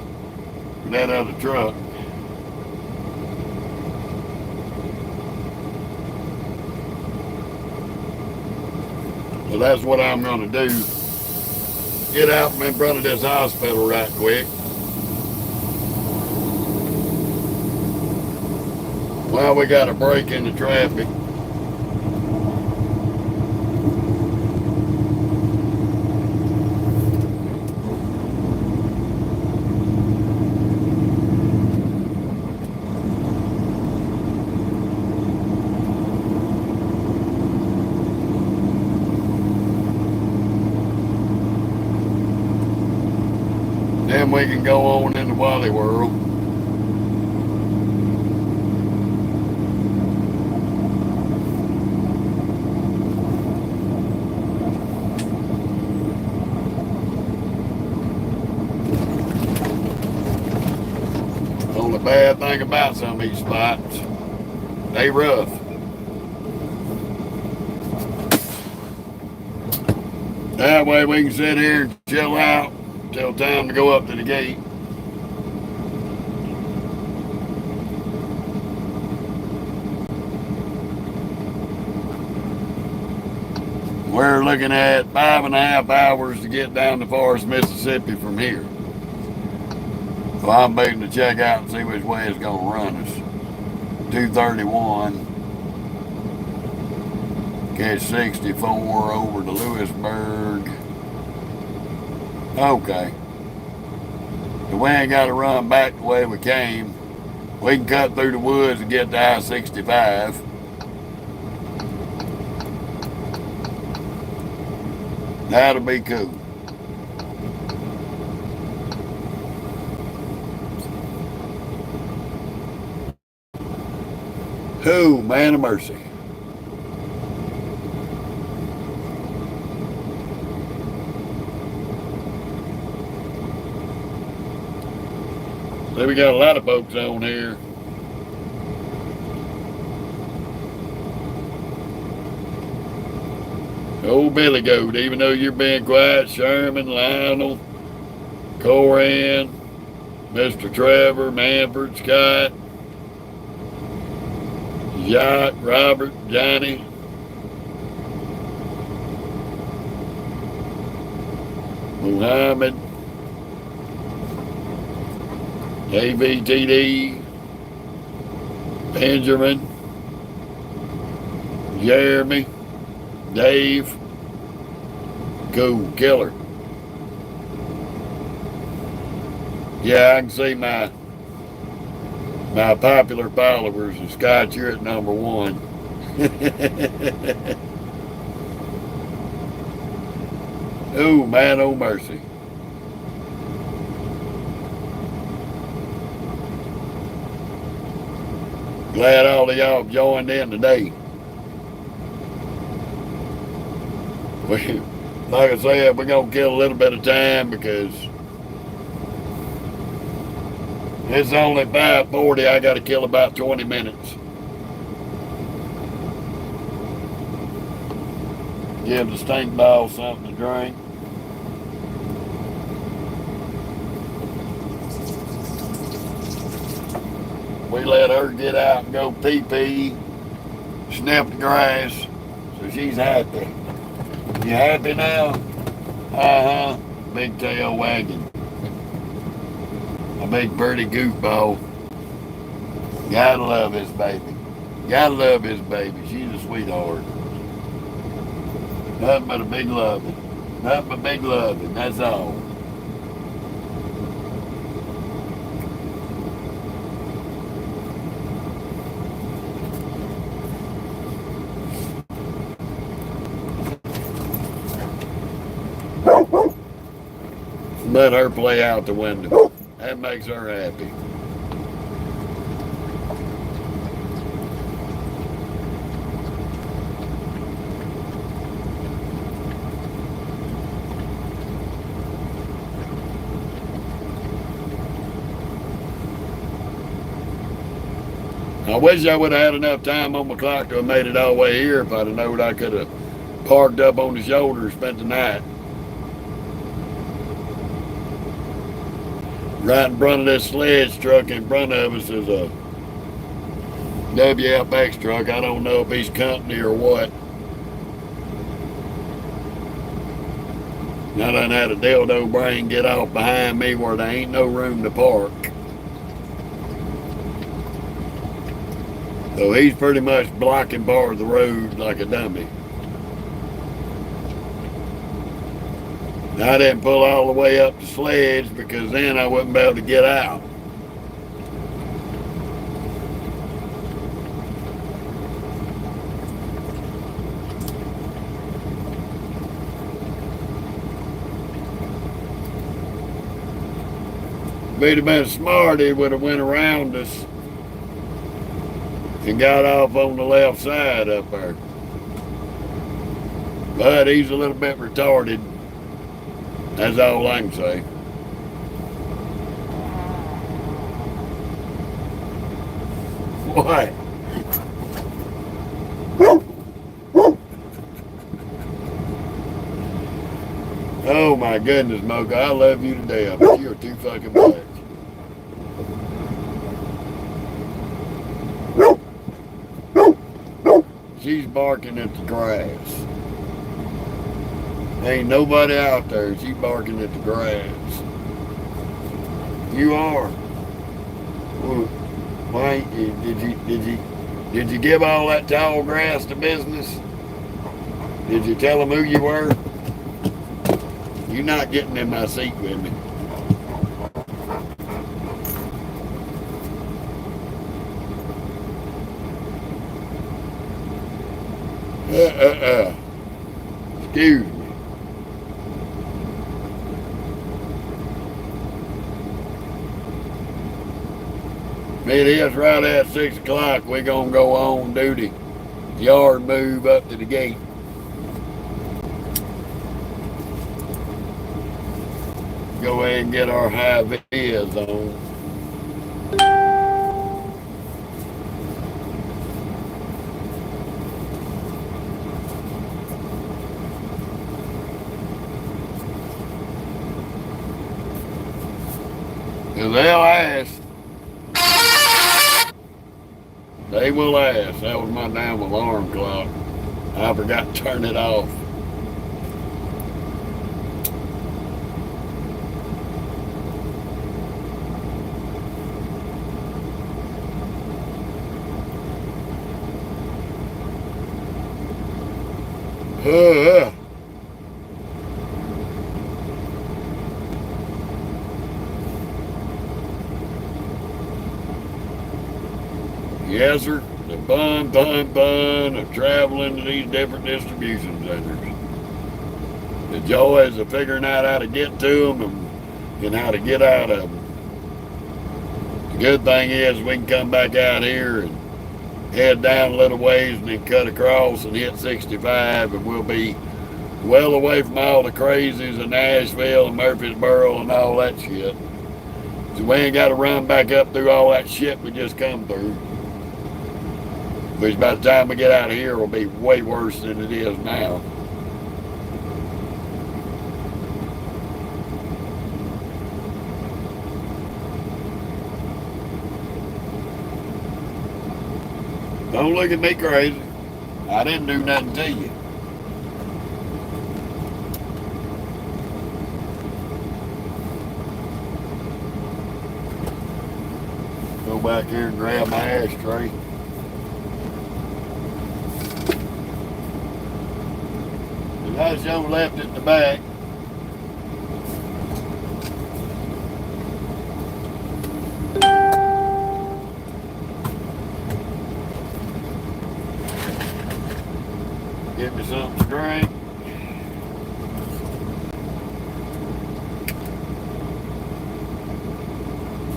with that other truck. So that's what I'm gonna do. Get out from in front of this hospital right quick. Well, we got a break in the traffic. Then we can go on into Wally World. bad thing about some of these spots. They rough. That way we can sit here and chill out till time to go up to the gate. We're looking at 5.5 hours to get down to Forest, Mississippi from here. So I'm waiting to check out and see which way it's going to run us. 231. Catch 64 over to Lewisburg. Okay. So we ain't got to run back the way we came. We can cut through the woods and get to I-65. That'll be cool. Oh, man of mercy. So we got a lot of folks on here. Old Billy Goat, even though you're being quiet, Sherman, Lionel, Coran, Mr. Trevor, Manford, Scott, Jacques, Robert, Johnny, Muhammad, AVTD, Benjamin, Jeremy, Dave, cool, killer. Yeah, I can see my popular followers. And Scott, you're at number 1. Oh, man, oh mercy. Glad all of y'all joined in today. Like I said, we're going to kill a little bit of time because it's only 5:40. I got to kill about 20 minutes. Give the stink ball something to drink. We let her get out and go pee-pee, sniff the grass, so she's happy. You happy now? Uh-huh. Big tail wagging. A big pretty goofball. Gotta love his baby. Gotta love his baby. She's a sweetheart. Nothing but a big loving. Nothing but big loving. That's all. Let her play out the window. That makes her happy. I wish I would have had enough time on my clock to have made it all the way here if I'd have known I could have parked up on the shoulder and spent the night. Right in front of this sledge truck in front of us is a WFX truck. I don't know if he's company or what. I done had a dildo brain get off behind me where there ain't no room to park. So he's pretty much blocking part of the road like a dummy. I didn't pull all the way up the sledge because then I wouldn't be able to get out. If he'd have been smart, he would have went around us and got off on the left side up there. But he's a little bit retarded. That's all I can say. What? Oh my goodness, Mocha, I love you to death, but you're too fucking much. She's barking at the grass. Ain't nobody out there. She's barking at the grass. You are. Well, why did you give all that tall grass to business? Did you tell them who you were? You're not getting in my seat with me. Excuse me. It is right at 6 o'clock. We're going to go on duty. Yard move up to the gate. Go ahead and get our high vis on. Because they'll ask. They will ask. That was my damn alarm clock. I forgot to turn it off. Yes, sir. The fun of traveling to these different distribution centers. The joys of figuring out how to get to them and how to get out of them. The good thing is we can come back out here and head down a little ways and then cut across and hit 65, and we'll be well away from all the crazies of Nashville and Murfreesboro and all that shit. So we ain't got to run back up through all that shit we just come through. Which by the time we get out of here will be way worse than it is now. Don't look at me crazy. I didn't do nothing to you. Go back here and grab my ashtray. I just left it in the back. Get me something to drink.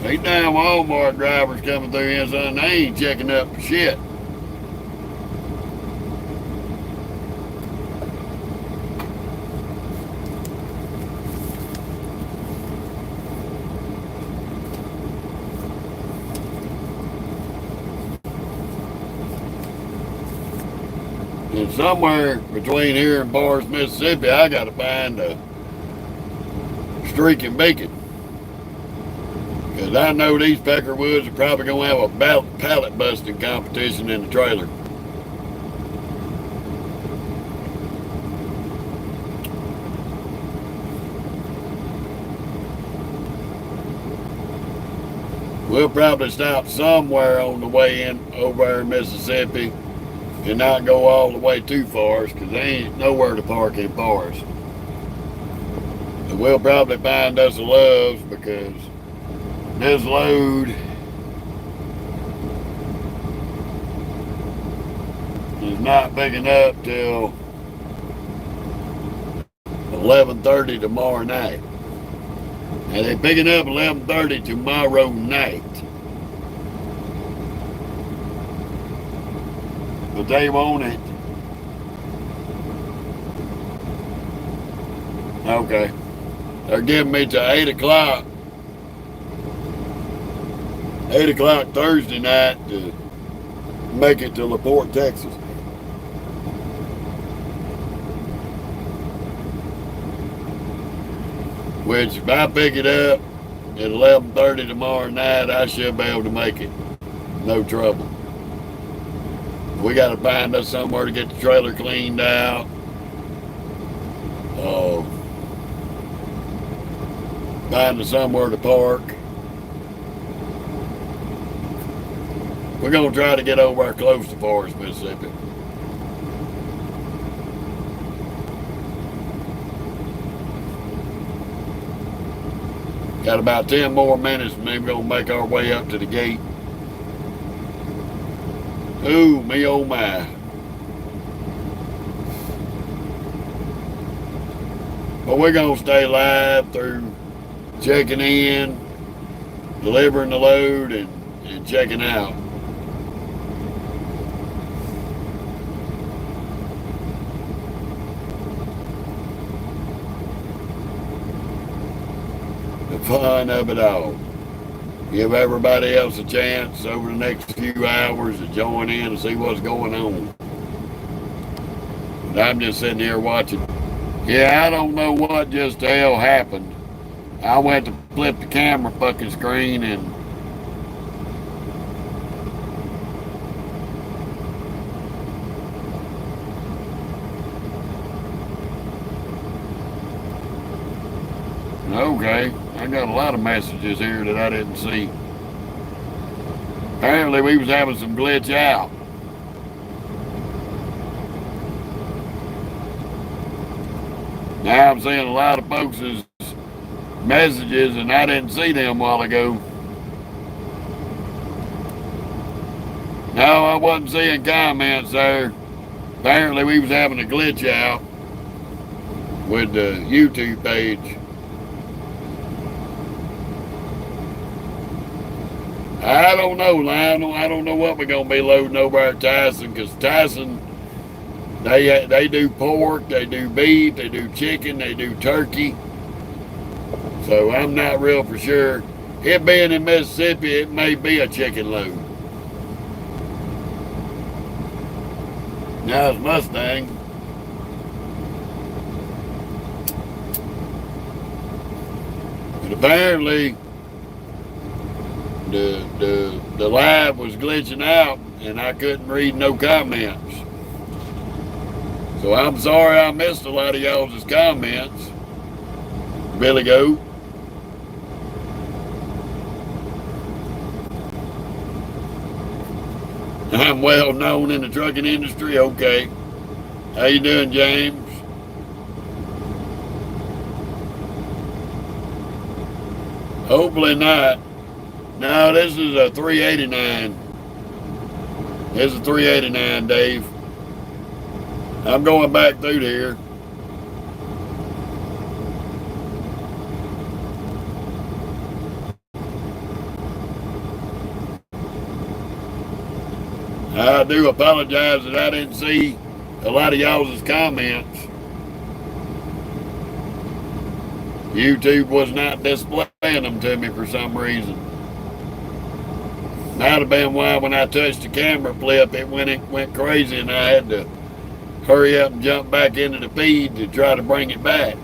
These damn Walmart drivers coming through here, son, they ain't checking up for shit. And somewhere between here and Bars, Mississippi, I got to find a streak and bacon. Because I know these Peckerwoods are probably going to have a pallet busting competition in the trailer. We'll probably stop somewhere on the way in over there in Mississippi and not go all the way too far, because there ain't nowhere to park in Bars. And we'll probably find us a Love's, because this load is not picking up till 11:30 tomorrow night. And they're picking up 11:30 tomorrow night. But they want it. Okay. They're giving me till 8 o'clock. 8 o'clock Thursday night to make it to LaPorte, Texas. Which, if I pick it up at 11:30 tomorrow night, I should be able to make it. No trouble. We got to find us somewhere to get the trailer cleaned out. Find us somewhere to park. We're going to try to get over close to Forest, Mississippi. Got about 10 more minutes and then we're going to make our way up to the gate. Ooh, me oh my. But we're going to stay live through checking in, delivering the load, and checking out. The fun of it all. Give everybody else a chance over the next few hours to join in and see what's going on. But I'm just sitting here watching. Yeah, I don't know what just the hell happened. I went to flip the camera fucking screen and okay, I got a lot of messages here that I didn't see. Apparently we was having some glitch out. Now I'm seeing a lot of folks' messages and I didn't see them a while ago. No, I wasn't seeing comments there. Apparently we was having a glitch out with the YouTube page. I don't know, Lionel. I don't know what we're going to be loading over at Tyson, because Tyson, they do pork, they do beef, they do chicken, they do turkey. So I'm not real for sure. It being in Mississippi, it may be a chicken load. Now it's Mustang. But apparently, the live was glitching out and I couldn't read no comments. So I'm sorry I missed a lot of y'all's comments. Billy Goat. I'm well known in the trucking industry. Okay. How you doing, James? Hopefully not. No, this is a 389. This is a 389, Dave. I'm going back through here. I do apologize that I didn't see a lot of y'all's comments. YouTube was not displaying them to me for some reason. Might have been why when I touched the camera flip, it went crazy and I had to hurry up and jump back into the feed to try to bring it back.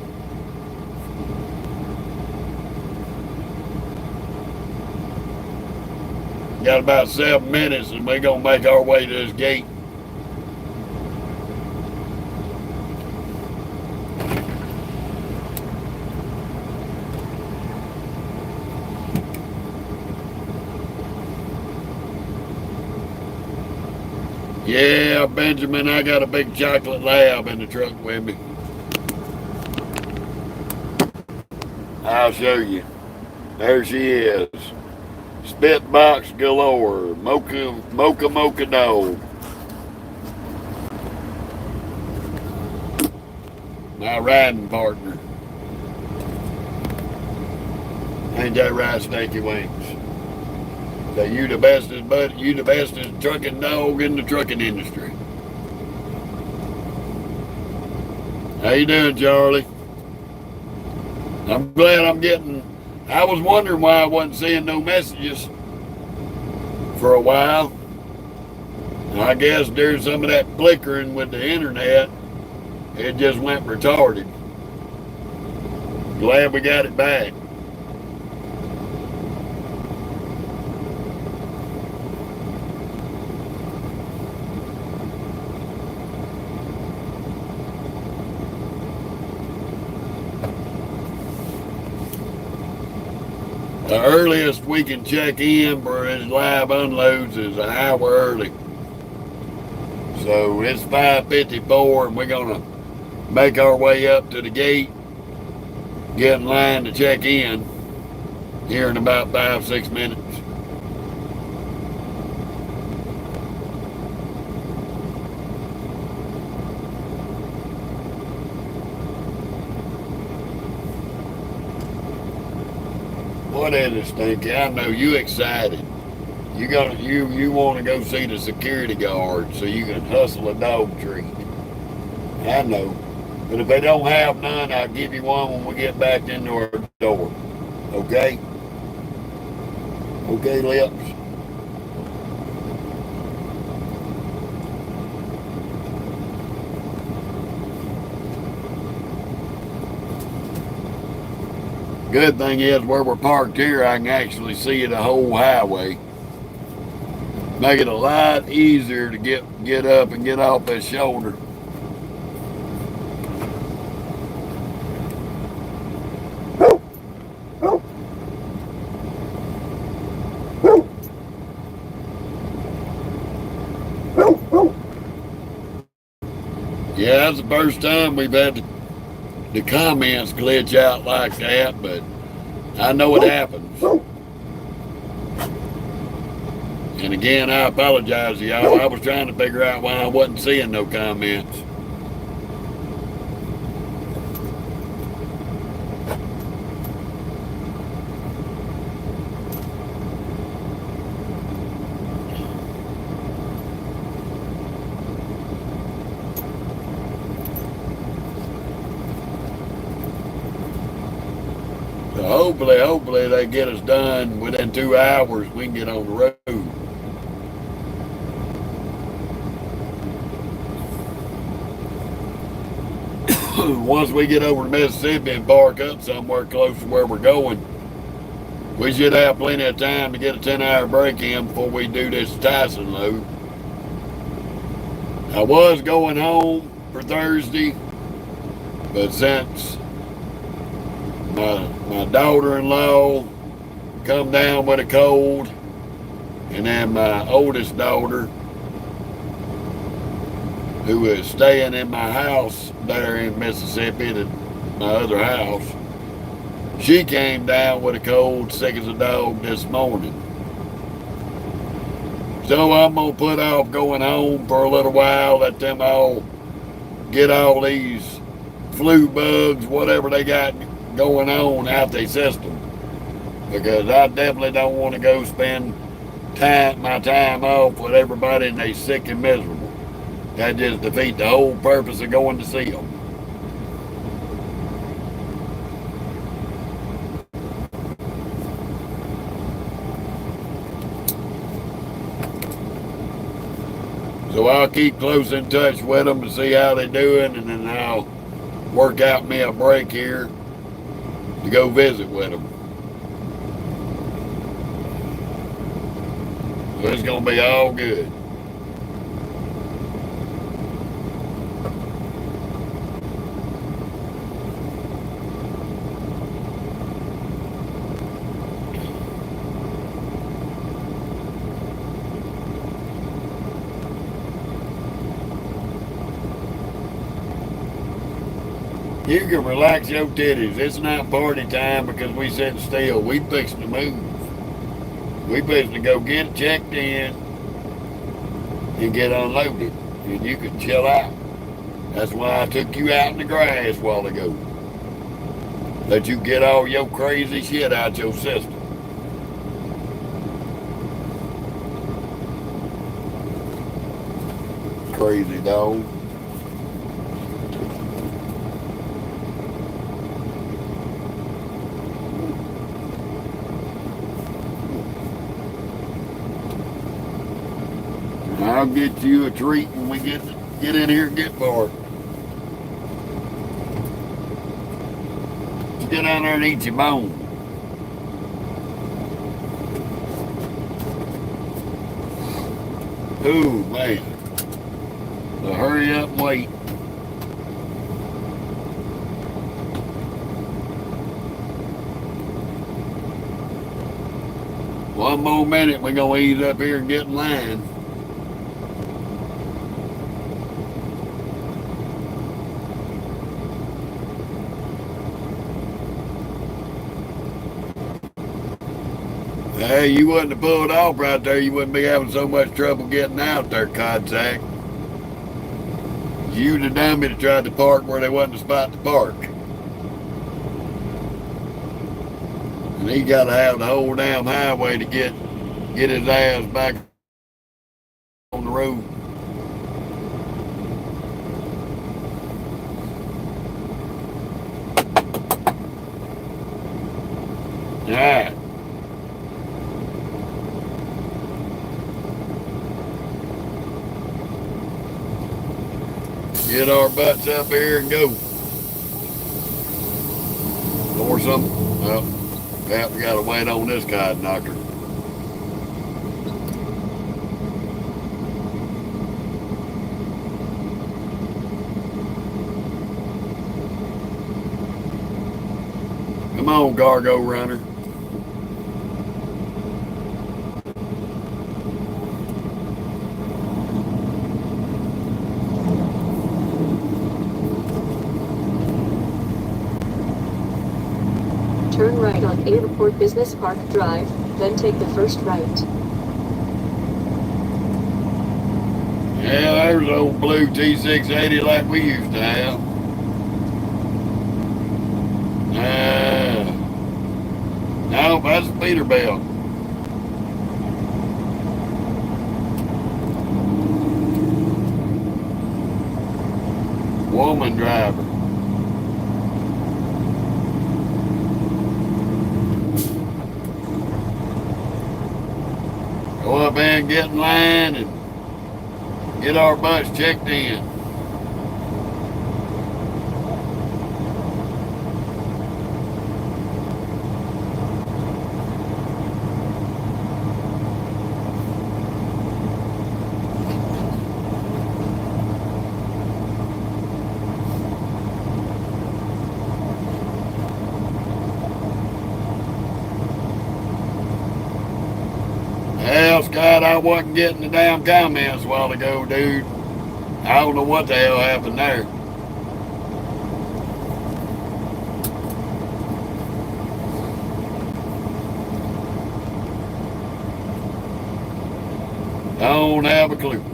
Got about 7 minutes and we're gonna make our way to this gate. Yeah, Benjamin, I got a big chocolate lab in the truck with me. I'll show you. There she is. Spitbox galore. Mocha dog. My riding partner. Ain't that right, Stinky Winks? So you the bestest, but you the bestest trucking dog in the trucking industry. How you doing, Charlie? I'm glad I'm getting. I was wondering why I wasn't seeing no messages for a while. I guess during some of that flickering with the internet, it just went retarded. Glad we got it back. The earliest we can check in for his live unloads is an hour early. So it's 5:54 and we're gonna make our way up to the gate, get in line to check in here in about 5-6 minutes. What is it, Stinky? I know you excited. You want to go see the security guard so you can hustle a dog treat. I know. But if they don't have none, I'll give you one when we get back into our door. Okay? Okay, Lips? Good thing is where we're parked here, I can actually see the whole highway. Make it a lot easier to get up and get off that shoulder. Yeah, that's the first time we've had the comments glitch out like that, but I know it happens. And again, I apologize to y'all. I was trying to figure out why I wasn't seeing no comments. So hopefully they get us done within 2 hours. We can get on the road. Once we get over to Mississippi and park up somewhere close to where we're going, we should have plenty of time to get a 10-hour break in before we do this Tyson load. I was going home for Thursday, but since my daughter-in-law come down with a cold, and then my oldest daughter, who is staying in my house there in Mississippi, my other house, she came down with a cold, sick as a dog this morning. So I'm going to put off going home for a little while, let them all get all these flu bugs, whatever they got going on out their system. Because I definitely don't want to go spend my time off with everybody and they sick and miserable. That just defeats the whole purpose of going to see them. So I'll keep close in touch with them to see how they're doing, and then I'll work out me a break here to go visit with them. So it's going to be all good. You can relax your titties. It's not party time because we sitting still. We fixing to move. We fixing to go get it checked in and get unloaded. And you can chill out. That's why I took you out in the grass a while ago. Let you get all your crazy shit out your system. Crazy dog. I'll get you a treat when we get in here and get parked. Get down there and eat your bone. Ooh, man. So hurry up and wait. One more minute, we're going to ease up here and get in line. Hey, you wouldn't have pulled off right there. You wouldn't be having so much trouble getting out there, Codsack. You the dummy that tried to park where there wasn't a spot to park. And he got to have the whole damn highway to get his ass back on the road. All right. Get our butts up here and go. Or something. Well, yeah, we gotta wait on this guy knocker. Come on, cargo runner. Turn right on Airport Business Park Drive, then take the first right. Yeah, there's old blue T680 like we used to have. No, that's a Peterbilt. Woman driver. Go up and get in line and get our bus checked in. Hell, Scott, I wasn't getting the damn comments a while ago, dude. I don't know what the hell happened there. Don't have a clue.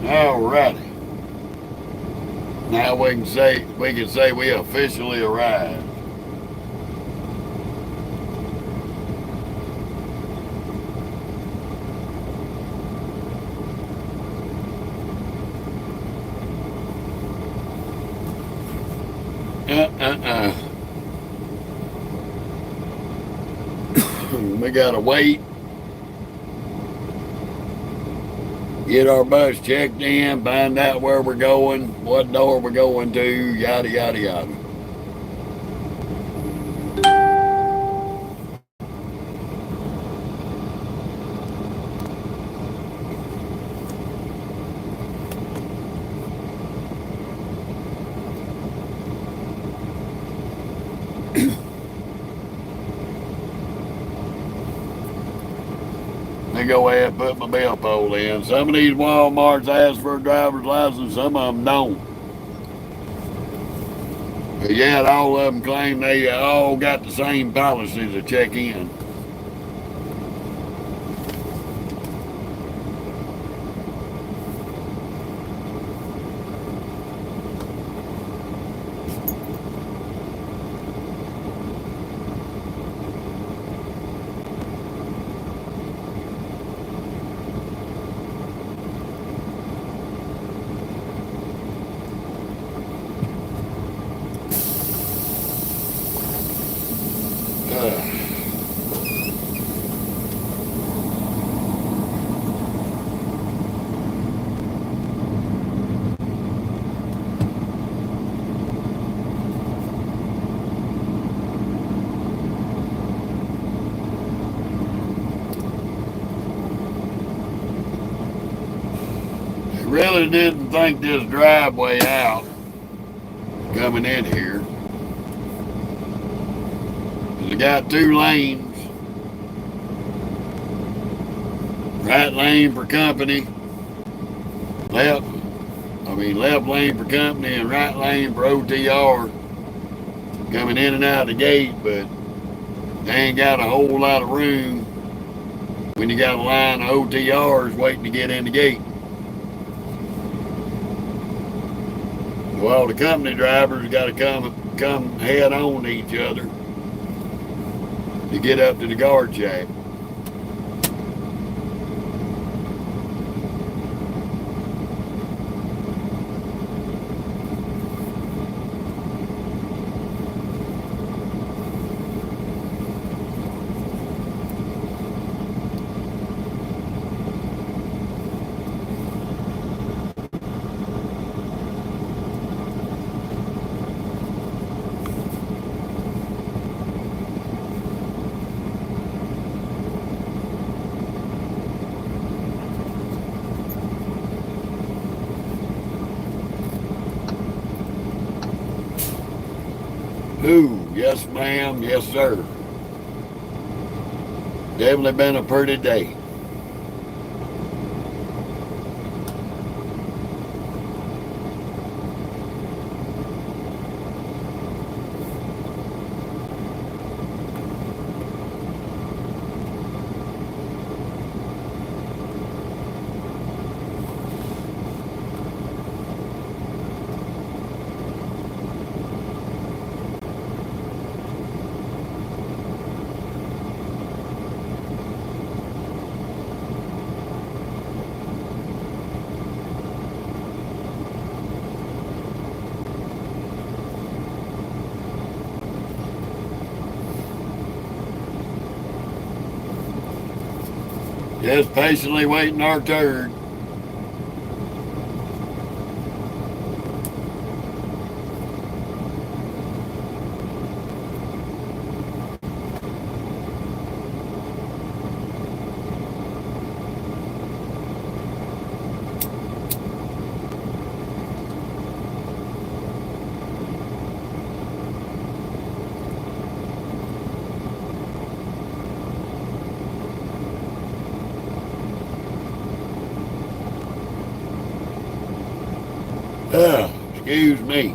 Alrighty. Now we can say we officially arrived. We gotta wait. Get our bus checked in, find out where we're going, what door we're going to, yada, yada, yada. Let me go ahead and put my bell pole in. Some of these Walmarts ask for a driver's license, some of them don't. But yet all of them claim they all got the same policy to check in. really didn't think this driveway out coming in here. Cause it got 2 lanes. Right lane for company. Left lane for company and right lane for OTR. Coming in and out of the gate, but they ain't got a whole lot of room when you got a line of OTRs waiting to get in the gate. Well, the company drivers got to come head on to each other to get up to the guard shack. Ooh, yes ma'am, yes sir. Definitely been a pretty day. Just patiently waiting our turn. Excuse me.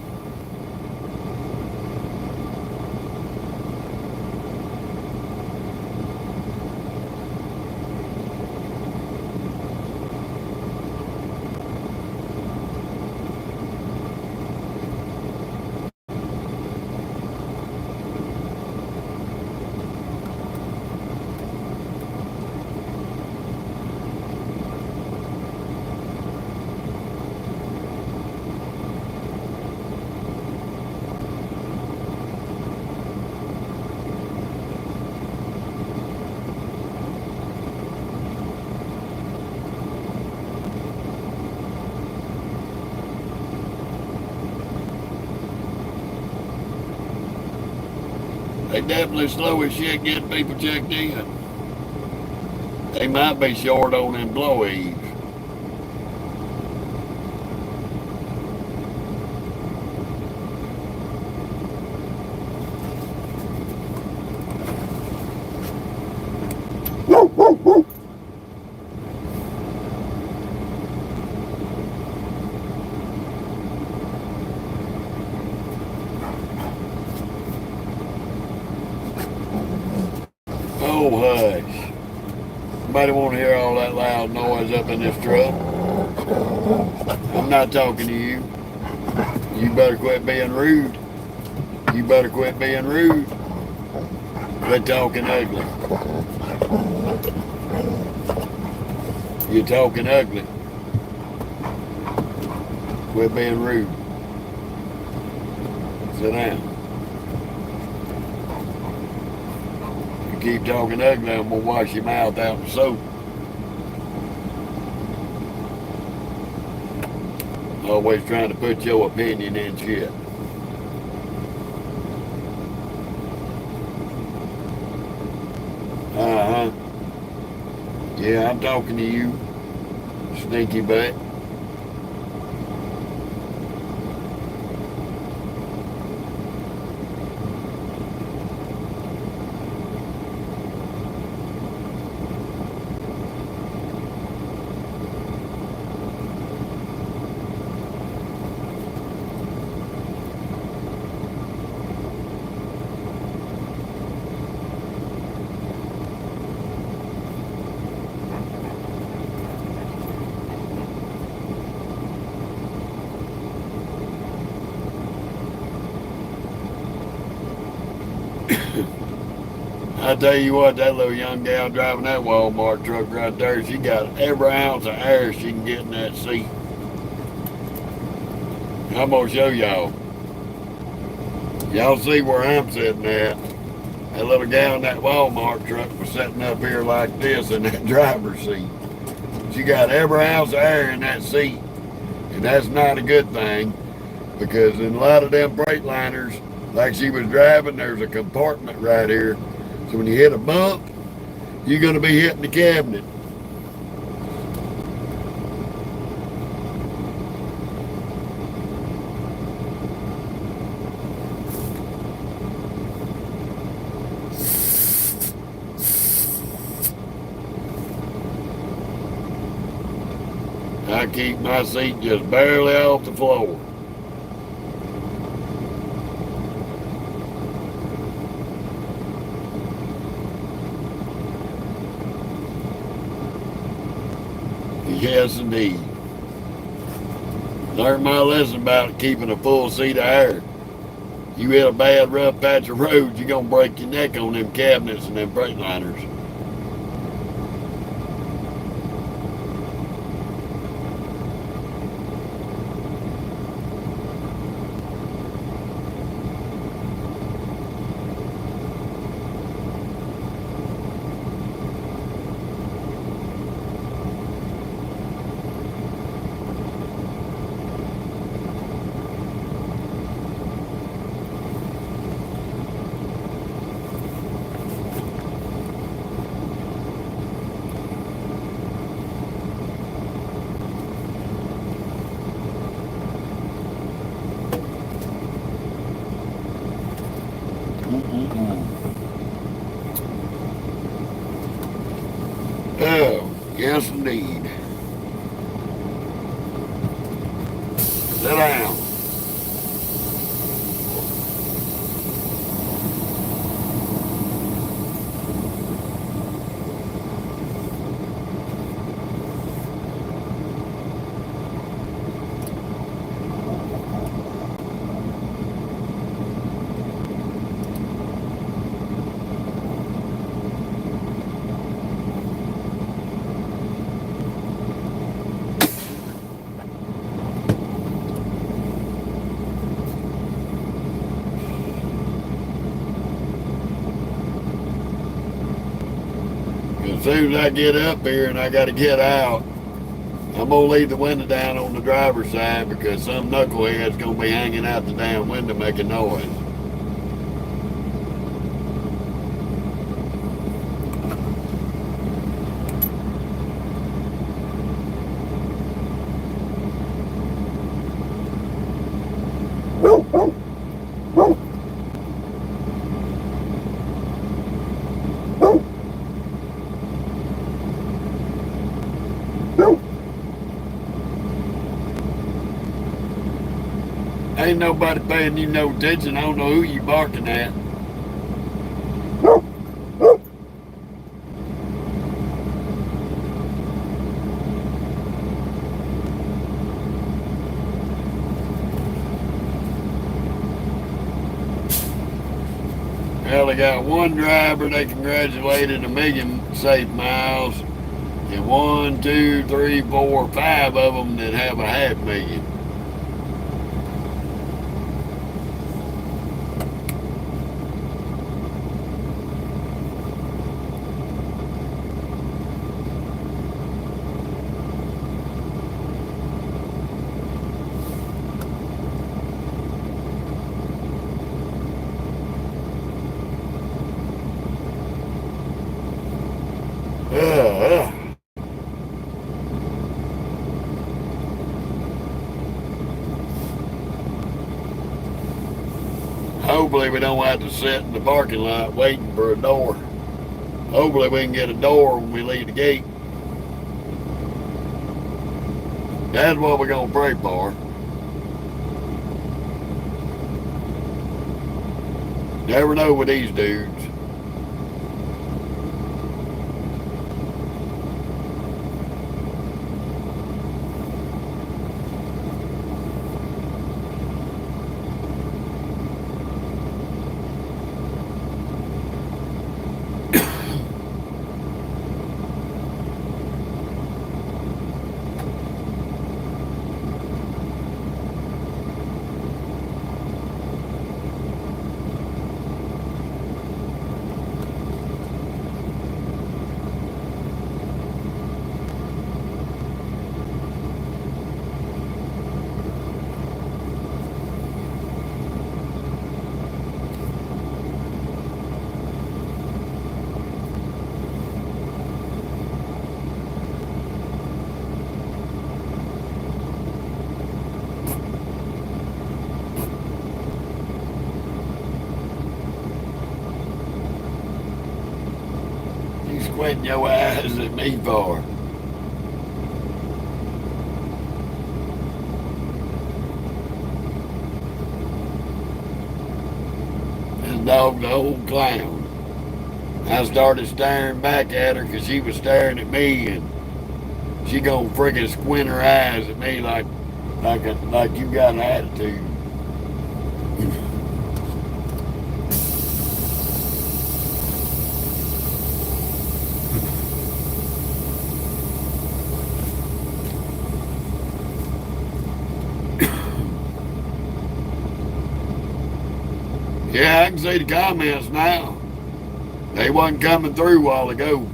They definitely slow as shit getting people checked in. They might be short on employees. Oh, hush. Nobody want to hear all that loud noise up in this truck. I'm not talking to you. You better quit being rude. You better quit being rude. Quit talking ugly. You're talking ugly. Quit being rude. Sit down. Keep talking ugly, I'm gonna wash your mouth out with soap. Always trying to put your opinion in shit. Yeah, I'm talking to you, sneaky butt. I tell you what, that little young gal driving that Walmart truck right there, she got every ounce of air she can get in that seat. I'm gonna show y'all. Y'all see where I'm sitting at. That little gal in that Walmart truck was sitting up here like this in that driver's seat. She got every ounce of air in that seat. And that's not a good thing, because in a lot of them Freightliners, like she was driving, there's a compartment right here. So when you hit a bump, you're going to be hitting the cabinet. I keep my seat just barely off the floor. Yes, indeed. Learned my lesson about keeping a full seat of air. You hit a bad rough patch of road, you're going to break your neck on them cabinets and them Freightliners. Oh, yes indeed. Sit down. As soon as I get up here and I got to get out, I'm going to leave the window down on the driver's side, because some knucklehead's going to be hanging out the damn window making noise. Ain't nobody paying you no attention. I don't know who you barking at. Well, they got one driver they congratulated 1 million safe miles, and 1, 2, 3, 4, 5 of them that have a 500,000. Hopefully we don't have to sit in the parking lot waiting for a door. Hopefully we can get a door when we leave the gate. That's what we're going to pray for. Never know with these dudes. squinting your eyes at me for? This dog, the old clown. I started staring back at her because she was staring at me, and she gonna freaking squint her eyes at me like you got an attitude. Yeah, I can see the comments now. They wasn't coming through a while ago.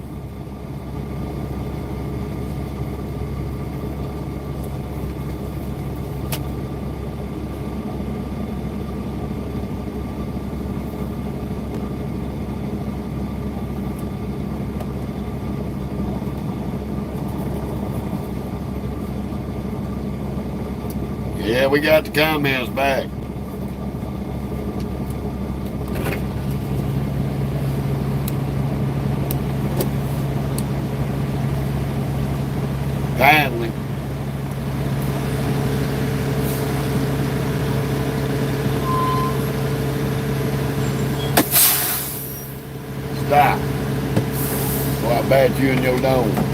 Yeah, we got the comments back. Finally. Stop. Boy, I bat you in your dome.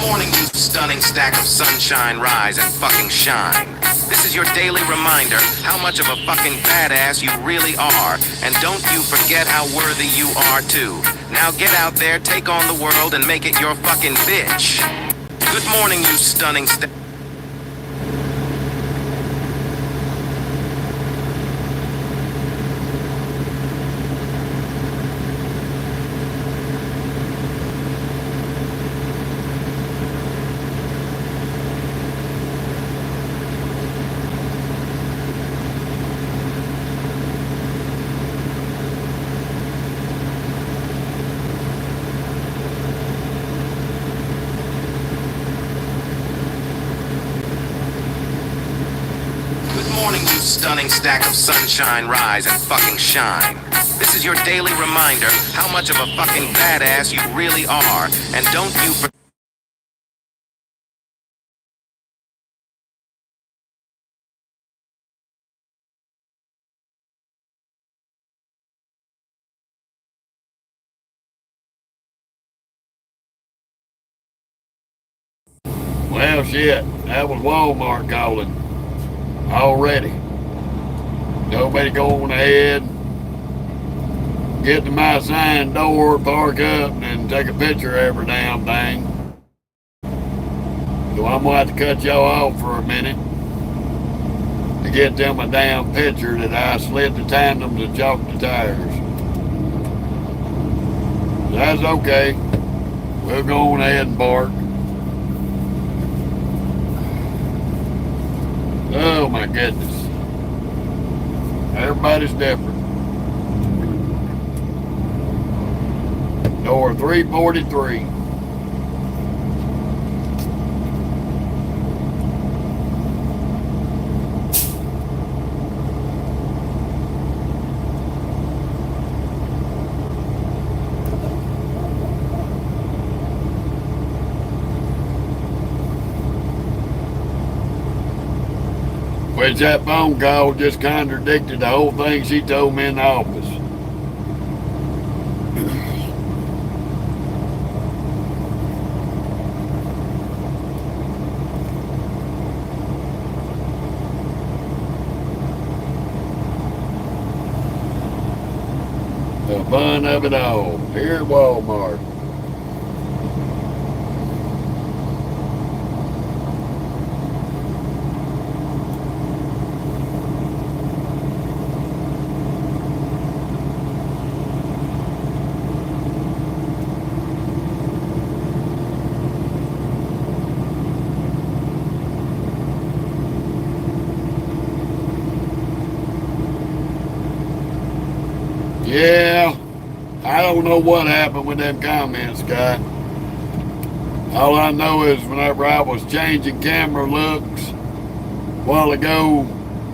morning, you stunning stack of sunshine, rise and fucking shine. This is your daily reminder how much of a fucking badass you really are. And don't you forget how worthy you are too. Now get out there, take on the world, and make it your fucking bitch. Good morning, you stunning stack. Stunning stack of sunshine, rise and fucking shine. This is your daily reminder how much of a fucking badass you really are. And don't you forget. Well, shit, that was Walmart calling already. Nobody go on ahead, get to my assigned door, park up, and take a picture of every damn thing. So I'm gonna have to cut y'all off for a minute to get them a damn picture that I slid the tandems and chalked the tires. That's okay. We'll go on ahead and park. Oh my goodness. Everybody's different. Door 343. Which that phone call just contradicted the whole thing she told me in the office. The fun of it all here at Walmart. Yeah, I don't know what happened with them comments, Scott. All I know is whenever I was changing camera looks a while ago,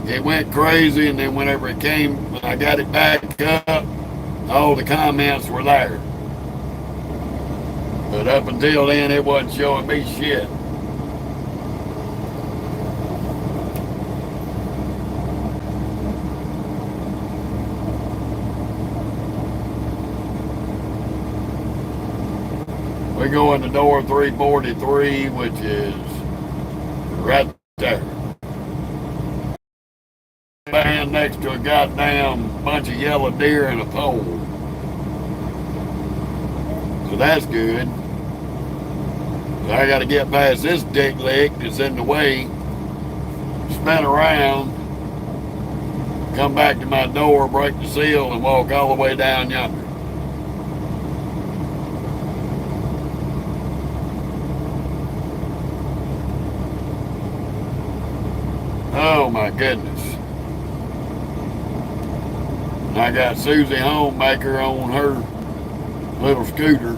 it went crazy, and then whenever it came, when I got it back up, all the comments were there. But up until then, it wasn't showing me shit. We go in the door 343, which is right there. Stand next to a goddamn bunch of yellow deer and a pole. So that's good. So I got to get past this dick lick that's in the way, spin around, come back to my door, break the seal, and walk all the way down yonder. Oh my goodness. I got Susie Homemaker on her little scooter.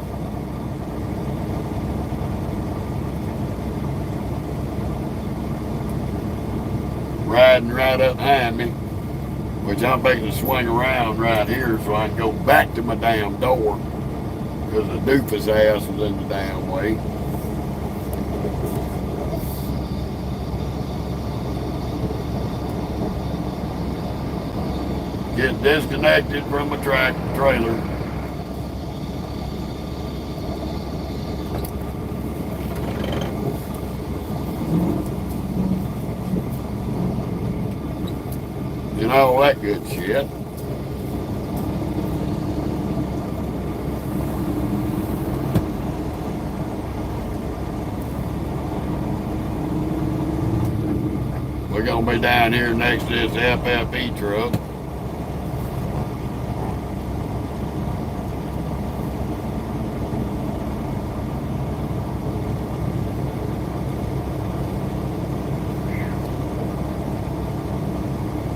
Riding right up behind me, which I'm making to swing around right here so I can go back to my damn door because the doofus ass is in the damn way. Get disconnected from a trailer. all that good shit. We're gonna be down here next to this FFE truck.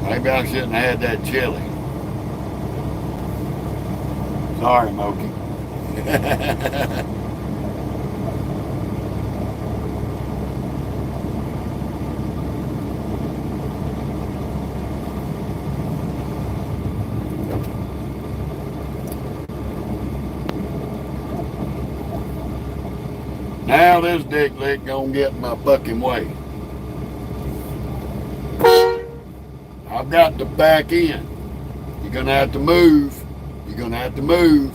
Maybe I shouldn't have had that chili. Sorry, Moki. Now this dick lick gonna get in my fucking way. I've got to back in. You're gonna have to move. You're gonna have to move.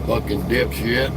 Fucking dipshit.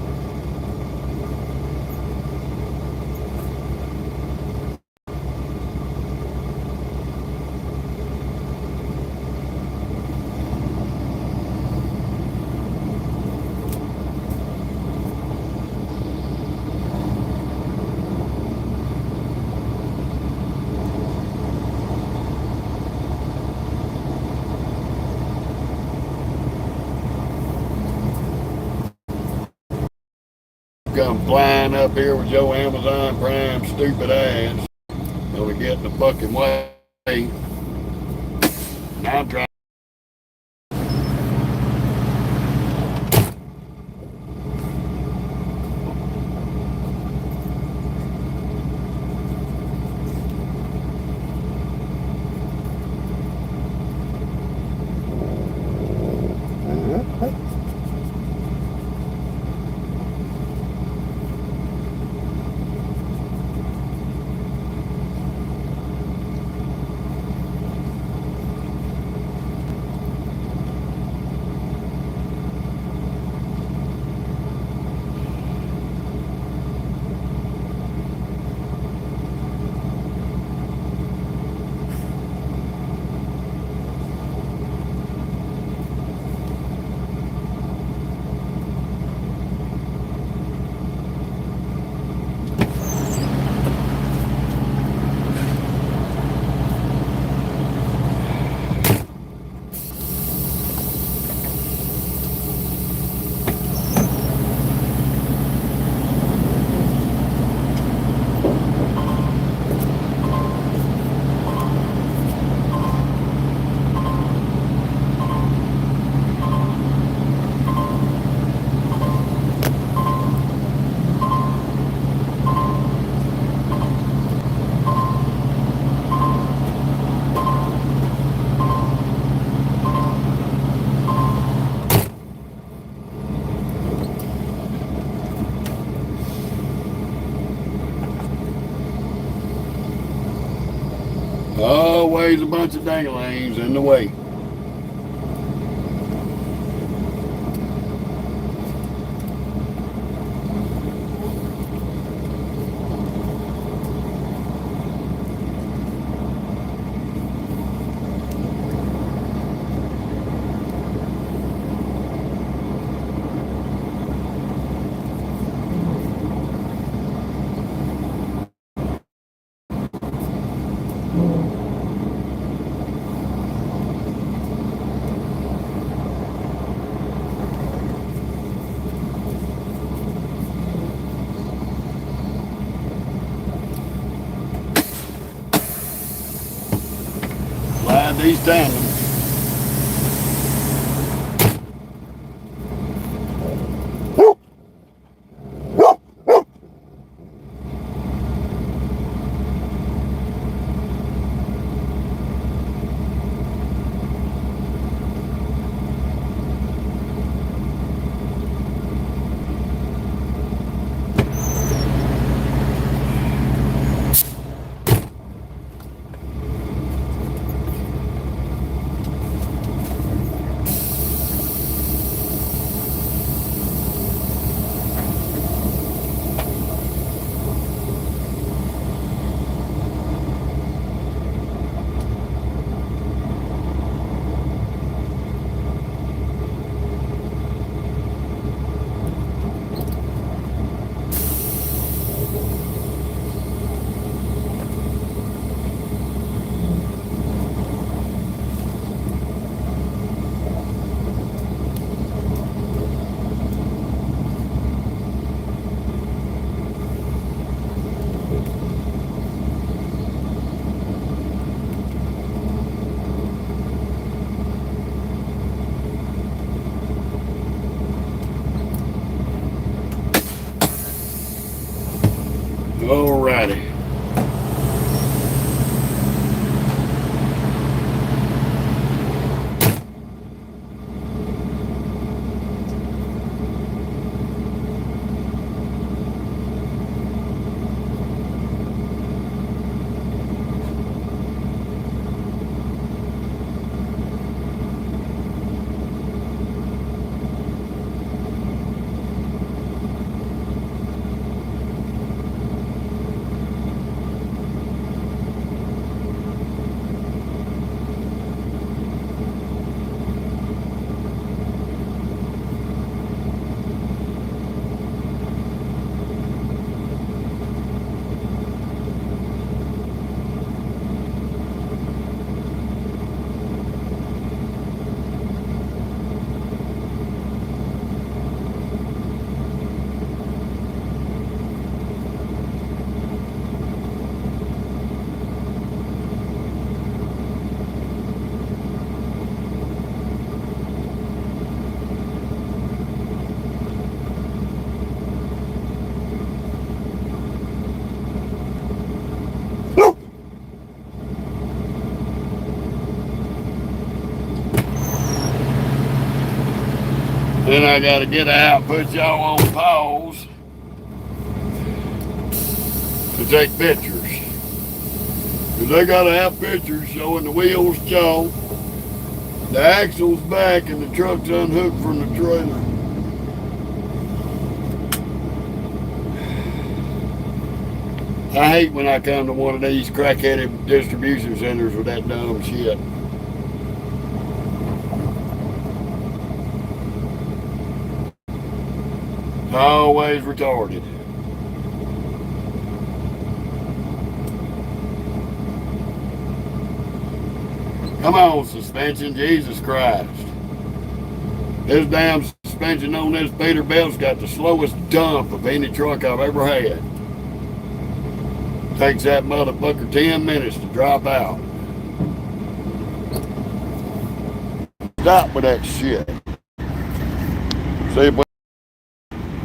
Come flying up here with your Amazon Prime stupid ass. Gonna get in the fucking way. Now I'm trying. Always a bunch of danglings in the way. Slide these tandems. Alrighty. Then I gotta get out, put y'all on pause to take pictures. Cause they gotta have pictures showing the wheels choke, the axle's back, and the truck's unhooked from the trailer. I hate when I come to one of these crackheaded distribution centers with that dumb shit. Always retarded. Come on, suspension, Jesus Christ. This damn suspension on this Peterbilt's got the slowest dump of any truck I've ever had. Takes that motherfucker 10 minutes to drop out. Stop with that shit. See if we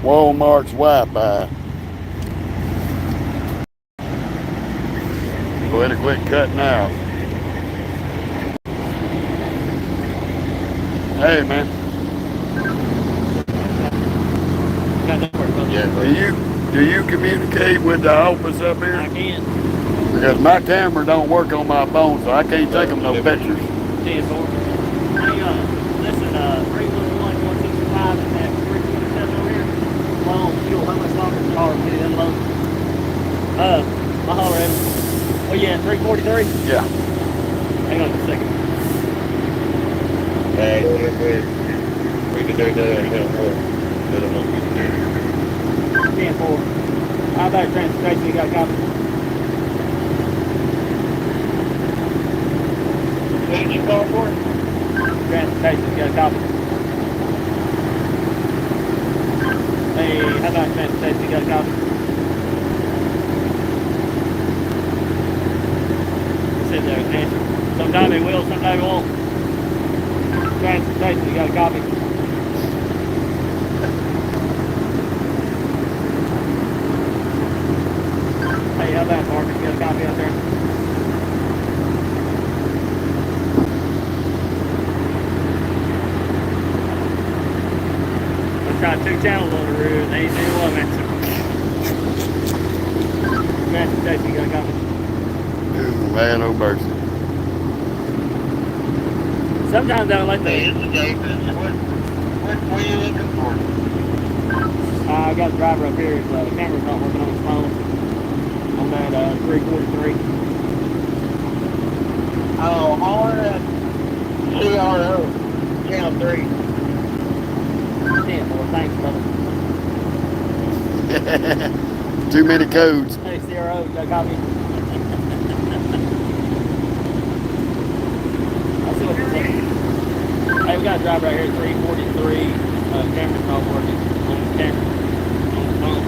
Walmart's Wi-Fi. Go ahead and quit cutting out. Hey, man. Yeah, do you communicate with the office up here? I can. Because my camera don't work on my phone, so I can't take them no pictures. 10-4. Hey, listen, 311-165 and that 327 over here. Long fuel, how much longer is the car to get unload? I'll holler at him. Oh yeah, 343? Yeah. Hang on a second. Hey, we can do that. 10-4. How about transportation? You got a copy? What did you call for? Transportation, you got a copy? Hey, how about transportation? You got a copy? Sit there and answer. Sometimes they will, sometimes they won't. Transportation, you got a copy? Hey, how about Marcus? You got a copy out there? Let's try 2 channels on the road. They ain't doing one answer. Transportation, you got a copy? Ooh, man, no mercy. Sometimes I don't like Hey, the... it's Jason. What are you looking for? I got the driver up here. The camera's not working on his phone. On that 343. Oh, holler at CRO, Channel 3. 10-4. Thanks, brother. Too many codes. Hey, CRO, you got a copy? I'll see what you're saying. Hey, we got a driver right here at 343. Camera's not working on the camera. On the phone.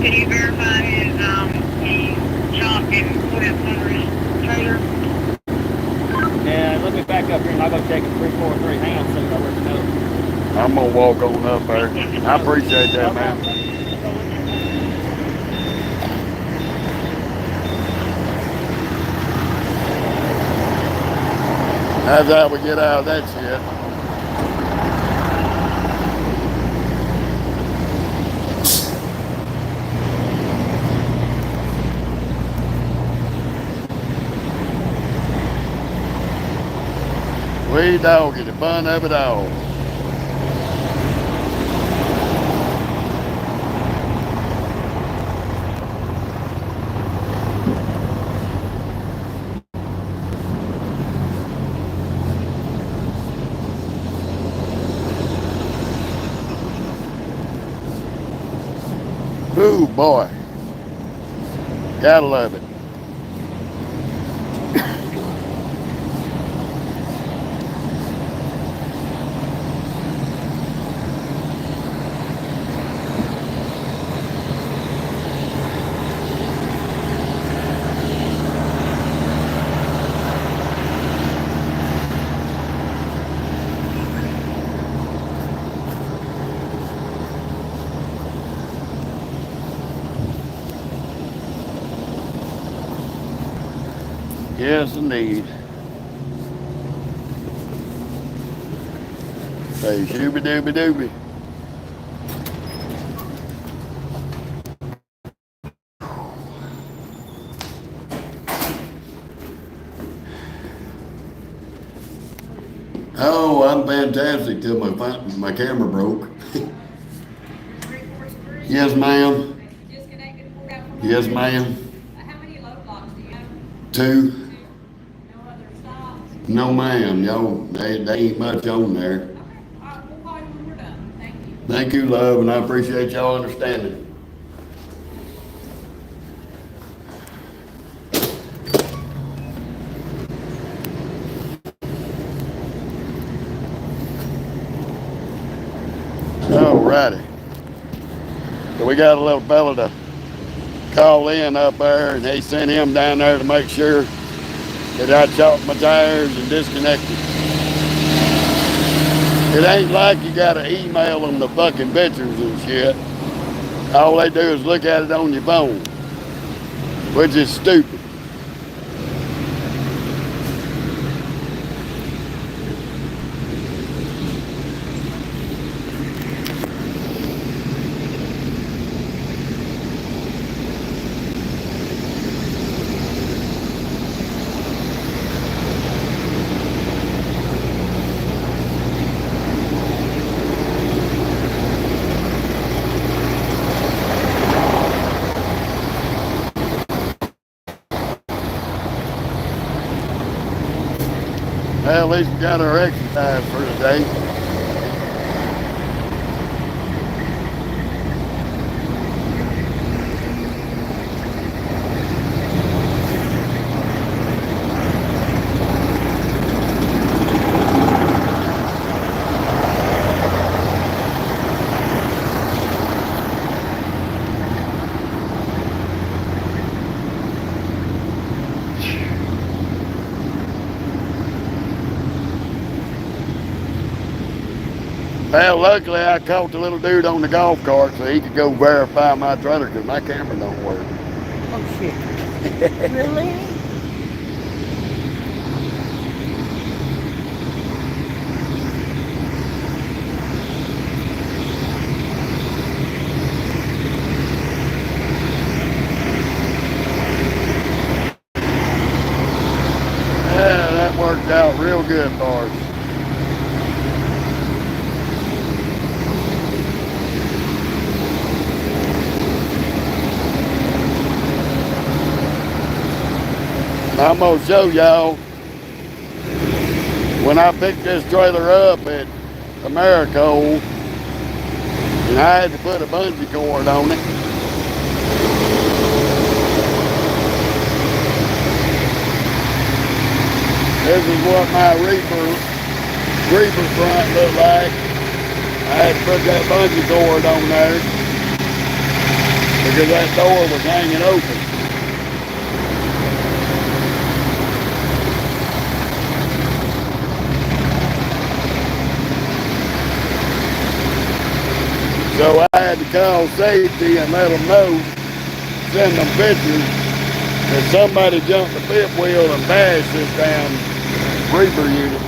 Can you verify his chalk and put it under his trailer? Yeah, let me back up here and I'll go check it. 343. Hang on a second, I'll let you know. I'm gonna walk on up there. I appreciate that, man. How's that we get out of that shit? We doggy, the fun of it all. Ooh, boy. Gotta love it. Yes, indeed. Say shooby dooby dooby. Oh, I'm fantastic till my camera broke. Yes, ma'am. Yes, ma'am. How many load blocks do you have? 2. No other stops? No, ma'am. Yo, they ain't much on there. Okay. All right, we'll call you when we're done. Thank you. Thank you, love, and I appreciate y'all understanding. Alrighty. So we got a little fella to call in up there, and they sent him down there to make sure that I chopped my tires and disconnected. It ain't like you gotta email them the fucking pictures and shit. All they do is look at it on your phone, which is stupid. Well, at least we got our exercise for today. Well, luckily I caught the little dude on the golf cart so he could go verify my trailer because my camera don't work. Oh shit. Really? Yeah, that worked out real good for us. I'm gonna show y'all when I picked this trailer up at Americo and I had to put a bungee cord on it. This is what my reefer front looked like. I had to put that bungee cord on there because that door was hanging open. had to call safety and let them know, send them pictures, that somebody jumped the fifth wheel and bashed this damn reaper unit.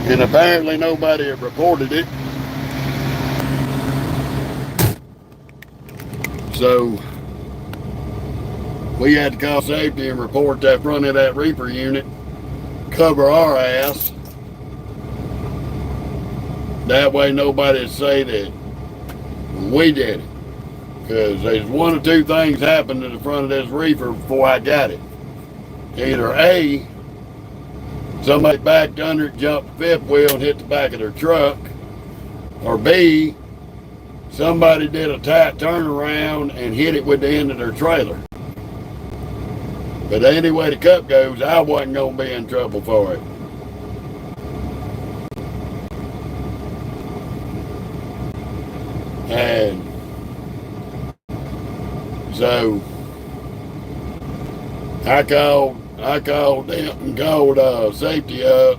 And apparently nobody had reported it. So we had to call safety and report that front of that reaper unit, cover our ass. That way nobody would say that we did it. Because there's one or two things happened to the front of this reefer before I got it. Either A, somebody backed under it, jumped the fifth wheel and hit the back of their truck, or B, somebody did a tight turnaround and hit it with the end of their trailer. But any way the cup goes, I wasn't going to be in trouble for it. And so I called them and called safety up,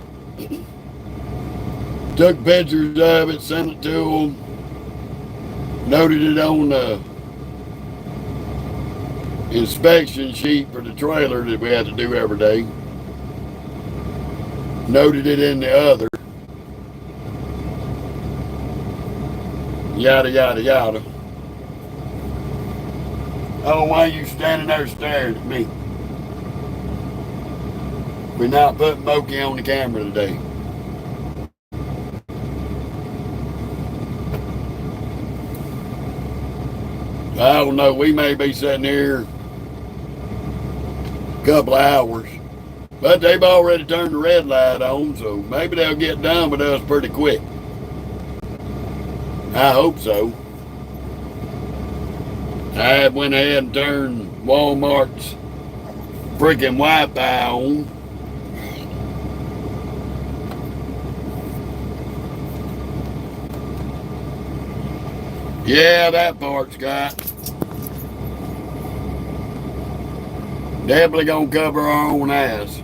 took pictures of it, sent it to them, noted it on the inspection sheet for the trailer that we had to do every day, noted it in the other, yada yada yada. Oh, why are you standing there staring at me? We're not putting Moki on the camera today. I don't know, we may be sitting here a couple of hours, but they've already turned the red light on, so maybe they'll get done with us pretty quick. I hope so. I went ahead and turned Walmart's freaking Wi-Fi on. Yeah, that part's got. Definitely gonna cover our own ass.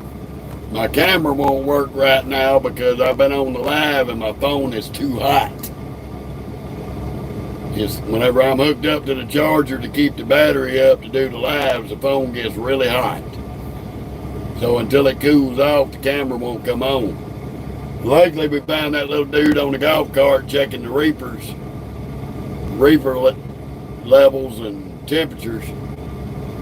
My camera won't work right now because I've been on the live and my phone is too hot. It's whenever I'm hooked up to the charger to keep the battery up to do the lives, the phone gets really hot. So until it cools off, the camera won't come on. Luckily, we found that little dude on the golf cart checking the reaper levels and temperatures,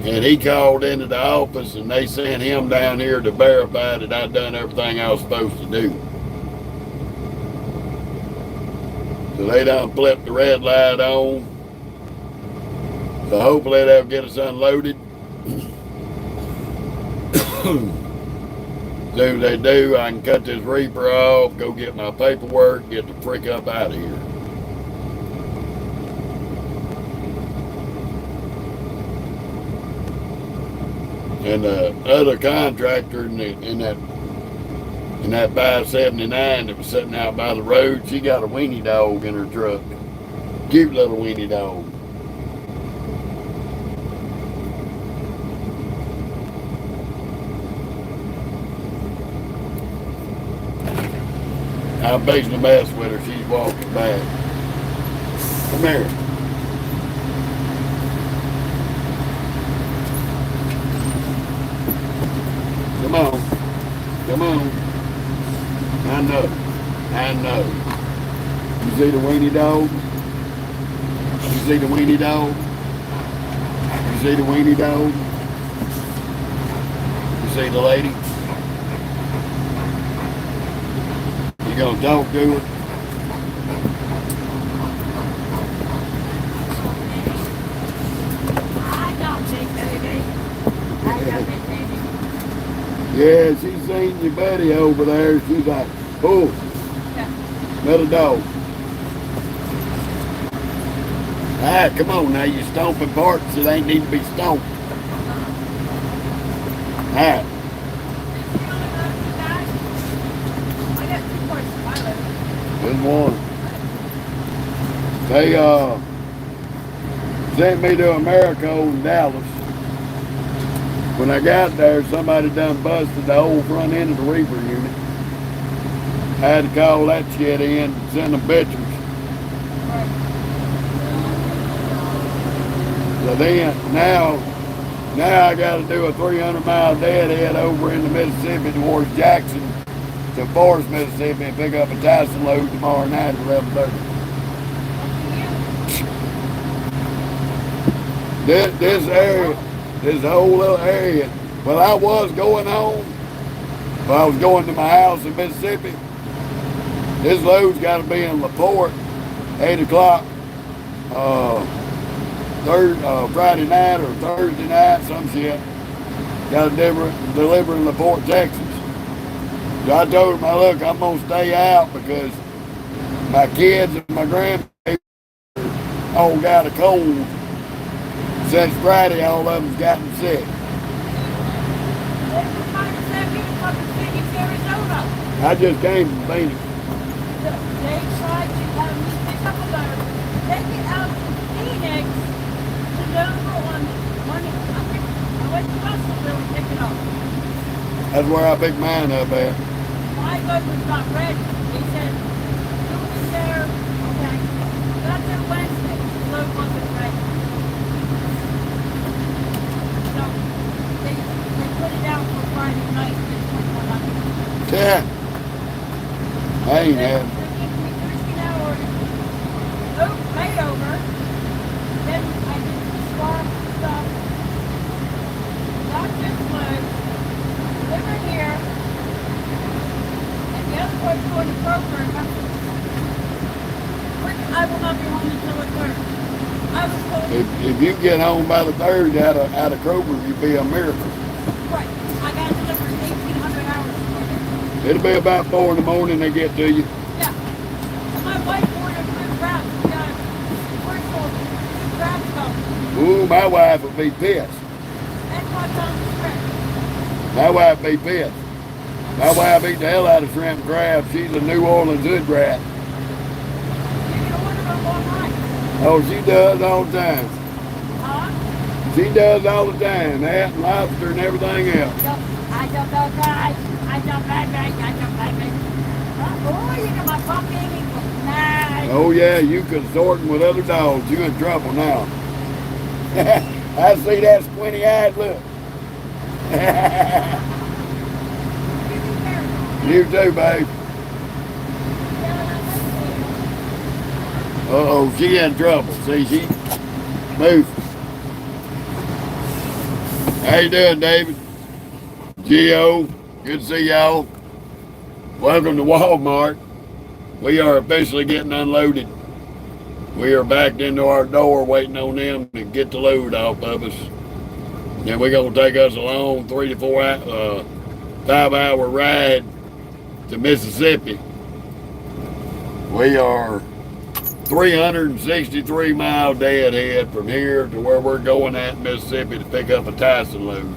and he called into the office and they sent him down here to verify that I'd done everything I was supposed to do. So they done flipped the red light on. So hopefully they'll get us unloaded. As soon as they do, I can cut this reaper off, go get my paperwork, get the frick up out of here. And the other contractor in that 579 that was sitting out by the road, she got a weenie dog in her truck. Cute little weenie dog. I'm fixing to mess with her. She's walking back. Come here. Come on. Come on. I know. You see the weenie dog? You see the weenie dog? You see the weenie dog? You see the lady? You gonna talk to her? Yeah, she seen your buddy over there. She's like, oh, another dog. Ah, come on now, you stomping parts that ain't need to be stomped. Ah. Good one. They sent me to America in Dallas. When I got there, somebody done busted the whole front end of the reefer unit. I had to call that shit in and send them pictures. So then, now I got to do a 300-mile deadhead over into Mississippi towards Jackson to Forest, Mississippi, and pick up a Tyson load tomorrow night at 11:30. This area, this whole little area. Well, I was going home. Well, I was going to my house in Mississippi. This load's got to be in LaPorte, 8 o'clock. Friday night or Thursday night, some shit. Got to deliver in LaPorte, Texas. So I told him, look, I'm going to stay out because my kids and my grandbabies all got a cold. Since Friday, all of them's gotten sick. I just came from Phoenix. They tried to have me pick up a load, take it out to Phoenix to Denver on Monday. I went to Russellville and picked it up. That's where I picked mine up at. My load was not ready. They said, you'll be there. Okay. Got there Wednesday. The load wasn't ready. So they put it out for Friday night. Yeah. I ain't had. Layover. Then I did the swap stuff. Got this load. Delivered here. And the other one's going to Kroger. I will not be home until the 3rd. I was told. If you get home by the 3rd out of Kroger, you'd be a miracle. Right. I got delivered 1,800 hours. It'll be about 4 in the morning they get to you. Yeah. My wife ordered 3 wraps. We got a commercial wraps going. Ooh, my wife would be pissed. That's what's on the script. My wife be pissed. My wife eat the hell out of shrimp and crab. She's a New Orleans hood rat. You can order them online. Oh, she does all the time. Huh? She does all the time. That and lobster and everything else. I don't know, guys. I don't like it. Oh, you got my puppy. Nice. Oh yeah, you could sorting with other dogs. You in trouble now. I see that squinty-eyed look. You too, babe. Uh-oh, she in trouble. See, she moved. How you doing, David? Gio, good to see y'all. Welcome to Walmart. We are officially getting unloaded. We are backed into our door waiting on them to get the load off of us. And we're going to take us a long 3 to 5 hour ride to Mississippi. We are 363 mile deadhead from here to where we're going at Mississippi to pick up a Tyson load.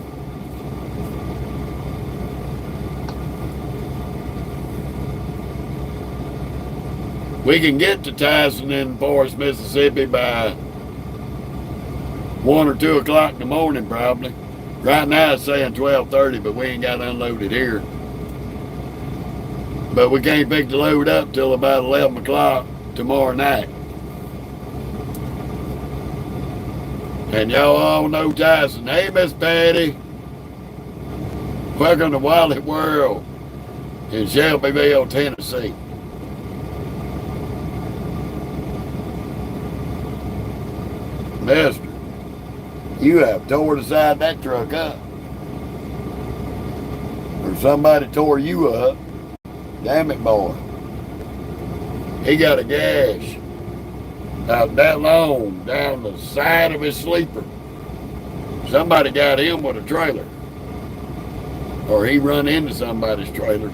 We can get to Tyson in Forest, Mississippi by 1 or 2 o'clock in the morning probably. Right now it's saying 12:30, but we ain't got unloaded here. But we can't pick the load up till about 11 o'clock tomorrow night. And y'all all know Tyson. Hey, Miss Patty. Welcome to Wally World in Shelbyville, Tennessee. Mister, you have tore the side of that truck up. Or somebody tore you up. Damn it, boy. He got a gash about that long down the side of his sleeper. Somebody got him with a trailer. Or he run into somebody's trailer.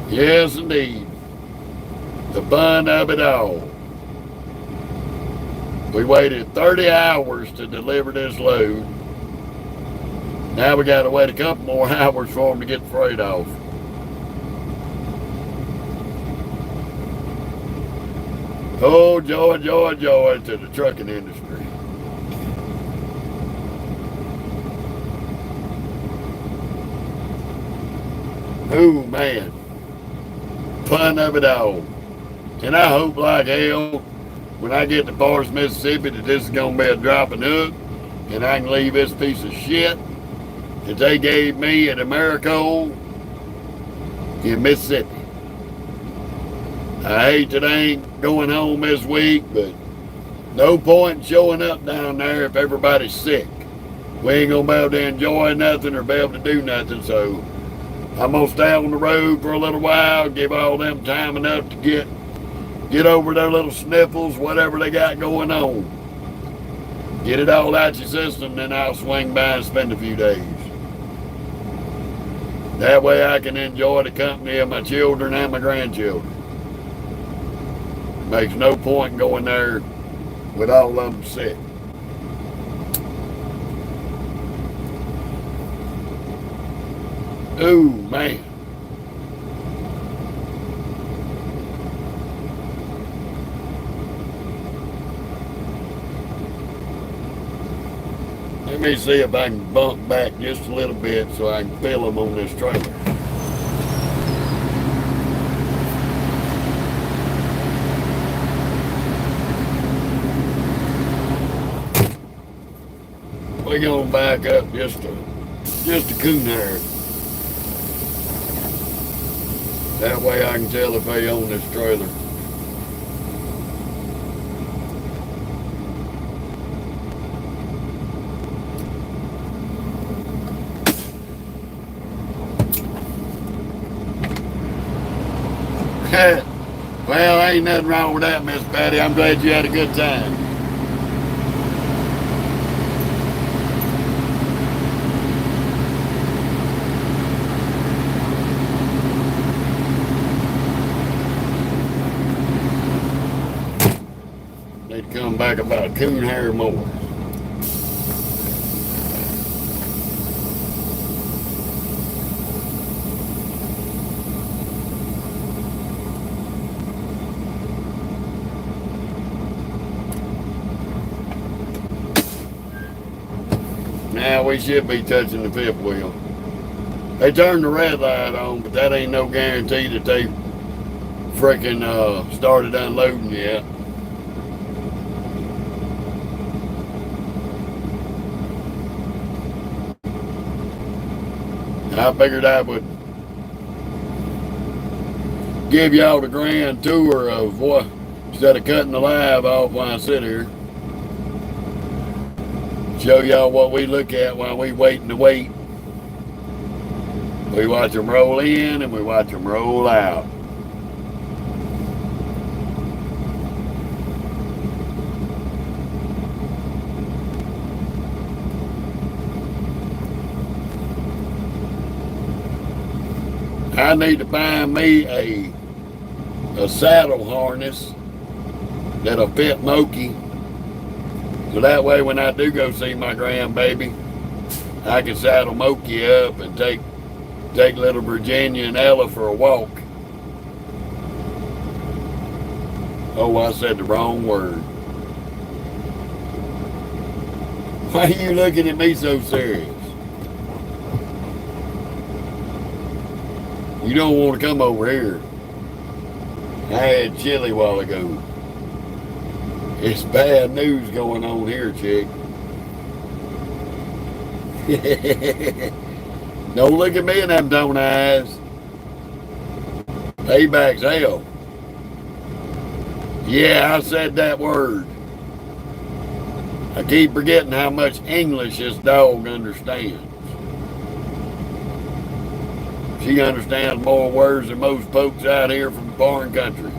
Yes, indeed. The fun of it all. We waited 30 hours to deliver this load. Now we got to wait a couple more hours for them to get the freight off. Oh, joy, joy, joy to the trucking industry. Oh, man. Fun of it all. And I hope like hell when I get to Forest, Mississippi that this is going to be a dropping hook and I can leave this piece of shit that they gave me at Americo in Mississippi. I hate that I ain't going home this week, but no point in showing up down there if everybody's sick. We ain't gonna be able to enjoy nothing or be able to do nothing, so I'm gonna stay on the road for a little while, give all them time enough to get over their little sniffles, whatever they got going on. Get it all out your system, then I'll swing by and spend a few days. That way I can enjoy the company of my children and my grandchildren. Makes no point going there with all of them sick. Ooh, man. Let me see if I can bump back just a little bit so I can feel them on this trailer. We're gonna back up just a coon hair. That way I can tell if they own this trailer. Well, ain't nothing wrong with that, Miss Patty. I'm glad you had a good time. Need to come back about a coon hair more. Now we should be touching the fifth wheel. They turned the red light on, but that ain't no guarantee that they freaking started unloading yet. I figured I would give y'all the grand tour of what, instead of cutting the live off while I sit here. Show y'all what we look at while we waiting to wait. We watch them roll in and we watch them roll out. I need to find me a saddle harness that'll fit Moki. So that way when I do go see my grandbaby, I can saddle Moki up and take little Virginia and Ella for a walk. Oh, I said the wrong word. Why are you looking at me so serious? You don't want to come over here. I had chili a while ago. It's bad news going on here, chick. Don't look at me in them don't eyes. Payback's hell. Yeah, I said that word. I keep forgetting how much English this dog understands. She understands more words than most folks out here from foreign countries.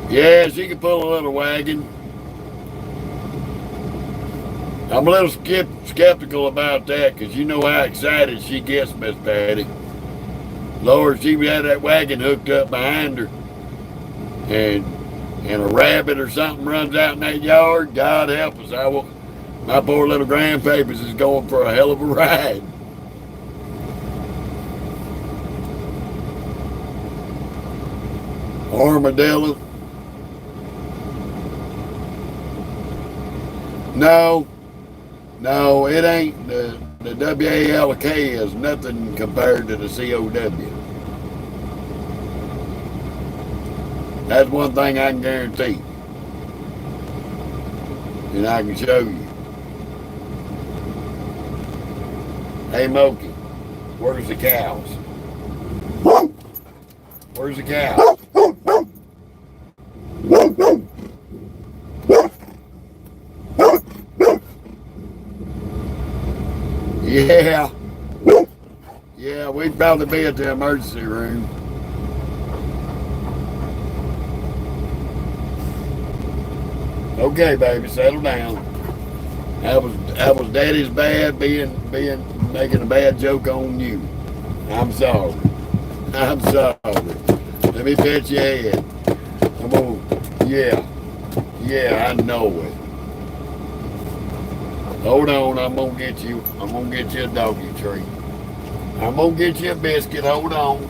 Yeah, she can pull a little wagon. I'm a little skeptical about that because you know how excited she gets, Miss Patty. Lord, she had that wagon hooked up behind her and a rabbit or something runs out in that yard, God help us. My poor little grandpapies is going for a hell of a ride. Armadillo? No, no, it ain't. The WALK is nothing compared to the COW. That's one thing I can guarantee. And I can show you. Hey, Moki, where's the cows? Where's the cows? Yeah. Yeah, we'd probably be at the emergency room. Okay, baby, settle down. That was Daddy's bad making a bad joke on you. I'm sorry. I'm sorry. Let me pet your head. Come on. Yeah, I know it. Hold on, I'm gonna get you a doggy treat. I'm gonna get you a biscuit, hold on.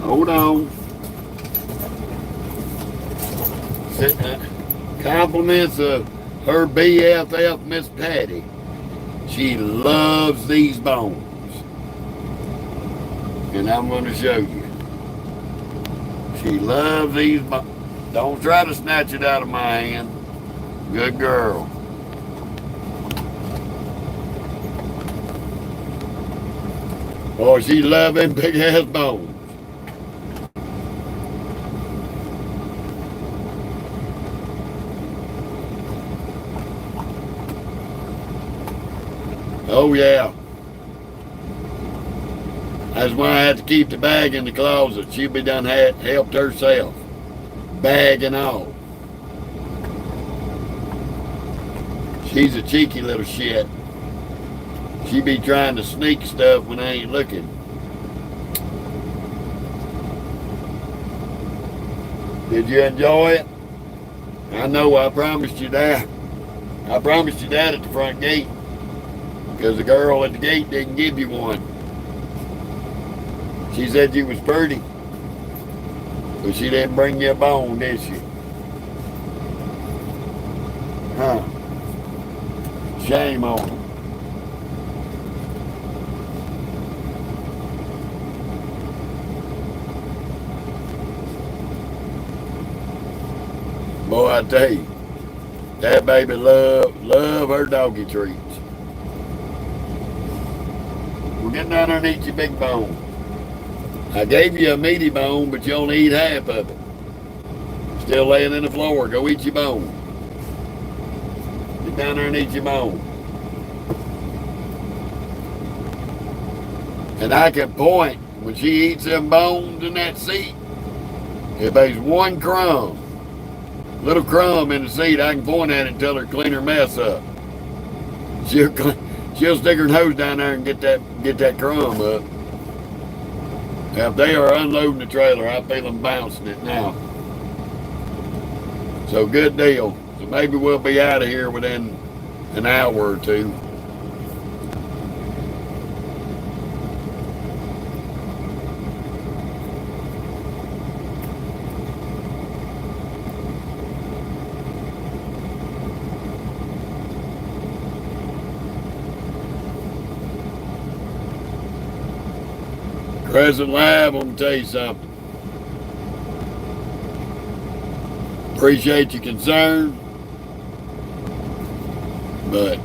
Hold on. Compliments of her BFF, Miss Patty. She loves these bones. And I'm going to show you. She loves these bones. Don't try to snatch it out of my hand. Good girl. Oh, she loves them big ass bones. Oh yeah. That's why I had to keep the bag in the closet. She be done helped herself. Bag and all. She's a cheeky little shit. She be trying to sneak stuff when I ain't looking. Did you enjoy it? I know I promised you that. I promised you that at the front gate. Because the girl at the gate didn't give you one. She said you was pretty. But she didn't bring you a bone, did she? Huh. Shame on her. Boy, I tell you, that baby love her doggy treats. We're getting down there and eat your big bone. I gave you a meaty bone, but you only eat half of it. Still laying in the floor. Go eat your bone. Get down there and eat your bone. And I can point when she eats them bones in that seat. If there's one crumb, little crumb in the seat, I can point at it and tell her to clean her mess up. She'll stick her nose down there and get that crumb up. Now, if they are unloading the trailer, I feel them bouncing it now. So good deal. So maybe we'll be out of here within an hour or two. Crescent Lab, I'm going to tell you something. Appreciate your concern, but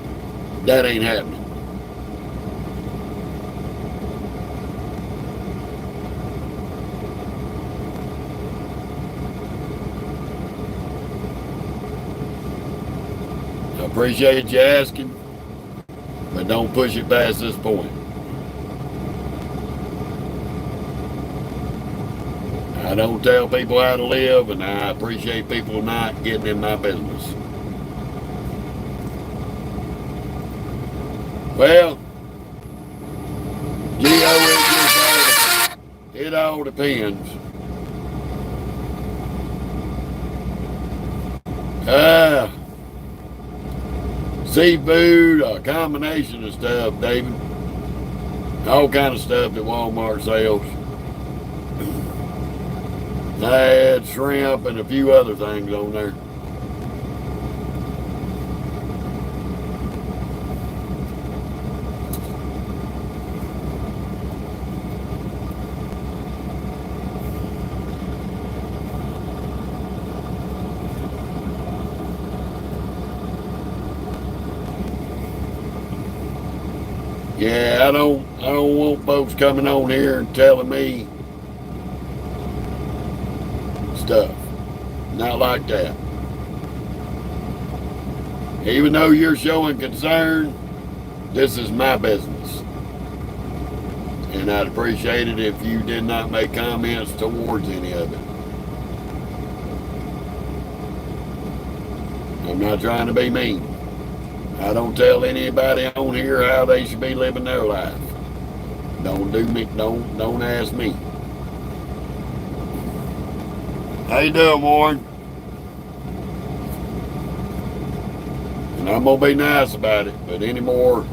that ain't happening. I appreciate you asking, but don't push it past this point. I don't tell people how to live, and I appreciate people not getting in my business. Well, Geo, it all depends. Seafood, a combination of stuff, David. All kind of stuff that Walmart sells. I had shrimp and a few other things on there. Yeah, I don't want folks coming on here and telling me stuff. Not like that. Even though you're showing concern, this is my business. And I'd appreciate it if you did not make comments towards any of it. I'm not trying to be mean. I don't tell anybody on here how they should be living their life. Don't ask me. How you doing, Warren? And I'm gonna be nice about it, but any more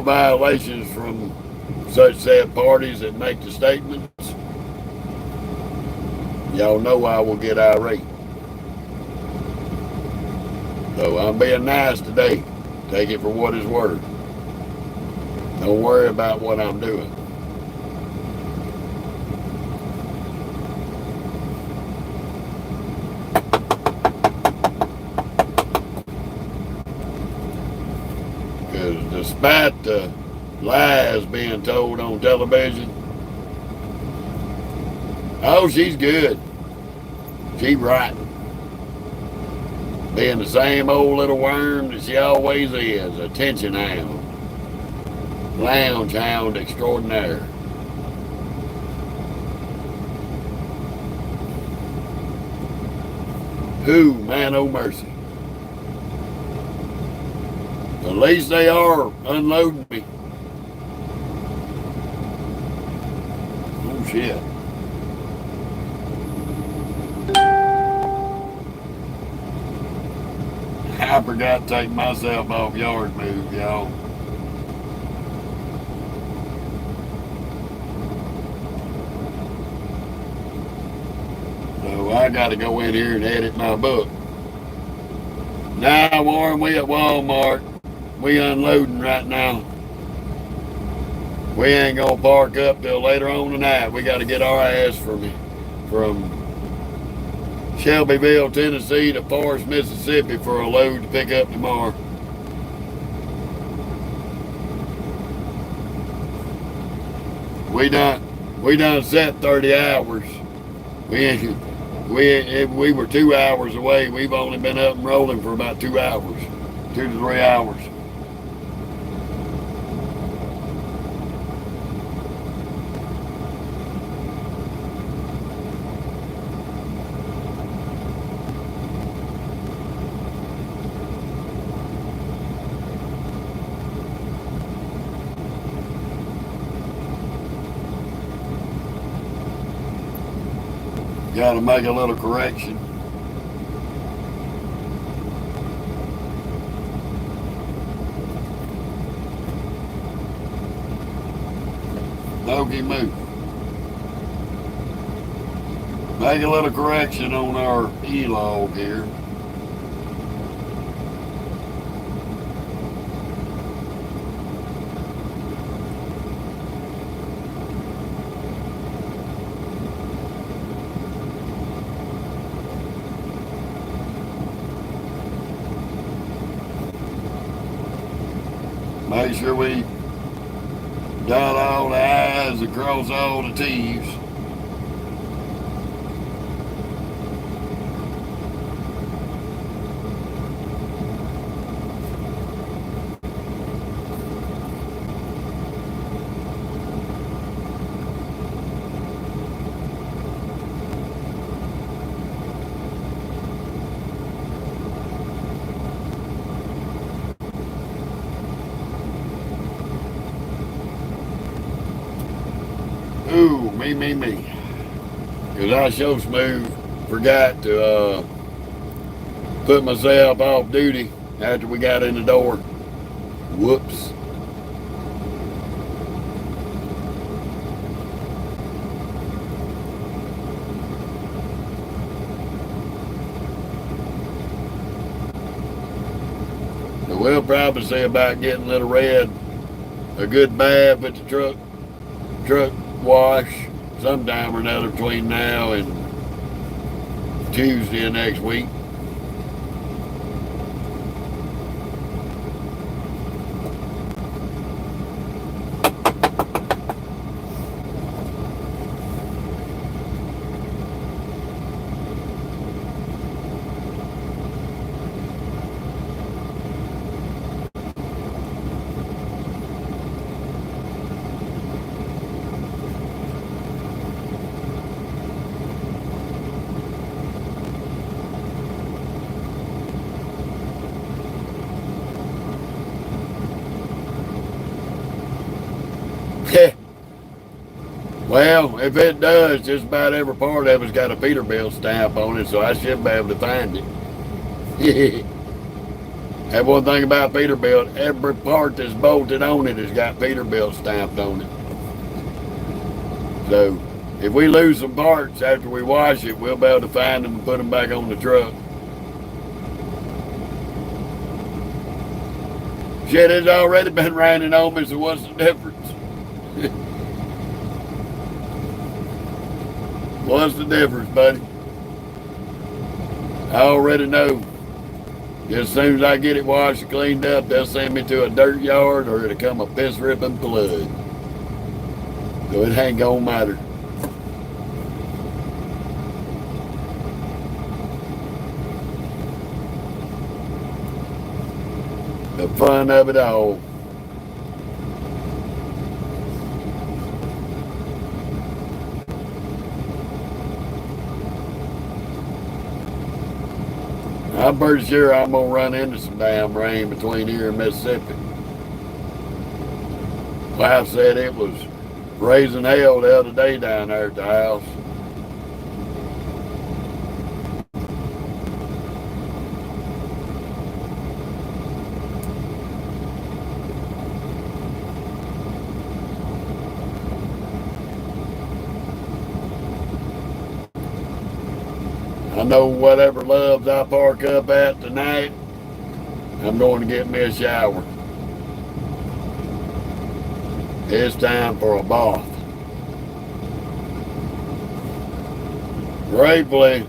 violations from such said parties that make the statements, y'all know I will get irate. So I'm being nice today. Take it for what it's worth. Don't worry about what I'm doing. Because despite the lies being told on television, oh, she's good. She's right. Being the same old little worm that she always is, attention hound, lounge hound extraordinaire. Who, man, oh mercy. At least they are unloading me. Oh shit. I forgot to take myself off yard move, y'all. So I got to go in here and edit my book. Now, Warren, we at Walmart. We unloading right now. We ain't gonna park up till later on tonight. We got to get our ass from Shelbyville, Tennessee to Forest, Mississippi for a load to pick up tomorrow. We done set 30 hours. We were 2 hours away. We've only been up and rolling for about 2 hours, 2 to 3 hours. Got to make a little correction. Doggy move. Make a little correction on our E-log here. Make sure we dot all the I's and cross all the T's. Me. Because I so smooth forgot to put myself off duty after we got in the door. Whoops. So we'll probably see about getting Little Red a good bath with the truck wash sometime or another between now and Tuesday of next week. Well, if it does, just about every part of it's got a Peterbilt stamp on it, so I should be able to find it. That one thing about Peterbilt, every part that's bolted on it has got Peterbilt stamped on it. So, if we lose some parts after we wash it, we'll be able to find them and put them back on the truck. Shit, it's already been raining on me, so what's the difference? What's the difference, buddy? I already know. As soon as I get it washed and cleaned up, they'll send me to a dirt yard or it'll come a piss ripping flood. So it ain't gonna matter. The fun of it all. I'm pretty sure I'm gonna run into some damn rain between here and Mississippi. Wife said it was raising hell the other day down there at the house. I know whatever loves I park up at tonight, I'm going to get me a shower. It's time for a bath. Gratefully,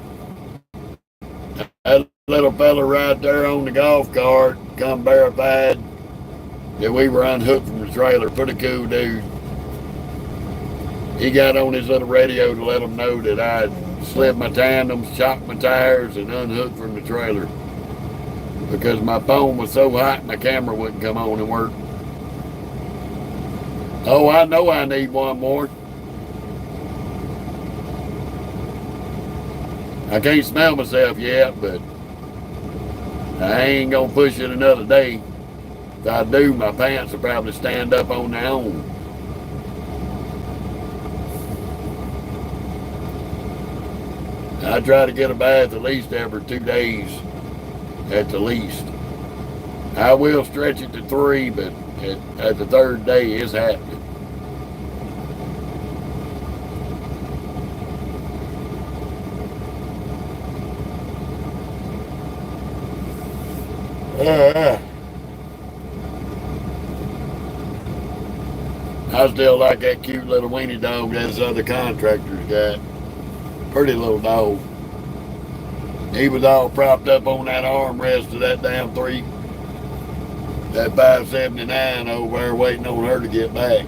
that little fella right there on the golf cart come verified that we were unhooked from the trailer. Pretty cool dude. He got on his little radio to let them know that I'd slid my tandems, chopped my tires, and unhooked from the trailer because my phone was so hot my camera wouldn't come on and work. Oh, I know I need one more. I can't smell myself yet, but I ain't gonna push it another day. If I do, my pants will probably stand up on their own. I try to get a bath at least every 2 days, at the least. I will stretch it to 3, but at the 3rd day, it's happening. I still like that cute little weenie dog that this other contractor's got. Pretty little dog. He was all propped up on that armrest of that damn that 579 over there waiting on her to get back.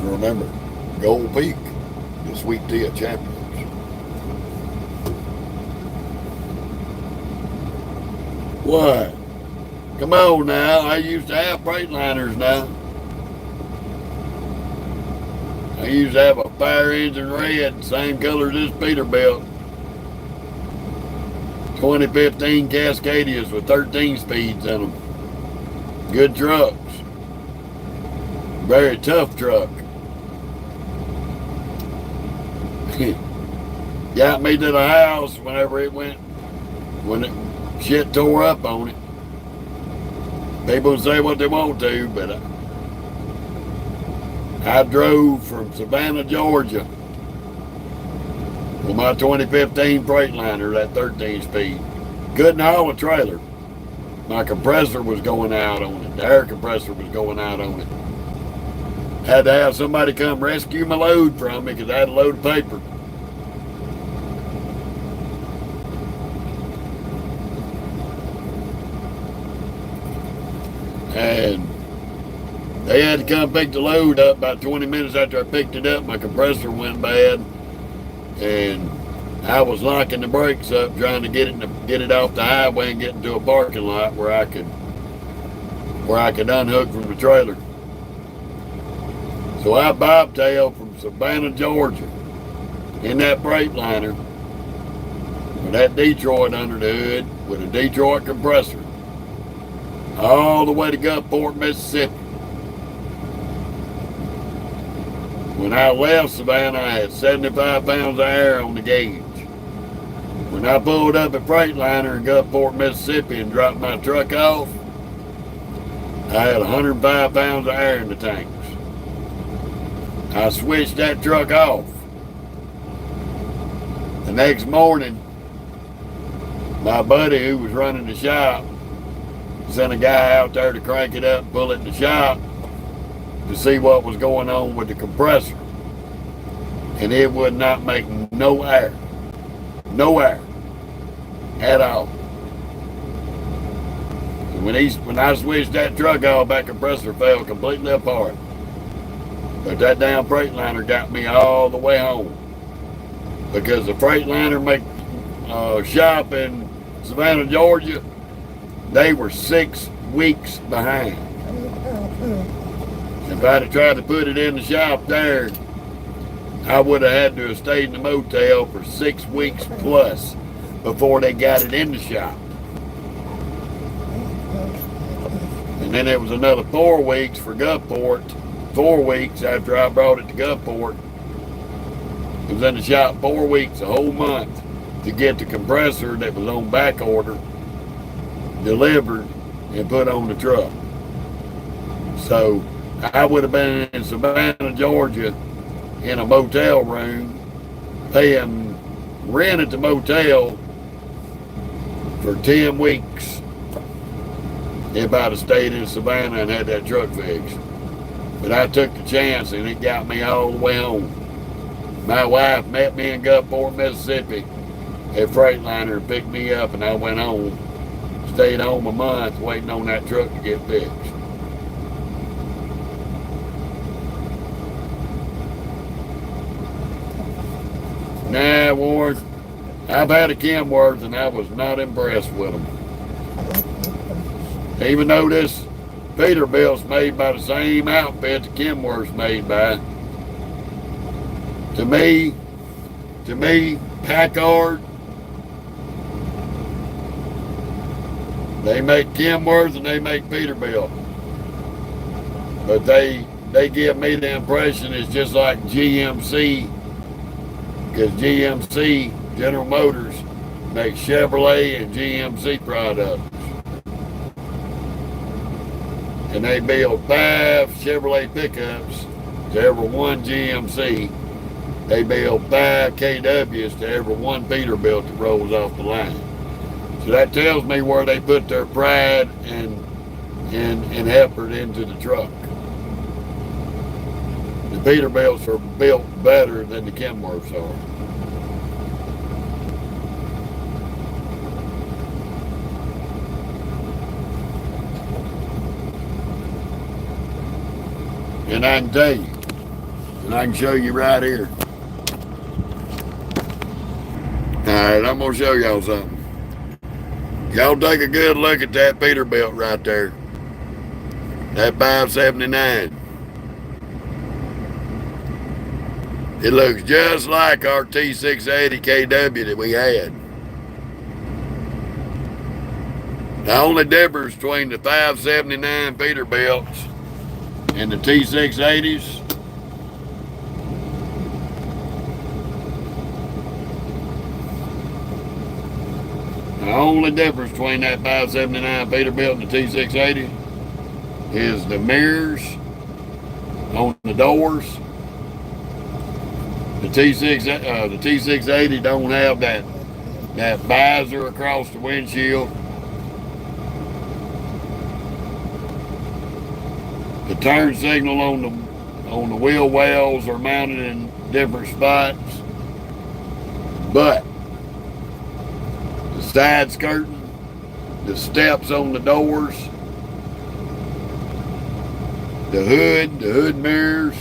Remember, Gold Peak, the Sweet Tea of Champions. What? Come on now, I used to have Freightliners now. I used to have a fire engine red, same color as this Peterbilt. 2015 Cascadias with 13 speeds in them. Good trucks. Very tough truck. Got me to the house whenever it went, when it shit tore up on it. People say what they want to, but I drove from Savannah, Georgia with my 2015 Freightliner, that 13-speed. Couldn't haul a trailer. My compressor was going out on it. The air compressor was going out on it. Had to have somebody come rescue my load from me because I had a load of paper. And they had to come pick the load up. About 20 minutes after I picked it up, my compressor went bad, and I was locking the brakes up, trying to get it off the highway and get into a parking lot where I could unhook from the trailer. So I bobtailed from Savannah, Georgia, in that Freightliner with that Detroit under the hood with a Detroit compressor, all the way to Gulfport, Mississippi. When I left Savannah, I had 75 pounds of air on the gauge. When I pulled up at Freightliner in Gulfport, Mississippi and dropped my truck off, I had 105 pounds of air in the tanks. I switched that truck off. The next morning, my buddy who was running the shop sent a guy out there to crank it up and pull it in the shop to see what was going on with the compressor. And it would not make no air. No air. At all. And when I switched that truck off, that compressor fell completely apart. But that damn Freightliner got me all the way home. Because the Freightliner shop in Savannah, Georgia, they were 6 weeks behind. If I'd have tried to put it in the shop there, I would have had to have stayed in the motel for 6 weeks plus before they got it in the shop. And then it was another 4 weeks for Gulfport. 4 weeks after I brought it to Gulfport. It was in the shop 4 weeks, a whole month, to get the compressor that was on back order delivered and put on the truck. So I would have been in Savannah, Georgia in a motel room paying rent at the motel for 10 weeks if I'd have stayed in Savannah and had that truck fixed. But I took the chance and it got me all the way home. My wife met me in Gulfport, Mississippi at Freightliner and picked me up, and I went home. Stayed home a month waiting on that truck to get fixed. Nah, Warren, I've had a Kenworth and I was not impressed with them. Even though this Peterbilt's made by the same outfit the Kenworth's made by, to me, Packard, they make Kenworth and they make Peterbilt. But they give me the impression it's just like GMC, because GMC, General Motors, makes Chevrolet and GMC products. And they build 5 Chevrolet pickups to every one GMC. They build 5 KWs to every one Peterbilt that rolls off the line. So that tells me where they put their pride and effort into the truck. The Peterbilts are built better than the Kenworths are. And I can tell you, and I can show you right here. Alright, I'm going to show y'all something. Y'all take a good look at that Peterbilt right there. That 579. It looks just like our T680 KW that we had. The only difference between the 579 Peterbilts and the T680s, the only difference between that 579 Peterbilt and the T680 is the mirrors on the doors. The T680 don't have that visor across the windshield. The turn signal on the wheel wells are mounted in different spots, but the side skirting, the steps on the doors, the hood mirrors,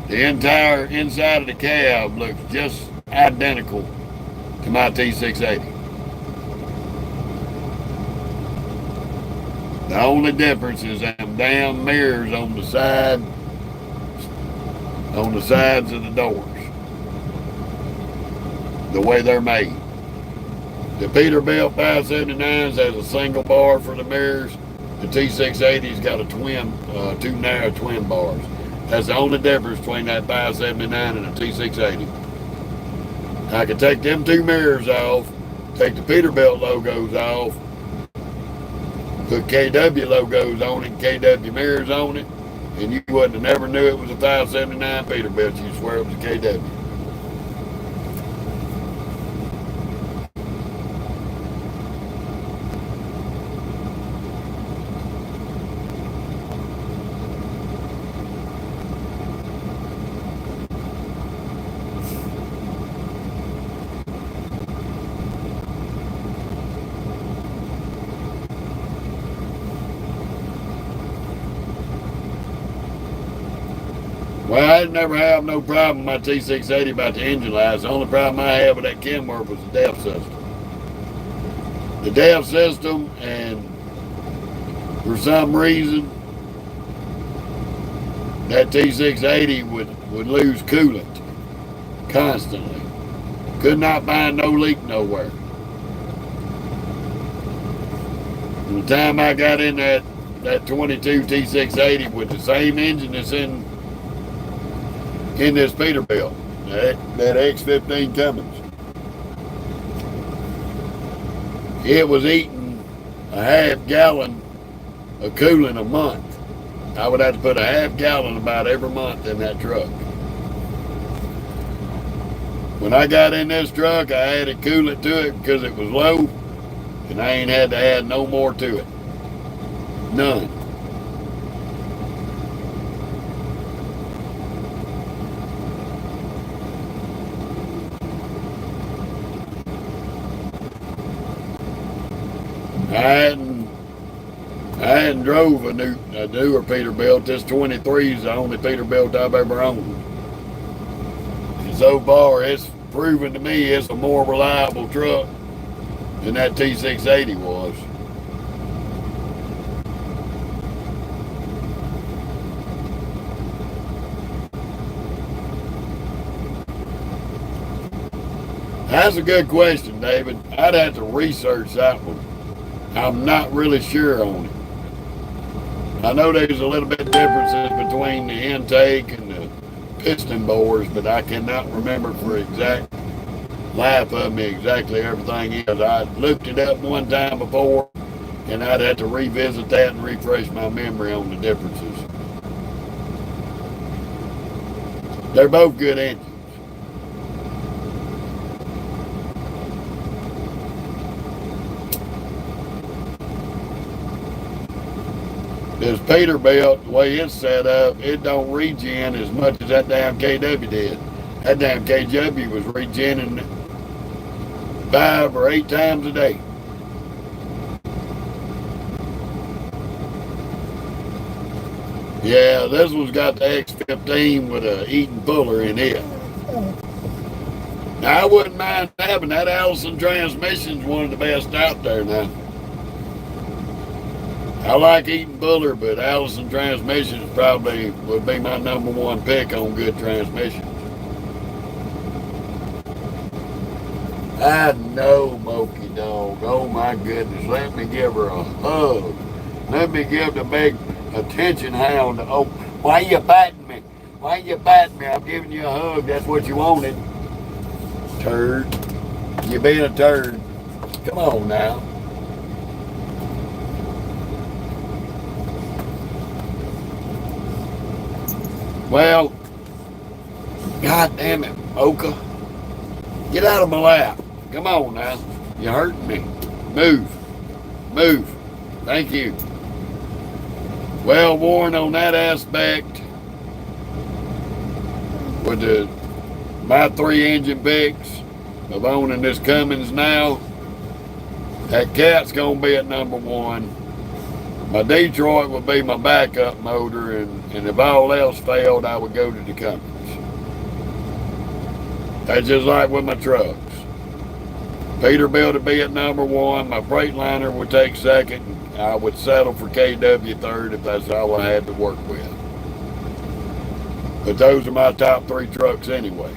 the entire inside of the cab looks just identical to my T680. The only difference is them damn mirrors on the sides of the doors. The way they're made. The Peterbilt 579s has a single bar for the mirrors. The T680's got a two narrow twin bars. That's the only difference between that 579 and the T680. I could take them two mirrors off, take the Peterbilt logos off, put KW logos on it and KW mirrors on it, and you wouldn't have never knew it was a 579 Peterbilt. You'd swear it was a KW. Well, I never have no problem with my T680 about the engine lights. The only problem I had with that Kenworth was the DEF system. The DEF system, and for some reason, that T680 would lose coolant constantly. Could not find no leak nowhere. From the time I got in that 22 T680 with the same engine that's in this Peterbilt, that X15 Cummins, it was eating a half gallon of coolant a month. I would have to put a half gallon about every month in that truck. When I got in this truck, I added coolant to it because it was low, and I ain't had to add no more to it. None. I hadn't drove a newer Peterbilt. This 23 is the only Peterbilt I've ever owned. And so far, it's proven to me it's a more reliable truck than that T680 was. That's a good question, David. I'd have to research that one. I'm not really sure on it. I know there's a little bit of differences between the intake and the piston bores, but I cannot remember for exact life of me exactly everything is. I looked it up one time before, and I'd have to revisit that and refresh my memory on the differences. They're both good engines. This Peterbilt, the way it's set up, it don't regen as much as that damn KW did. That damn KW was regenning 5 or 8 times a day. Yeah, this one's got the X15 with a Eaton puller in it. Now, I wouldn't mind having that. Allison transmission's one of the best out there now. I like Eaton Buller, but Allison transmissions probably would be my #1 pick on good transmissions. I know, Moki. dog. Oh my goodness. Let me give her a hug. Let me give the big attention hound. Oh, why you biting me? Why you biting me? I'm giving you a hug. That's what you wanted. Turd. You being a turd. Come on now. Well, God damn it, Oka. Get out of my lap. Come on now. You're hurting me. Move. Move. Thank you. Well, Warren, on that aspect, with my 3 engine picks of owning this Cummins now, that Cat's going to be at number 1. My Detroit would be my backup motor, and if all else failed, I would go to the Cummins. That's just like with my trucks. Peterbilt would be at number 1. My Freightliner would take 2nd. I would settle for KW 3rd if that's all I had to work with. But those are my top 3 trucks anyway.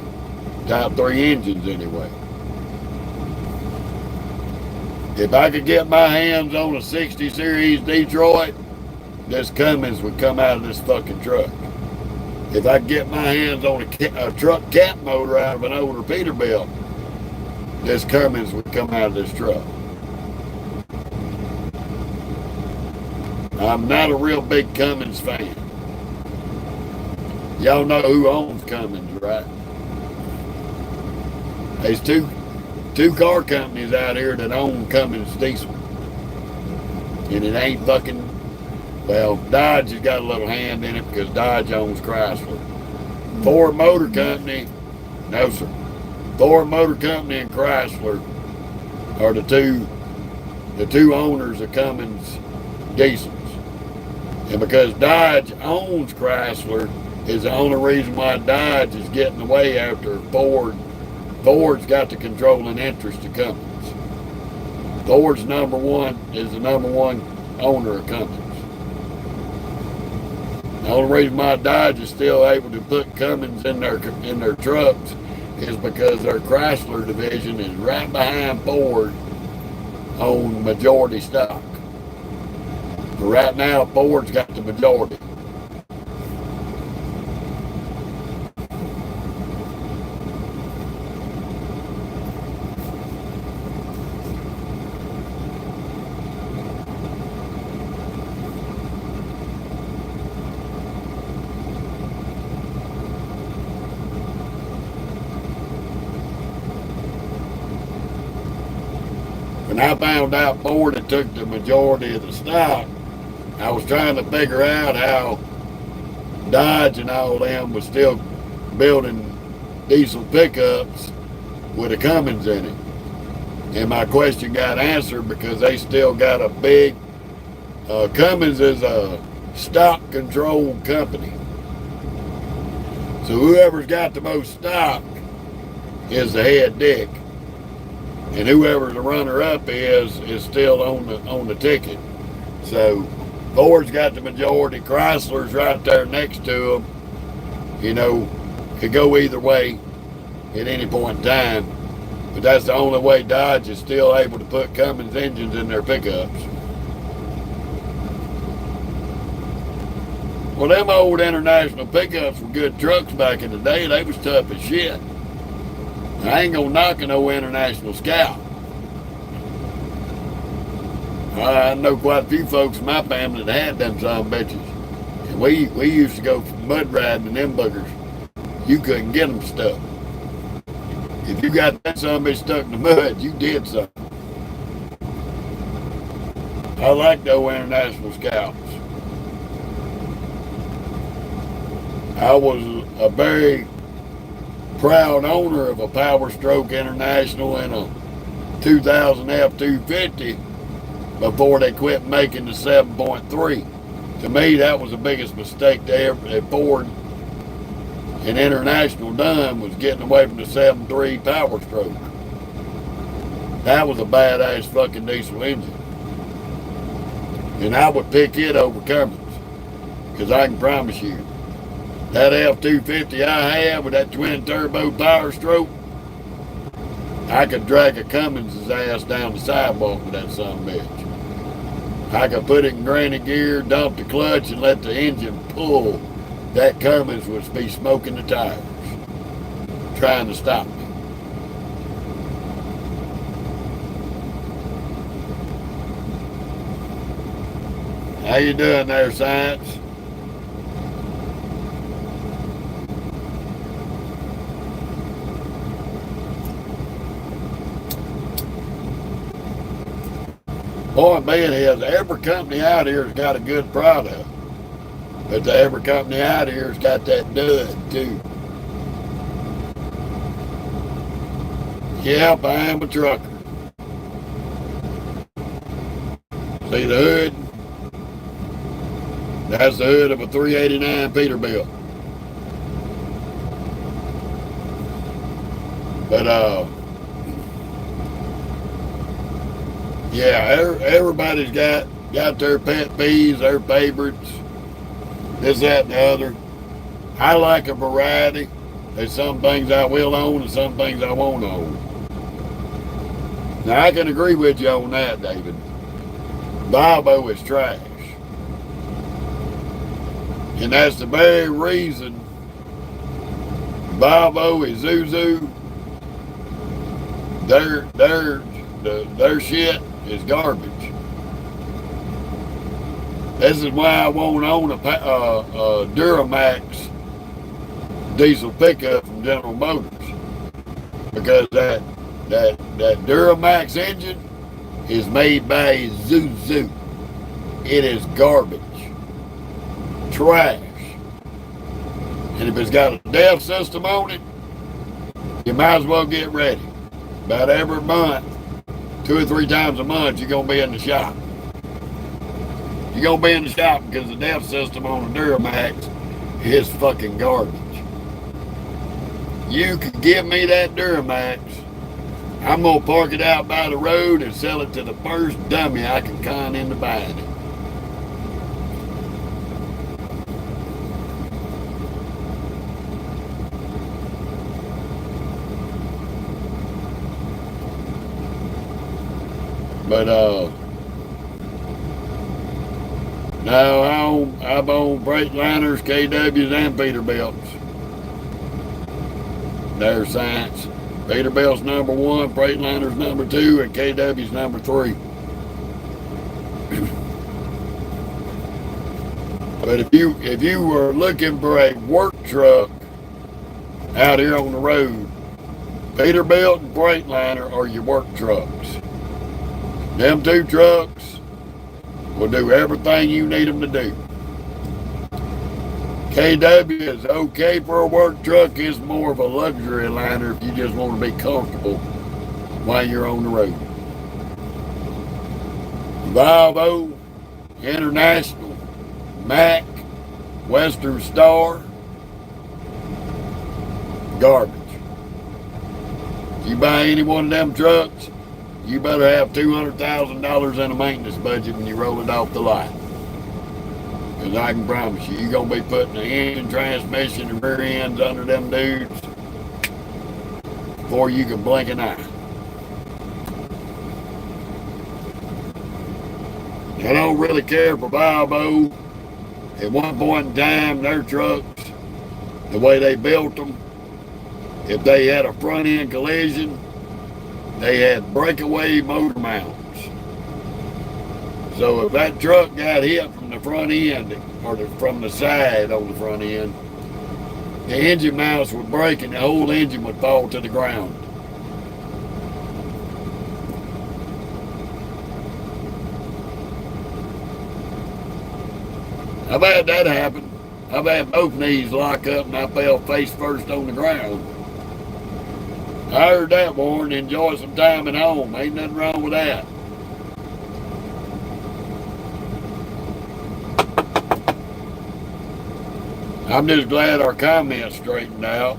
Top 3 engines anyway. If I could get my hands on a 60 series Detroit, this Cummins would come out of this fucking truck. If I could get my hands on a truck cat motor out of an older Peterbilt, this Cummins would come out of this truck. I'm not a real big Cummins fan. Y'all know who owns Cummins, right? There's two car companies out here that own Cummins diesel. And it ain't fucking, well, Dodge has got a little hand in it because Dodge owns Chrysler. Ford Motor Company, no sir. Ford Motor Company and Chrysler are the two owners of Cummins diesels. And because Dodge owns Chrysler is the only reason why Dodge is getting away after Ford's got the controlling interest of Cummins. Ford's is the number one owner of Cummins. The only reason why Dodge is still able to put Cummins in their trucks is because their Chrysler division is right behind Ford on majority stock. But right now, Ford's got the majority. When I found out Ford had took the majority of the stock, I was trying to figure out how Dodge and all them was still building diesel pickups with a Cummins in it. And my question got answered because they still got a big, Cummins is a stock controlled company. So whoever's got the most stock is the head dick. And whoever the runner-up is still on the ticket. So Ford's got the majority. Chrysler's right there next to them. You know, could go either way at any point in time. But that's the only way Dodge is still able to put Cummins engines in their pickups. Well, them old international pickups were good trucks back in the day. They was tough as shit. I ain't gonna knock a no international Scout. I know quite a few folks in my family that had them son of bitches. And we used to go mud riding in them buggers. You couldn't get them stuck. If you got that son of bitch stuck in the mud, you did something. I like those international Scouts. I was a very proud owner of a Power Stroke International and a 2000 F250 before they quit making the 7.3. To me, that was the biggest mistake that Ford and International done, was getting away from the 7.3 Power Stroke. That was a badass fucking diesel engine. And I would pick it over Cummins, because I can promise you, that F250 I have with that twin turbo Power Stroke, I could drag a Cummins' ass down the sidewalk with that son of a bitch. I could put it in granny gear, dump the clutch, and let the engine pull. That Cummins would be smoking the tires, trying to stop me. How you doing there, Science? Point being is every company out here has got a good product. But every company out here has got that dud too. Yep, I am a trucker. See the hood? That's the hood of a 389 Peterbilt. But yeah, everybody's got their pet peeves, their favorites, this, that, and the other. I like a variety. There's some things I will own and some things I won't own. Now, I can agree with you on that, David. Volvo is trash. And that's the very reason Volvo, Isuzu, their shit is garbage. This is why I won't own a Duramax diesel pickup from General Motors, because that Duramax engine is made by Isuzu. It is garbage, trash, and if it's got a DEF system on it, you might as well get ready. About every month, 2 or 3 times a month, you're gonna be in the shop. You're gonna be in the shop because the DEF system on the Duramax is fucking garbage. You could give me that Duramax, I'm gonna park it out by the road and sell it to the first dummy I can con into buying it. But no, I've owned Breitliners, KWs, and Peterbilts. There's Science. Peterbilt's number 1, Breitliner's number 2, and KW's number 3. But if you were looking for a work truck out here on the road, Peterbilt and Breitliner are your work trucks. Them 2 trucks will do everything you need them to do. KW is okay for a work truck. It's more of a luxury liner if you just want to be comfortable while you're on the road. Volvo, International, Mack, Western Star, garbage. If you buy any one of them trucks, you better have $200,000 in a maintenance budget when you roll it off the lot. Because I can promise you, you're going to be putting the engine, transmission, and rear ends under them dudes before you can blink an eye. I don't really care for Volvo. At one point in time, their trucks, the way they built them, if they had a front end collision, they had breakaway motor mounts. So if that truck got hit from the front end, or from the side on the front end, the engine mounts would break and the whole engine would fall to the ground. I've had that happen. I've had both knees lock up and I fell face first on the ground. I heard that, Warren. Enjoy some time at home. Ain't nothing wrong with that. I'm just glad our comments straightened out.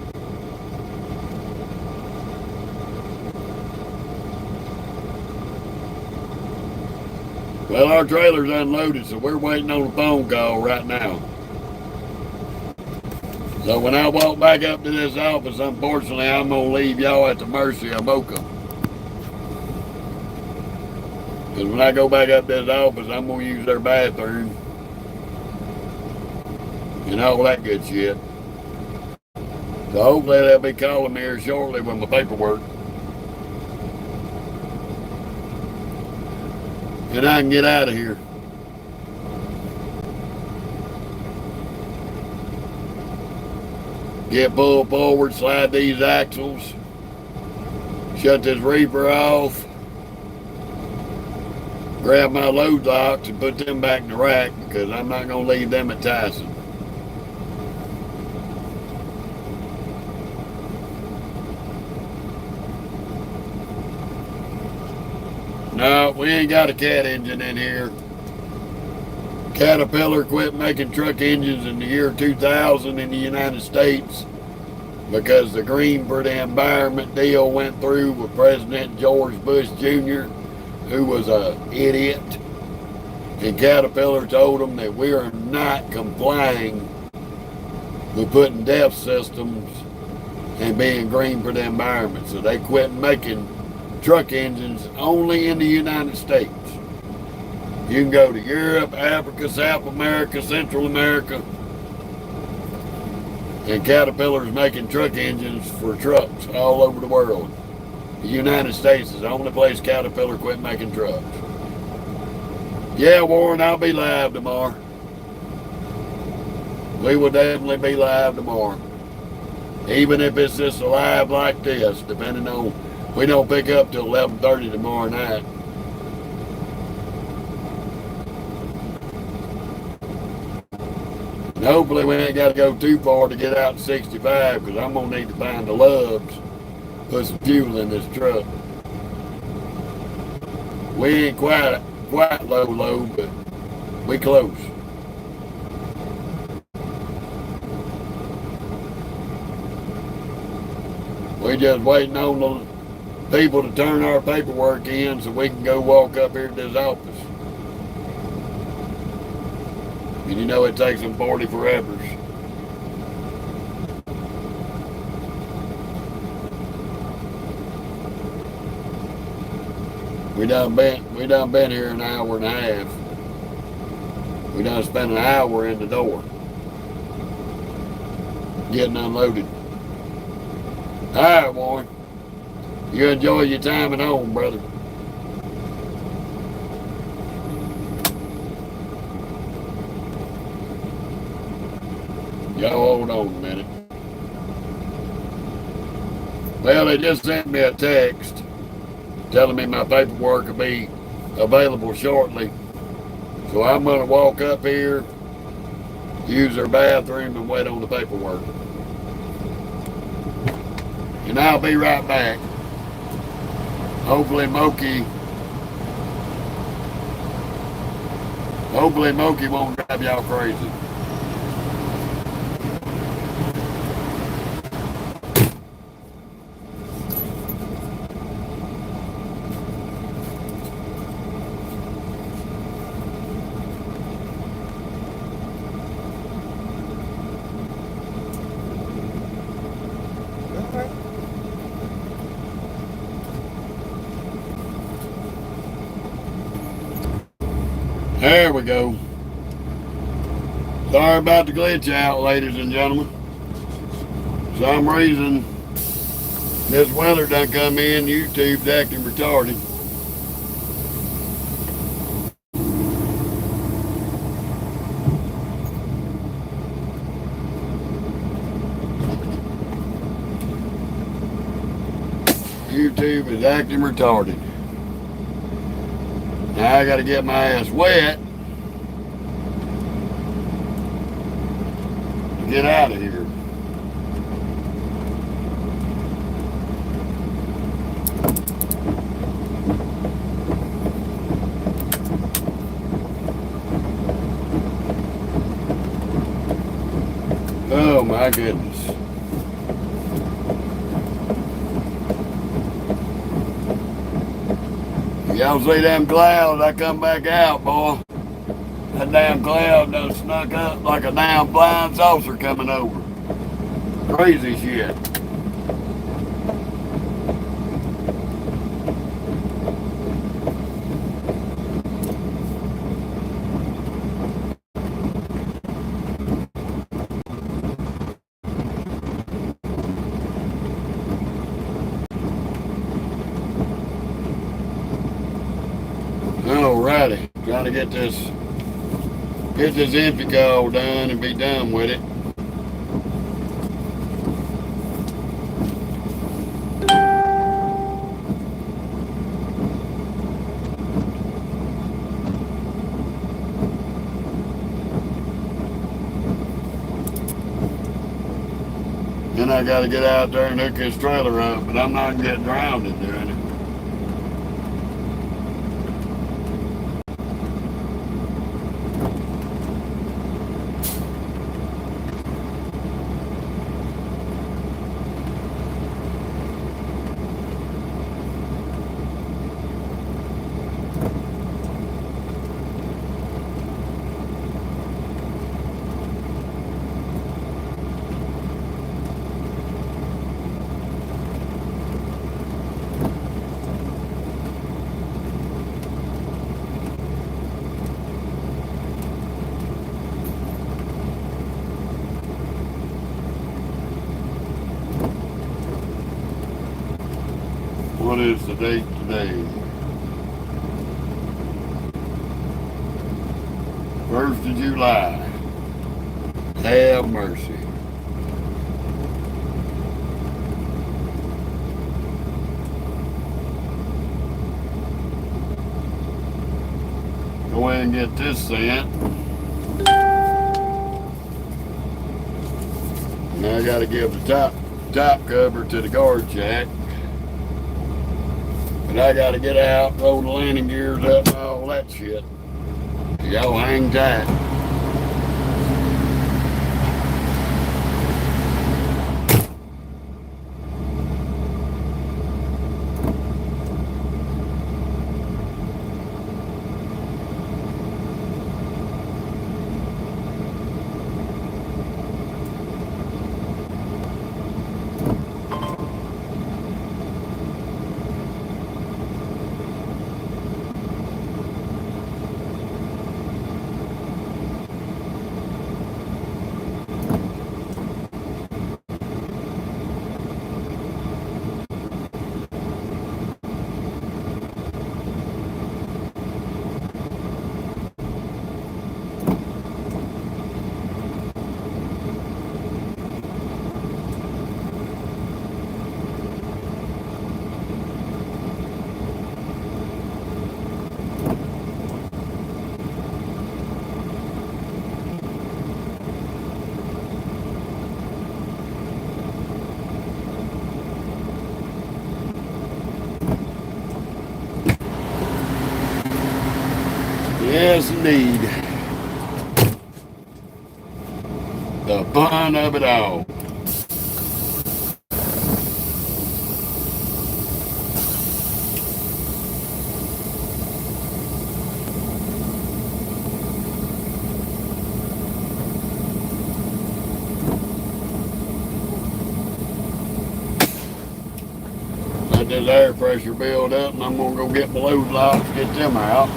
Well, our trailer's unloaded, so we're waiting on a phone call right now. So when I walk back up to this office, unfortunately, I'm going to leave y'all at the mercy of Mocha. Because when I go back up to this office, I'm going to use their bathroom and all that good shit. So hopefully they'll be calling me here shortly with my paperwork. And I can get out of here. Get pulled forward, slide these axles, shut this reaper off, grab my load locks and put them back in the rack because I'm not going to leave them at Tyson. No, we ain't got a cat engine in here. Caterpillar quit making truck engines in the year 2000 in the United States because the Green for the Environment deal went through with President George Bush Jr., who was an idiot. And Caterpillar told them that we are not complying with putting DEF systems and being green for the environment. So they quit making truck engines only in the United States. You can go to Europe, Africa, South America, Central America, and Caterpillar's making truck engines for trucks all over the world. The United States is the only place Caterpillar quit making trucks. Yeah, Warren, I'll be live tomorrow. We will definitely be live tomorrow. Even if it's just a live like this, depending on, we don't pick up till 11:30 tomorrow night. And hopefully we ain't got to go too far to get out to 65 because I'm going to need to find the lubs, put some fuel in this truck. We ain't quite low, but we close. We just waiting on the people to turn our paperwork in so we can go walk up here to this office. And you know it takes them 40 forevers. We done been here an hour and a half. We done spent an hour in the door getting unloaded. All right, Warren. You enjoy your time at home, brother. Y'all hold on a minute. Well, they just sent me a text telling me my paperwork will be available shortly. So I'm going to walk up here, use their bathroom, and wait on the paperwork. And I'll be right back. Hopefully Moki won't drive y'all crazy. There we go. Sorry about the glitch out, ladies and gentlemen. For some reason, this weather done come in, YouTube's acting retarded. YouTube is acting retarded. Now I gotta get my ass wet to get out of here. Oh my goodness. Y'all see them clouds? I come back out, boy. That damn cloud done snuck up like a damn flying saucer coming over. Crazy shit. Trying to get this empty all done and be done with it. Then I got to get out there and hook this trailer up, but I'm not getting drowned in doing it. What is the date today? 1st of July. Have mercy. Go ahead and get this sent. Now I got to give the top cover to the guard jack. But I gotta get out, roll the landing gears up and all that shit. Y'all hang tight. Yes, indeed. The fun of it all. Let this air pressure build up, and I'm gonna go get my load locks, get them out.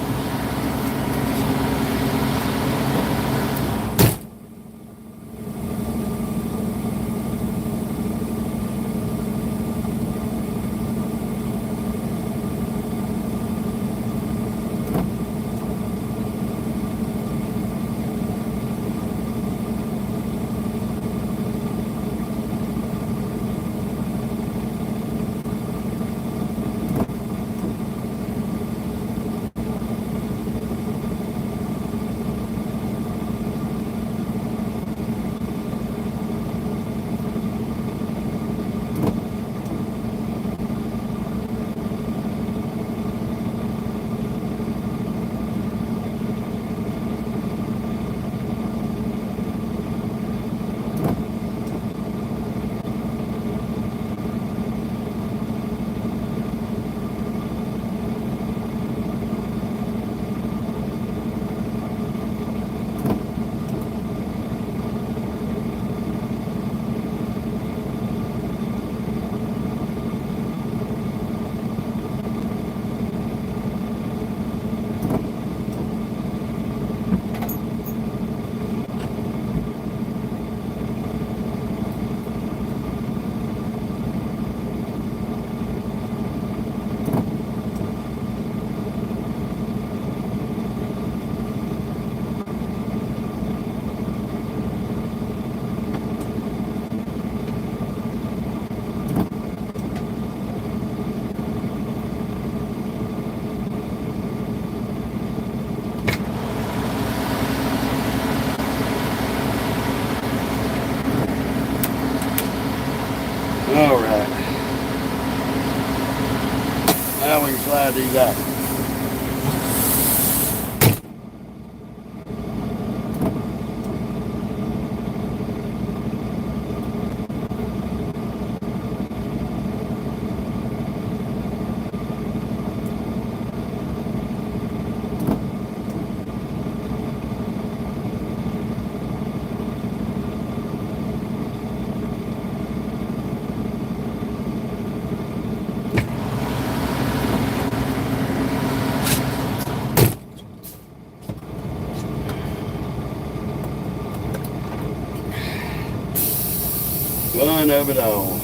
now we can slide these out. Fun of it all.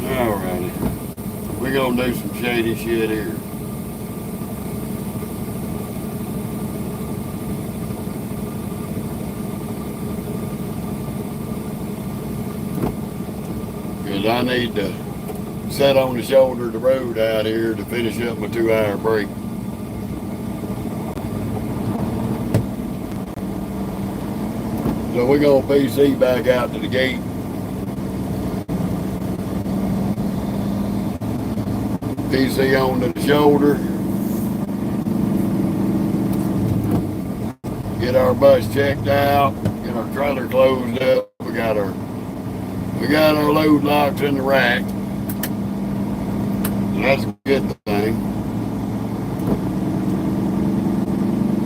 Alrighty. We're gonna do some shady shit here. Cause I need to set on the shoulder of the road out here to finish up my 2-hour break. So we're gonna PC back out to the gate. PC on to the shoulder. Get our bus checked out. Get our trailer closed up. We got our load locks in the rack. So that's a good thing.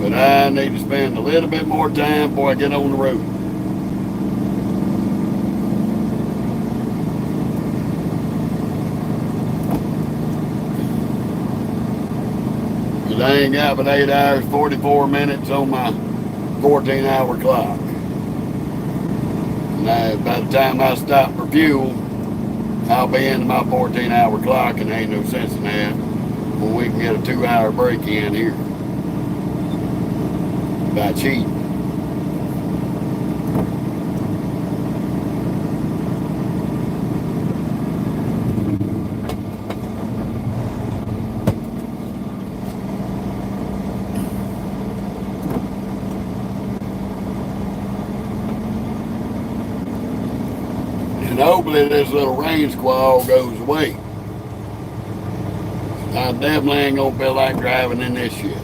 But I need to spend a little bit more time before I get on the road. Cause I ain't got but 8 hours, 44 minutes on my 14-hour clock. And by the time I stop for fuel, I'll be into my 14-hour clock, and there ain't no sense in that when we can get a 2-hour break in here by cheating. And hopefully this little rain squall goes away. I definitely ain't gonna feel like driving in this shit.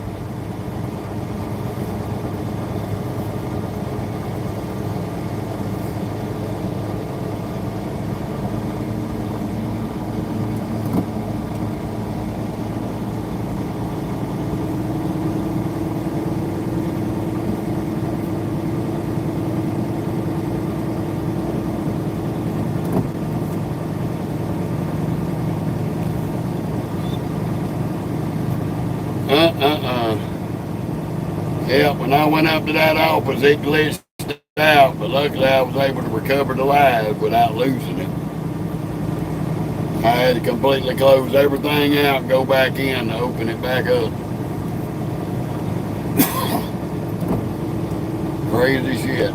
Yeah, when I went up to that office, it glitched out, but luckily I was able to recover the live without losing it. I had to completely close everything out and go back in to open it back up. Crazy shit.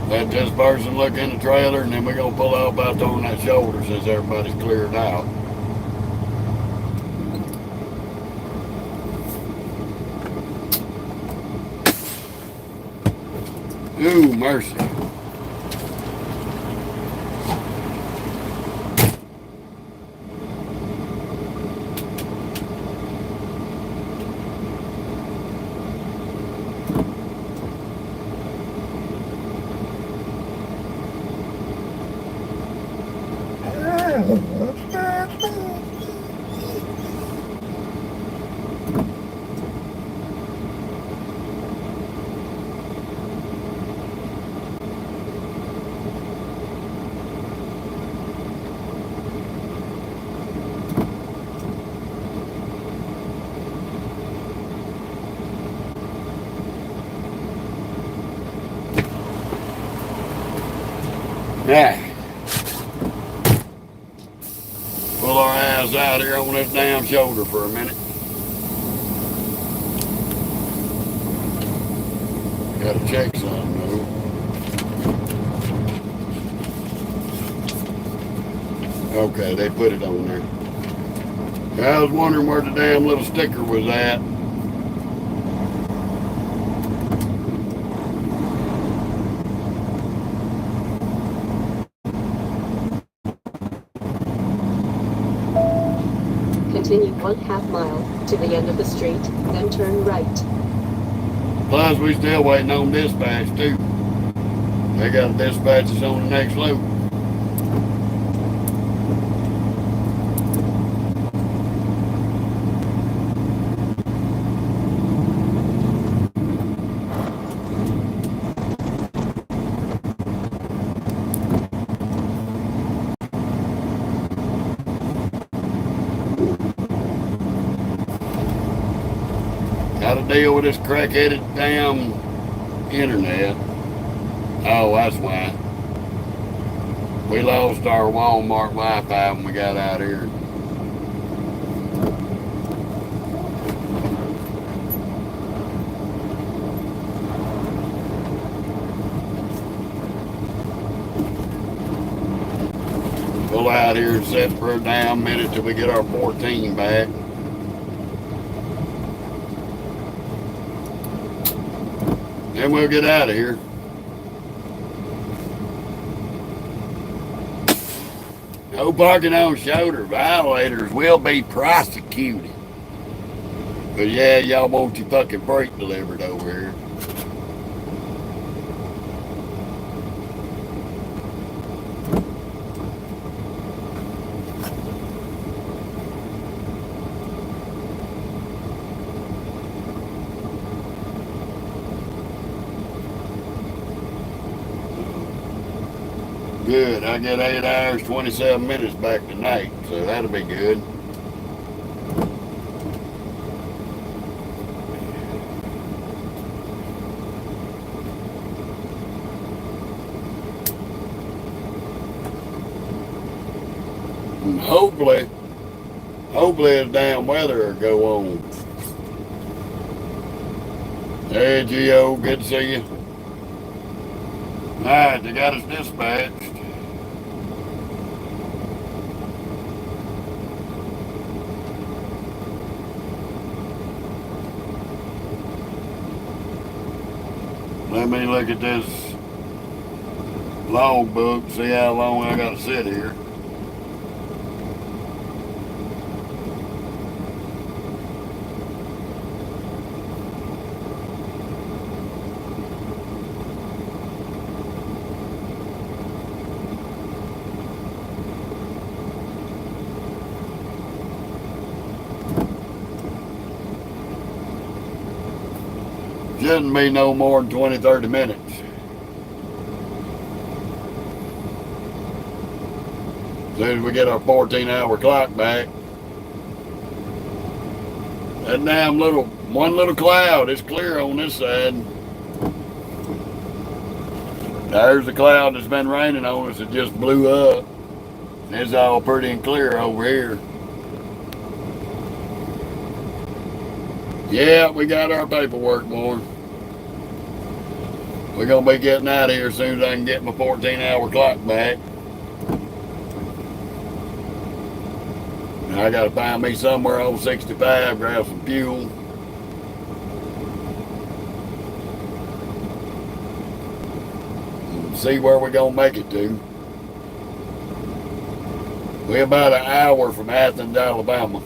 Let this person look in the trailer, and then we're going to pull off out on that shoulder since everybody's cleared out. Ooh, mercy. Yeah. Pull our ass out here on this damn shoulder for a minute. Gotta check something though. Okay, they put it on there. I was wondering where the damn little sticker was at. Continue 1/2 mile to the end of the street, then turn right. Plus, we still waiting on dispatch too. They got a dispatch that's on the next loop. Got to deal with this crack-headed damn internet. Oh, that's why. We lost our Walmart Wi-Fi when we got out here. Pull out here and sit for a damn minute till we get our 14 back. Then we'll get out of here. No parking on shoulder. Violators will be prosecuted. But yeah, y'all want your fucking freight delivered over here. Good, I get 8 hours, 27 minutes back tonight, so that'll be good. And hopefully this damn weather will go on. Hey, Gio, good to see you. Alright, they got us dispatched. Let me look at this log book, see how long I gotta sit here. Shouldn't be no more than 20, 30 minutes. As soon as we get our 14-hour clock back. That damn one little cloud is clear on this side. There's the cloud that's been raining on us. It just blew up. It's all pretty and clear over here. Yeah, we got our paperwork, boy. We're going to be getting out of here as soon as I can get my 14-hour clock back. I got to find me somewhere on 65, grab some fuel. And see where we're going to make it to. We're about an hour from Athens, Alabama.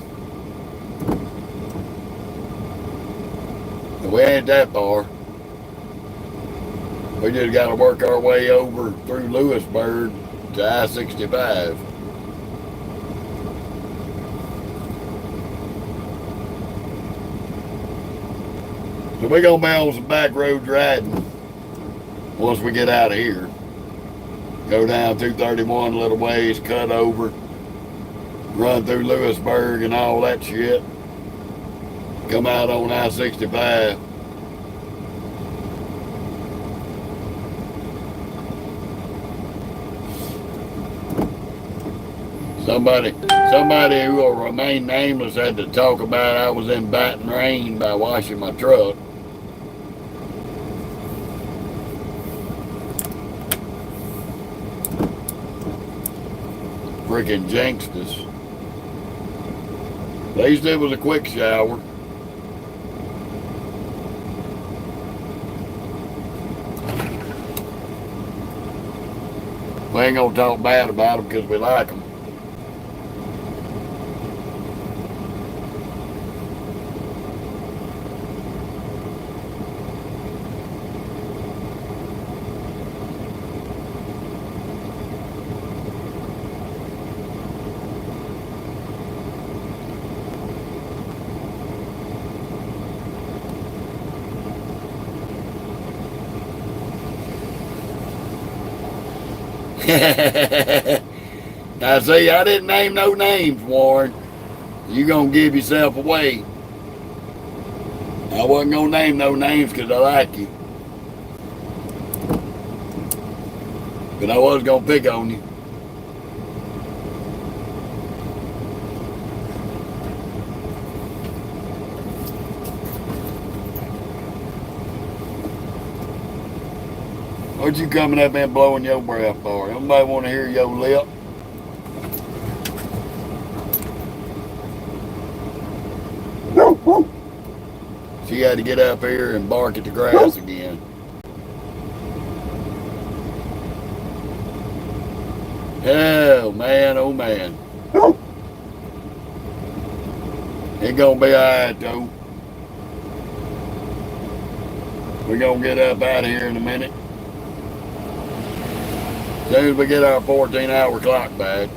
We ain't that far. We just got to work our way over through Lewisburg to I-65. So we're going to be on some back roads riding once we get out of here. Go down 231 a little ways, cut over, run through Lewisburg and all that shit. Come out on I-65. Somebody who will remain nameless had to talk about I was in Baton Rain by washing my truck. Freaking jinxed. At least it was a quick shower. We ain't gonna talk bad about them because we like them. Now see, I didn't name no names, Warren. You gonna give yourself away. I wasn't gonna name no names because I like you. But I was gonna pick on you. What you coming up and blowing your breath for? Nobody want to hear your lip. She had to get up here and bark at the grass again. Oh man, oh man. It's gonna be alright though. We're gonna get up out of here in a minute. As soon as we get our 14-hour clock back.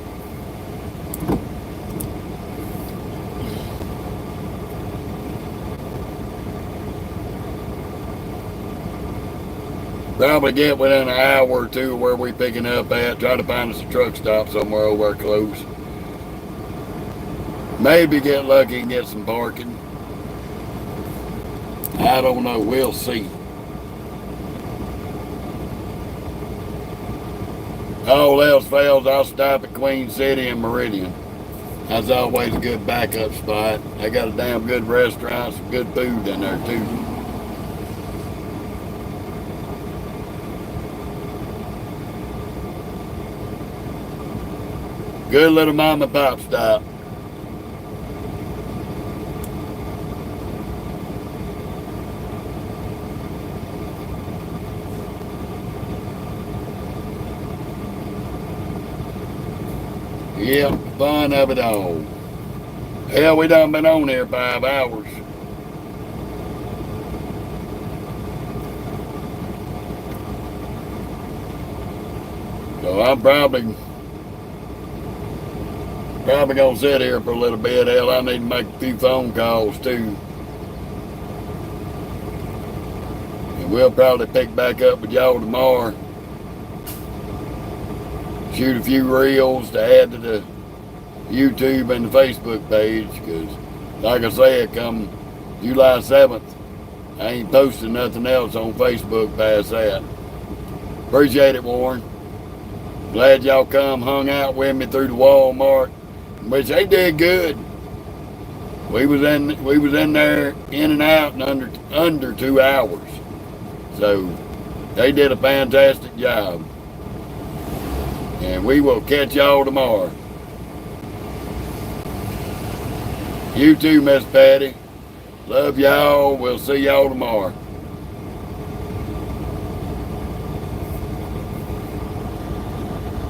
Probably get within an hour or two where we picking up at. Try to find us a truck stop somewhere over there close. Maybe get lucky and get some parking. I don't know. We'll see. All else fails, I'll stop at Queen City and Meridian. That's always a good backup spot. They got a damn good restaurant, some good food in there too. Good little mom and pop stop. Yep, fun of it all. Hell, we done been on here 5 hours. So I'm probably gonna sit here for a little bit. Hell, I need to make a few phone calls too. And we'll probably pick back up with y'all tomorrow. Shoot a few reels to add to the YouTube and the Facebook page, because like I said, come July 7th, I ain't posting nothing else on Facebook past that. Appreciate it, Warren. Glad y'all come hung out with me through the Walmart, which they did good. We was in there in and out in under 2 hours. So they did a fantastic job. And we will catch y'all tomorrow. You too, Miss Patty. Love y'all. We'll see y'all tomorrow.